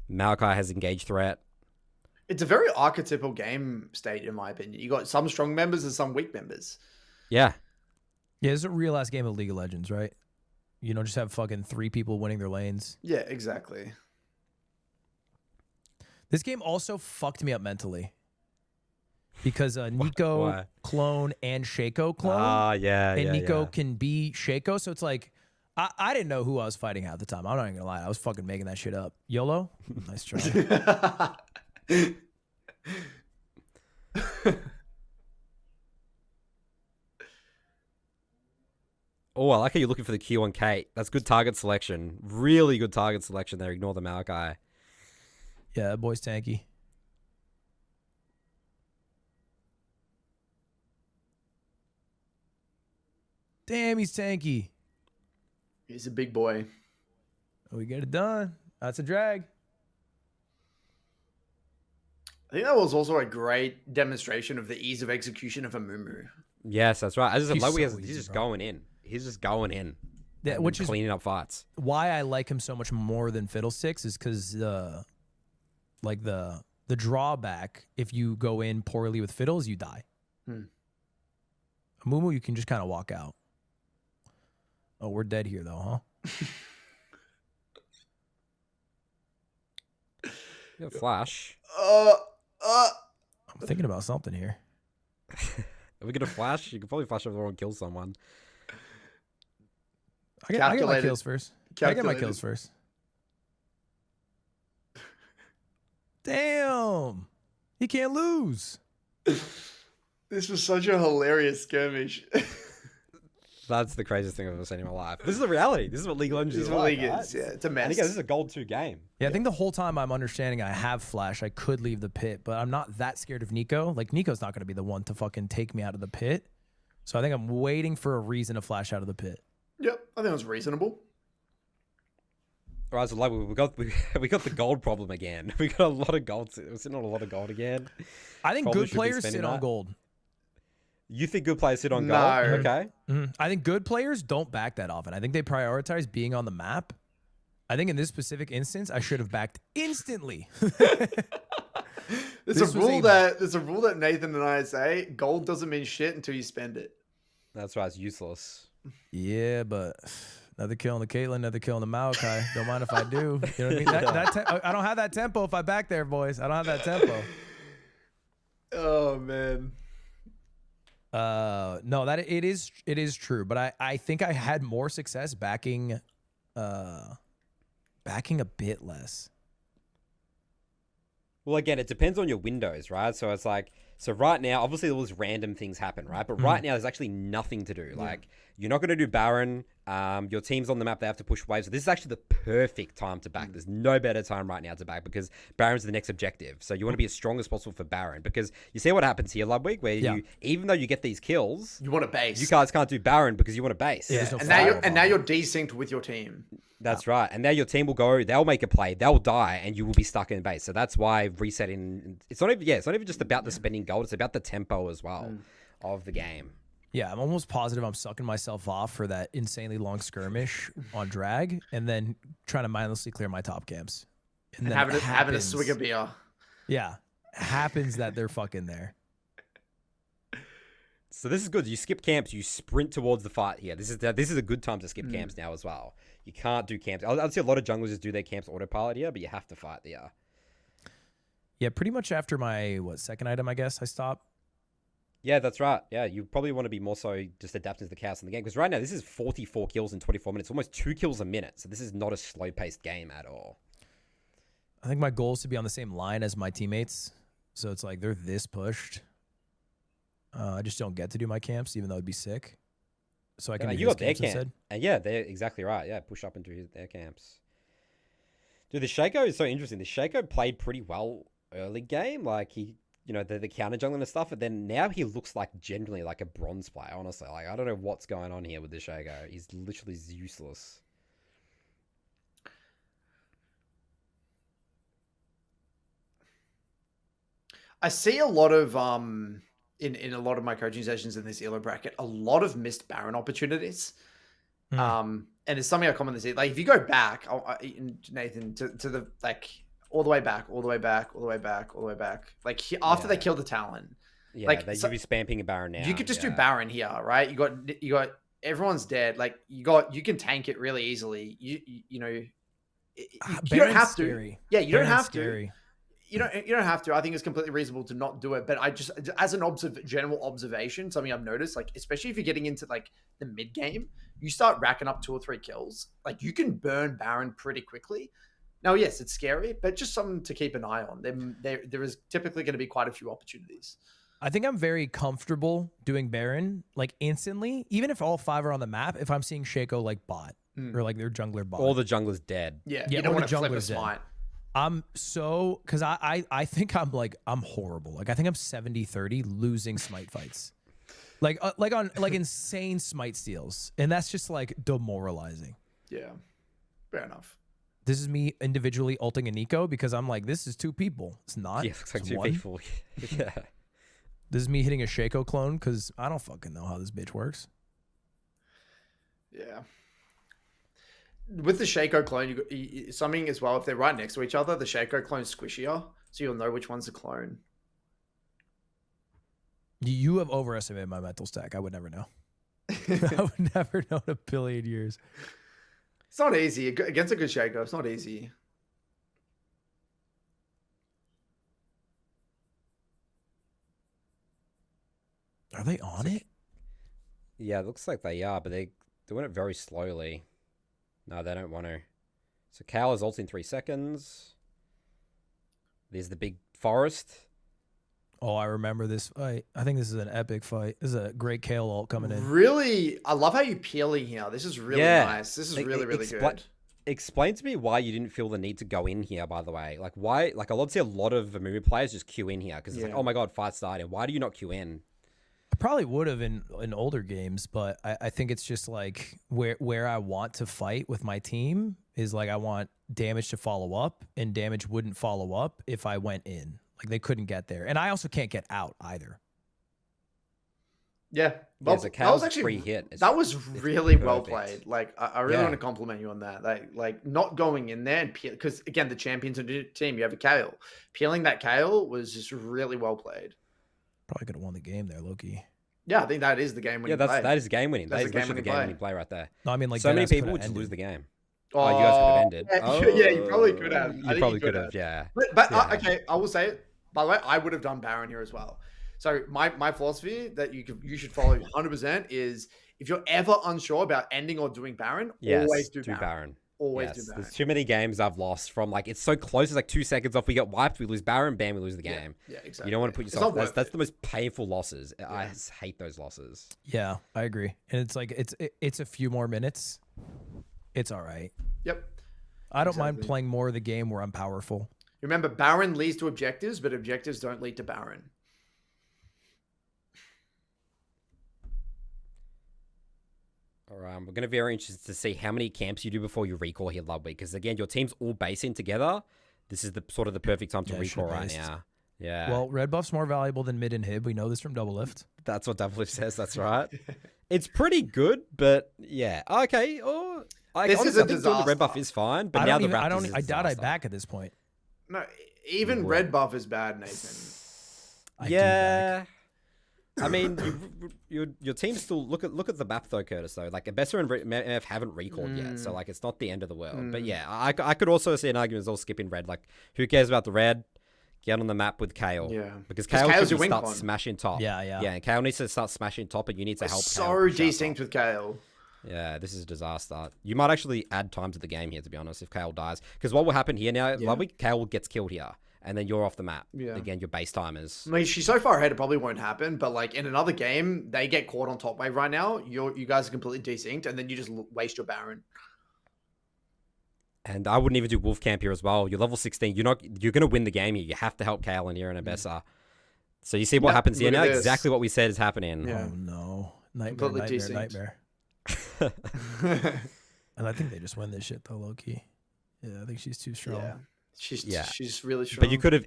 Maokai has engaged threat. It's a very archetypal game state, in my opinion. You got some strong members and some weak members. Yeah. Yeah, it's a real ass game of League of Legends, right? You don't just have fucking 3 people winning their lanes. Yeah, exactly. This game also fucked me up mentally because Nico clone and Shaco clone. And Nico can be Shaco. So it's like, I didn't know who I was fighting at the time. I'm not even gonna lie. I was fucking making that shit up. YOLO? Nice try. Oh, I like how you're looking for the Q on Kate. That's good target selection. Really good target selection there. Ignore the Maokai. Yeah, that boy's tanky. Damn, he's tanky. He's a big boy. Oh, we get it done. That's a drag. I think that was also a great demonstration of the ease of execution of Amumu. Yes, that's right. As I said, he's just bro. going in. He's just going in. Yeah, which is cleaning up fights. Why I like him so much more than Fiddlesticks is because the drawback if you go in poorly with Fiddles, you die. Amumu, you can just kind of walk out. Oh, we're dead here though, huh? You got Flash. I'm thinking about something here. Are we gonna flash? You can probably flash over the and kill someone. I get my kills first. I get my kills first. Damn. He can't lose. This was such a hilarious skirmish. That's the craziest thing I've ever seen in my life. This is the reality. This is what League of Legends This is is what like. League Right? is. Yeah, it's a mess. And again, this is a gold 2 game. Yeah, I think the whole time I'm understanding I have flash, I could leave the pit, but I'm not that scared of Nico. Like, Nico's not going to be the one to fucking take me out of the pit. So I think I'm waiting for a reason to flash out of the pit. Yep, I think it was reasonable. All right, so like we got the gold problem again. We got a lot of gold. We're sitting on a lot of gold again. I think Probably good should be players spending sit on that. gold. You think good players sit on No. gold? Okay. I think good players don't back that often. I think they prioritize being on the map. I think in this specific instance, I should have backed instantly. There's a rule that Nathan and I say: gold doesn't mean shit until you spend it. That's right. It's useless. Yeah, but another kill on the Caitlyn, another kill on the Maokai. Don't mind if I do. You know what I mean? I don't have that tempo if I back there, boys. I don't have that tempo. Oh man. No, that it is true, but I think I had more success backing a bit less. Well, again, it depends on your windows, right? So it's like, so right now, obviously all these random things happen, right? But right now, there's actually nothing to do. Like, you're not going to do Baron. Your team's on the map. They have to push waves. So this is actually the perfect time to back. There's no better time right now to back because Baron's the next objective. So you want to be as strong as possible for Baron because you see what happens here, Ludwig, where you, even though you get these kills, You want a base. you guys can't do Baron because you want a base. Yeah, no and now you're desynced with your team. That's right. And now your team will go, they'll make a play, they'll die, and you will be stuck in base. So that's why resetting, it's not even just about the spending gold, it's about the tempo as well of the game. Yeah, I'm almost positive I'm sucking myself off for that insanely long skirmish on drag and then trying to mindlessly clear my top camps. And having a swig of beer. Yeah. Happens that they're fucking there. So this is good. You skip camps, you sprint towards the fight here. This is a good time to skip camps now as well. You can't do camps. I'd see a lot of junglers just do their camps autopilot here, but you have to fight there. Yeah, pretty much after my second item, I guess I stop. Yeah, that's right. Yeah, you probably want to be more so just adapting to the chaos in the game because right now this is 44 kills in 24 minutes, almost 2 kills a minute. So this is not a slow-paced game at all. I think my goal is to be on the same line as my teammates. So it's like they're this pushed. I just don't get to do my camps, even though it'd be sick. So I can do you got their camps camp. instead. And yeah, they're exactly right. Yeah, push up into their camps. Dude, the Shaco is so interesting. The Shaco played pretty well early game. Like he, the counter jungling and stuff. But then now he looks like generally like a bronze player, honestly. Like I don't know what's going on here with the Shaco. He's literally useless. I see a lot of in a lot of my coaching sessions in this elo bracket, a lot of missed Baron opportunities. And it's something I commonly see. Like if you go back, Nathan, to the all the way back, like after they killed the Talon. Yeah, like you'd be spamming a Baron now. You could just do Baron here, right? You got everyone's dead. Like you can tank it really easily. You don't have to. Scary. Yeah, you don't have scary. to. You don't have to. I think it's completely reasonable to not do it. But I just, as an general observation, something I've noticed, like especially if you're getting into like the mid game, you start racking up 2 or 3 kills. Like you can burn Baron pretty quickly. Now, yes, it's scary, but just something to keep an eye on. There is typically going to be quite a few opportunities. I think I'm very comfortable doing Baron like instantly, even if all 5 are on the map. If I'm seeing Shaco like bot or like their jungler bot, all the jungler's dead. Yeah, you don't want to flip a smite. Because I think I'm horrible. Like I think I'm 70-30 losing smite fights, like on insane smite steals, and that's just like demoralizing. Yeah, fair enough. This is me individually ulting a Nico because I'm like, this is 2 people. It's not. Yeah, it looks like it's 2 one. people. Yeah. This is me hitting a Shaco clone because I don't fucking know how this bitch works. Yeah. With the Shaco clone, you got something as well. If they're right next to each other, the Shaco clone's squishier, so you'll know which one's a clone. You have overestimated my mental stack. I would never know. I would never know in a billion years. It's not easy against a good Shaco. It's not easy. Are they on it? Yeah, it looks like they are, but they're doing it very slowly. No, they don't want to. So Cal is ulting 3 seconds. There's the big forest. Oh, I remember this fight. I think this is an epic fight. This is a great Kale ult coming in. Really, I love how you're peeling here. This is really nice. This is really good. Explain to me why you didn't feel the need to go in here, by the way. Like, why? Like, I love to see a lot of Amumu players just queue in here because it's like, oh my God, fight starting. Why do you not queue in? I probably would have in older games, but I think it's just like where I want to fight with my team is like I want damage to follow up, and damage wouldn't follow up if I went in. Like they couldn't get there. And I also can't get out either. Yeah. Well, that was actually free hit. That was really well played. Like I really want to compliment you on that. Like not going in there and because again the champions of the team, you have a Kale. Peeling that Kale was just really well played. Probably could have won the game there, Loki. Yeah, I think that is the game winning play. That is game winning. That's That is literally the game winning play right there. No, I mean like so many people would just lose the game. Oh, you guys could have ended. Yeah, you probably could have. You probably could have, yeah. But okay, I will say it. By the way, I would have done Baron here as well. So my philosophy that you should follow 100% is if you're ever unsure about ending or doing Baron, always do Baron. Always do Baron. There's too many games I've lost from like it's so close. It's like 2 seconds off. We get wiped. We lose Baron. Bam. We lose the game. Yeah, exactly. You don't want to put yourself. That's the most painful losses. Yeah. I hate those losses. Yeah, I agree. And it's like it's a few more minutes. It's all right. Yep. I don't mind playing more of the game where I'm powerful. Remember, Baron leads to objectives, but objectives don't lead to Baron. All right, we're going to be very interested to see how many camps you do before you recall here, Ludwig, because again, your team's all basing together. This is the sort of the perfect time to recall right now. Yeah. Well, red buff's more valuable than mid inhib. We know this from double lift. That's what double lift says. That's right. It's pretty good, but yeah. Okay. Oh, this is a disaster. The red buff is fine, but now the Raptors I doubt I back at this point. No, even red buff is bad, Nathan. Yeah. I mean, your team still look at the map though, Curtis. Though, like Abessa and MF haven't recalled yet, so like it's not the end of the world. But yeah, I could also see an argument as all skipping red. Like, who cares about the red? Get on the map with Kale. Yeah, because Kale needs to start con. smashing top. Yeah. And Kale needs to start smashing top, and you need to help. So desynced with Kale. Yeah, this is a disaster. You might actually add time to the game here, to be honest, if Kale dies. Because what will happen here now, Ludwig, Kale gets killed here. And then you're off the map. Yeah. Again, your base timers. I mean, she's so far ahead, it probably won't happen. But like in another game, they get caught on top wave right now. You guys are completely desynced, and then you just waste your Baron. And I wouldn't even do Wolf Camp here as well. You're level 16. You're gonna win the game here. You have to help Kale and here and Abessa. So you see what happens here now? Exactly what we said is happening. Yeah. Oh no. Nightmare. And I think they just win this shit though, low-key. Yeah, I think she's too strong. Yeah. She's really strong. But you could have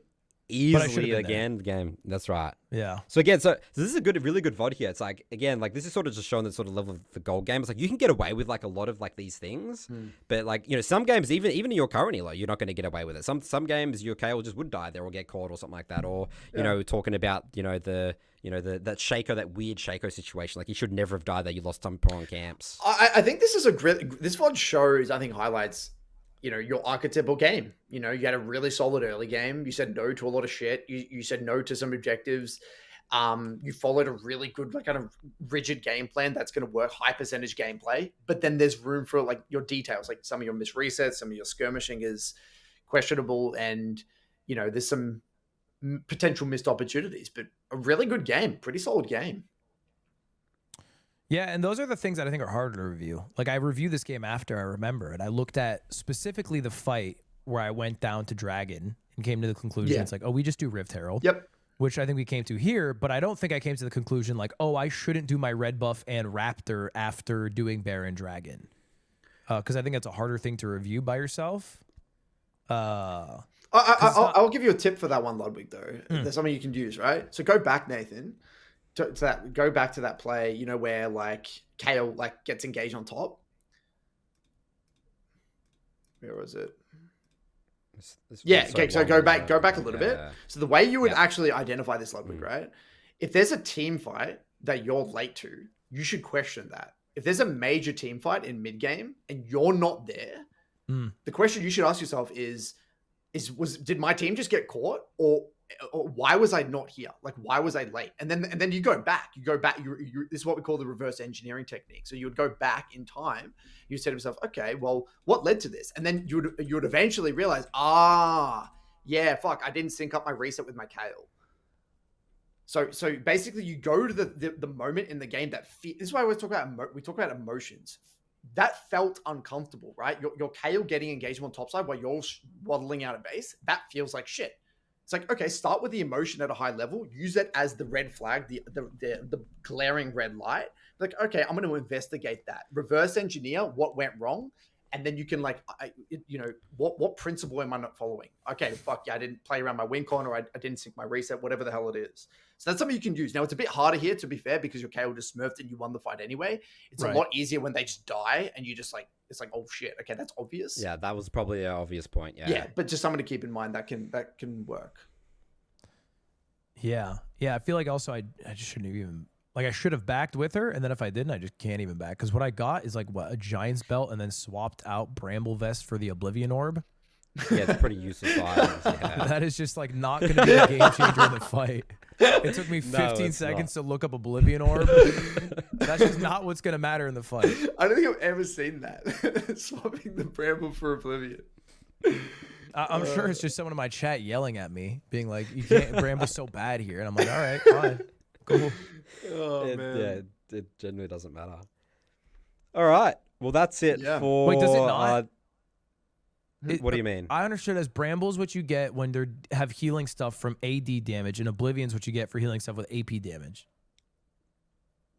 easily again the game. That's right. Yeah. So again, so this is a really good VOD here. It's like again, like this is sort of just showing the sort of level of the gold game. It's like you can get away with like a lot of like these things, but like some games, even in your current elo, you're not going to get away with it. Some games your KO just would die there or get caught or something like that, or talking about that Shaco, that weird Shaco situation. Like you should never have died there. You lost some on camps. I think this is this VOD shows. I think highlights. Your archetypal game. You had a really solid early game. You said no to a lot of shit. You said no to some objectives. You followed a really good, like kind of rigid game plan that's going to work, high percentage gameplay. But then there's room for like your details, like some of your missed resets, some of your skirmishing is questionable, and there's some potential missed opportunities. But a really good game, pretty solid game. Yeah, and those are the things that I think are harder to review. Like, I reviewed this game after I remember, and I looked at specifically the fight where I went down to Dragon and came to the conclusion. It's like, oh, we just do Rift Herald. Yep. Which I think we came to here, but I don't think I came to the conclusion like, oh, I shouldn't do my red buff and Raptor after doing Baron Dragon. Because I think that's a harder thing to review by yourself. I'll give you a tip for that one, Ludwig, though. There's something you can use, right? So go back, Nathan. Go back to that play, where like Kale like gets engaged on top. Where was it? Okay. So go back a little bit. So the way you would actually identify this, Ludwig, right? If there's a team fight that you're late to, you should question that. If there's a major team fight in mid game and you're not there, the question you should ask yourself is did my team just get caught, or why was I not here? Like, why was I late? And then you go back. This is what we call the reverse engineering technique. So you would go back in time. You say to yourself, okay, well, what led to this? And then you would eventually realize, I didn't sync up my reset with my Kale. So basically, you go to the moment in the game that this is why we talk about emotions. That felt uncomfortable, right? Your Kale getting engagement on topside while you're waddling out of base. That feels like shit. It's like, okay, start with the emotion at a high level. Use it as the red flag, the glaring red light. Like, okay, I'm going to investigate that. Reverse engineer what went wrong. And then you can what principle am I not following? Okay, fuck yeah, I didn't play around my win con, or I didn't sync my reset, whatever the hell it is. So that's something you can use. Now, it's a bit harder here, to be fair, because your KO just smurfed and you won the fight anyway. It's a lot easier when they just die and you just it's like, oh shit, okay, that's obvious. Yeah, that was probably an obvious point. Yeah, but just something to keep in mind that can work. Yeah. I feel like also I just shouldn't have even... Like, I should have backed with her, and then if I didn't, I just can't even back. Because what I got is, like, a Giant's Belt and then swapped out Bramble Vest for the Oblivion Orb. Yeah, it's pretty useless items. Yeah. That is just, like, not going to be a game changer in the fight. It took me 15 seconds to look up Oblivion Orb. That's just not what's going to matter in the fight. I don't think I've ever seen that. Swapping the Bramble for Oblivion. I'm sure it's just someone in my chat yelling at me, being like, "You can't, Bramble's so bad here." And I'm like, all right, fine. Cool. Man. Yeah, it genuinely doesn't matter. All right. Well, that's it for... Wait, does it not? What do you mean? I understood as Bramble's what you get when they have healing stuff from AD damage, and Oblivion's what you get for healing stuff with AP damage.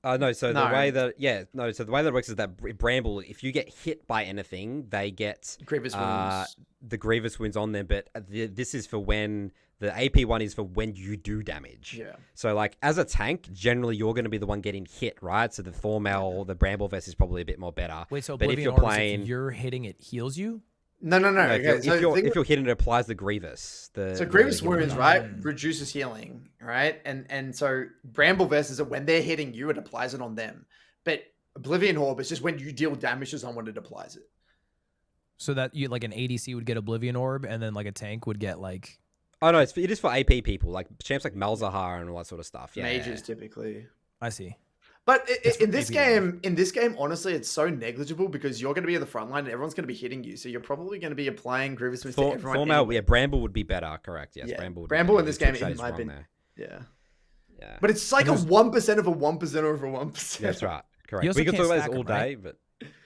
No, so the way that the way that it works is that Bramble, if you get hit by anything, they get Grievous wounds. The Grievous wounds on them, but this is for when the AP one is for when you do damage. Yeah. So like as a tank, generally you're going to be the one getting hit, right? So the Thormel, the Bramble Vest is probably a bit more better. Wait, so but Oblivion if you're Orb playing, if you're hitting it heals you? No. If you're hitting it, applies the Grievous. So Grievous wounds, right, reduces healing, right? And so Bramble Vest is that when they're hitting you, it applies it on them. But Oblivion Orb is just when you deal damage to someone, it applies it. So that you like an ADC would get Oblivion Orb, and then like a tank would get like... Oh no, it is for AP people, like champs like Malzahar and all that sort of stuff. Yeah, mages typically. I see. But in this game, honestly, it's so negligible because you're going to be at the front line and everyone's going to be hitting you. So you're probably going to be applying Grievous wounds to everyone. Anyway. Yeah, Bramble would be better. Correct. Yes, yeah. Bramble in this game, in my opinion. Yeah. But it's like a 1% of a 1% over 1%. That's right. Correct. We could talk about this all day, but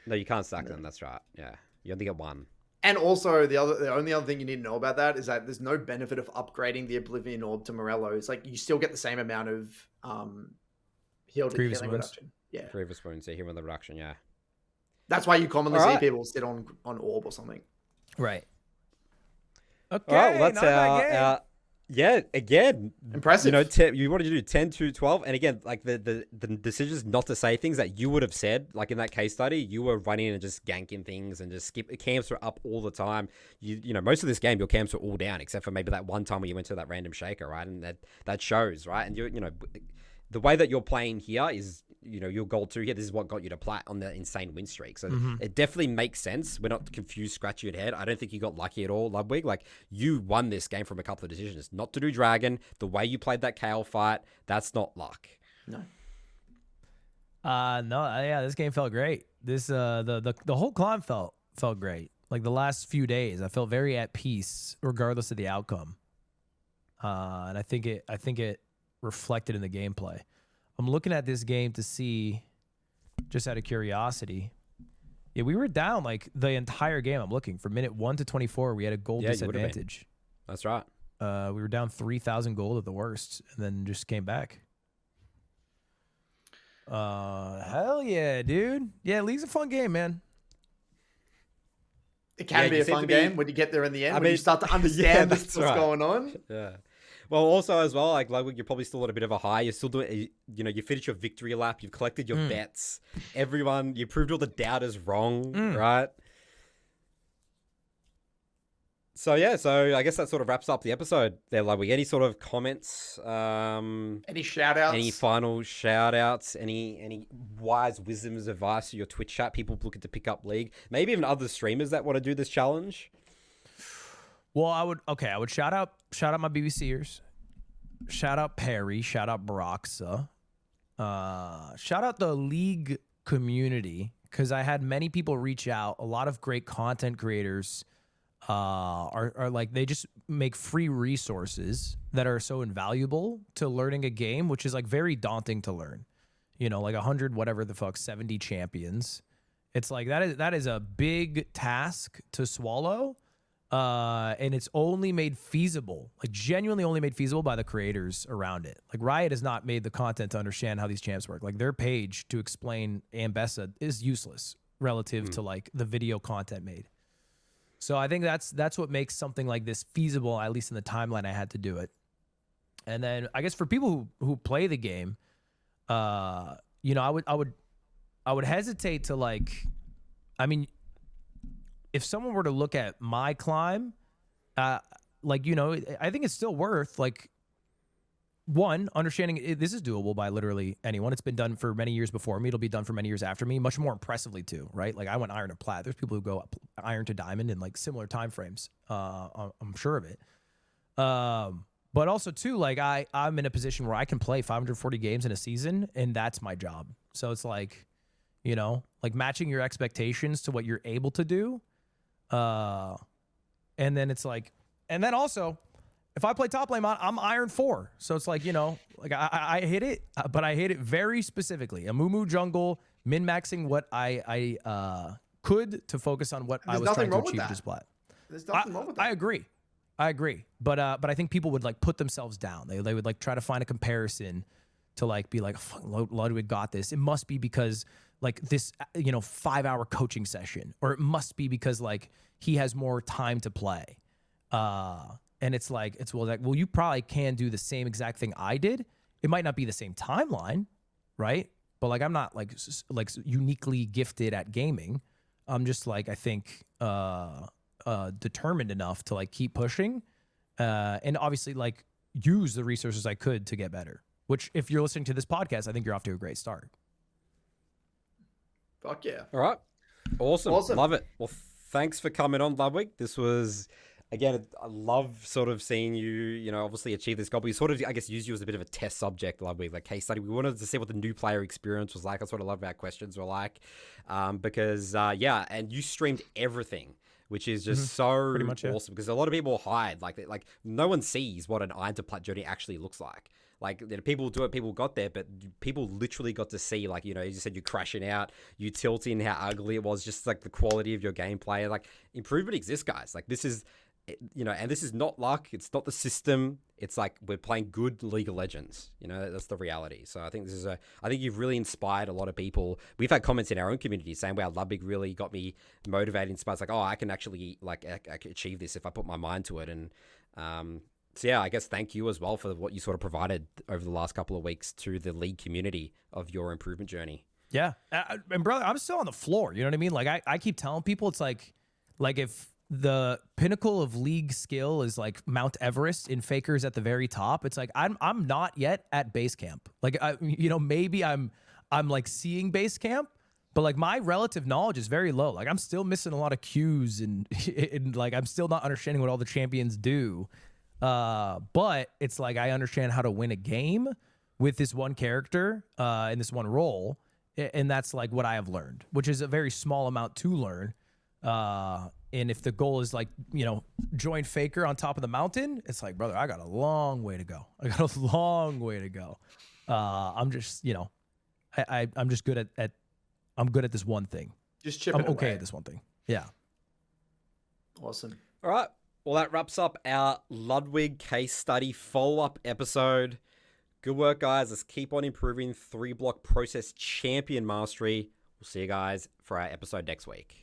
no, you can't stack them. That's right. Yeah, you only get one. And also, the only other thing you need to know about that is that there's no benefit of upgrading the Oblivion Orb to Morello. It's like you still get the same amount of healing reduction. Yeah. Grievous wounds, yeah, healing the reduction, yeah. That's why you commonly see people sit on Orb or something. Right. Okay, all right, well, that's our yeah, again. Impressive. You know, you wanted to do 10 to 12. And again, like the decisions not to say things that you would have said, like in that case study, you were running and just ganking things and just camps were up all the time. You know, most of this game, your camps were all down, except for maybe that one time where you went to that random shaker, right? And that shows, right? And you know, the way that you're playing here is, you know, your goal 2 here, this is what got you to plat on the insane win streak. So it definitely makes sense. We're not confused, scratch your head. I don't think you got lucky at all, Ludwig. Like, you won this game from a couple of decisions. Not to do Dragon, the way you played that Kale fight, that's not luck. No. Yeah, this game felt great. This the whole climb felt great. Like the last few days, I felt very at peace regardless of the outcome. And I think it reflected in the gameplay. I'm looking at this game to see, just out of curiosity. Yeah, we were down like the entire game. I'm looking from minute 1 to 24. We had a gold disadvantage. That's right. We were down 3,000 gold at the worst, and then just came back. Hell yeah, dude. Yeah, League's a fun game, man. It can be a fun game when you get there in the end. When you start to understand what's going on. Yeah. Well, also as well, like Ludwig, you're probably still at a bit of a high. You're still doing, you know, you finished your victory lap. You've collected your bets. Everyone, you proved all the doubters wrong, right? So yeah, so I guess that sort of wraps up the episode there, Ludwig. Any sort of comments? Any shout outs? Any final shout outs? Any wise wisdoms, advice to your Twitch chat? People looking to pick up League? Maybe even other streamers that want to do this challenge? Well, I would shout out my BBCers, shout out Perry, shout out Broxa, shout out the League community, because I had many people reach out, a lot of great content creators are like they just make free resources that are so invaluable to learning a game, which is like very daunting to learn. You know, like 100 whatever the fuck 70 champions. It's like that is a big task to swallow. And it's only made feasible, like genuinely only made feasible by the creators around it. Like Riot has not made the content to understand how these champs work. Like their page to explain Ambessa is useless relative to like the video content made. So I think that's what makes something like this feasible, at least in the timeline I had to do it. And then I guess for people who play the game, you know, I would hesitate to like, I mean, if someone were to look at my climb, like, you know, I think it's still worth like one, understanding this is doable by literally anyone. It's been done for many years before me. It'll be done for many years after me, much more impressively too, right? Like I went iron to plat. There's people who go iron to diamond in like similar time frames. I'm sure of it. But also too, like I'm in a position where I can play 540 games in a season, and that's my job. So it's like, you know, like matching your expectations to what you're able to do. And then it's like, and then also, if I play top lane, I'm iron 4. So it's like, you know, like I hit it, but I hit it very specifically. Amumu jungle, min-maxing what I could to focus on what I was trying to achieve with this plat. There's nothing wrong with that. I agree. But I think people would like put themselves down. They would like try to find a comparison to like be like, fuck, Ludwig got this. It must be because like this, you know, 5-hour coaching session, or it must be because like he has more time to play. And it's like, well, you probably can do the same exact thing I did. It might not be the same timeline, right? But like, I'm not like uniquely gifted at gaming. I'm just like, I think, determined enough to like keep pushing, and obviously like use the resources I could to get better, which if you're listening to this podcast, I think you're off to a great start. Fuck yeah. All right. Awesome. Love it. Well, thanks for coming on, Ludwig. This was, again, I love sort of seeing you, you know, obviously achieve this goal. But we sort of, I guess, used you as a bit of a test subject, Ludwig, like case study. We wanted to see what the new player experience was like. That's what a lot of our questions were like. Because, yeah, and you streamed everything, which is just so Pretty much, yeah. awesome. Because a lot of people hide. Like no one sees what an iron to plat journey actually looks like. Like, you know, people do it, people got there, but people literally got to see, like, you know, you said you're crashing out, you tilting, how ugly it was, just like the quality of your gameplay. Like, improvement exists, guys. Like, this is, you know, and this is not luck. It's not the system. It's like we're playing good League of Legends. You know, that's the reality. So I think this is I think you've really inspired a lot of people. We've had comments in our own community saying, wow, Ludwig really got me motivated, inspired. It's like, oh, I can actually, like, I can achieve this if I put my mind to it. And, so yeah, I guess thank you as well for what you sort of provided over the last couple of weeks to the League community of your improvement journey. Yeah. And brother, I'm still on the floor. You know what I mean? Like I keep telling people, it's like if the pinnacle of League skill is like Mount Everest in Faker's at the very top, it's like, I'm not yet at base camp. Like, you know, maybe I'm like seeing base camp, but like my relative knowledge is very low. Like I'm still missing a lot of cues and like, I'm still not understanding what all the champions do. But it's like I understand how to win a game with this one character in this one role, and that's like what I have learned, which is a very small amount to learn. And if the goal is like, you know, join Faker on top of the mountain, it's like, brother, I got a long way to go. I'm just, you know, I'm just good at I'm good at this one thing. Just chipping I'm okay away. at this one thing. Yeah. Awesome. All right. Well, that wraps up our Ludwig case study follow-up episode. Good work, guys. Let's keep on improving 3-block process champion mastery. We'll see you guys for our episode next week.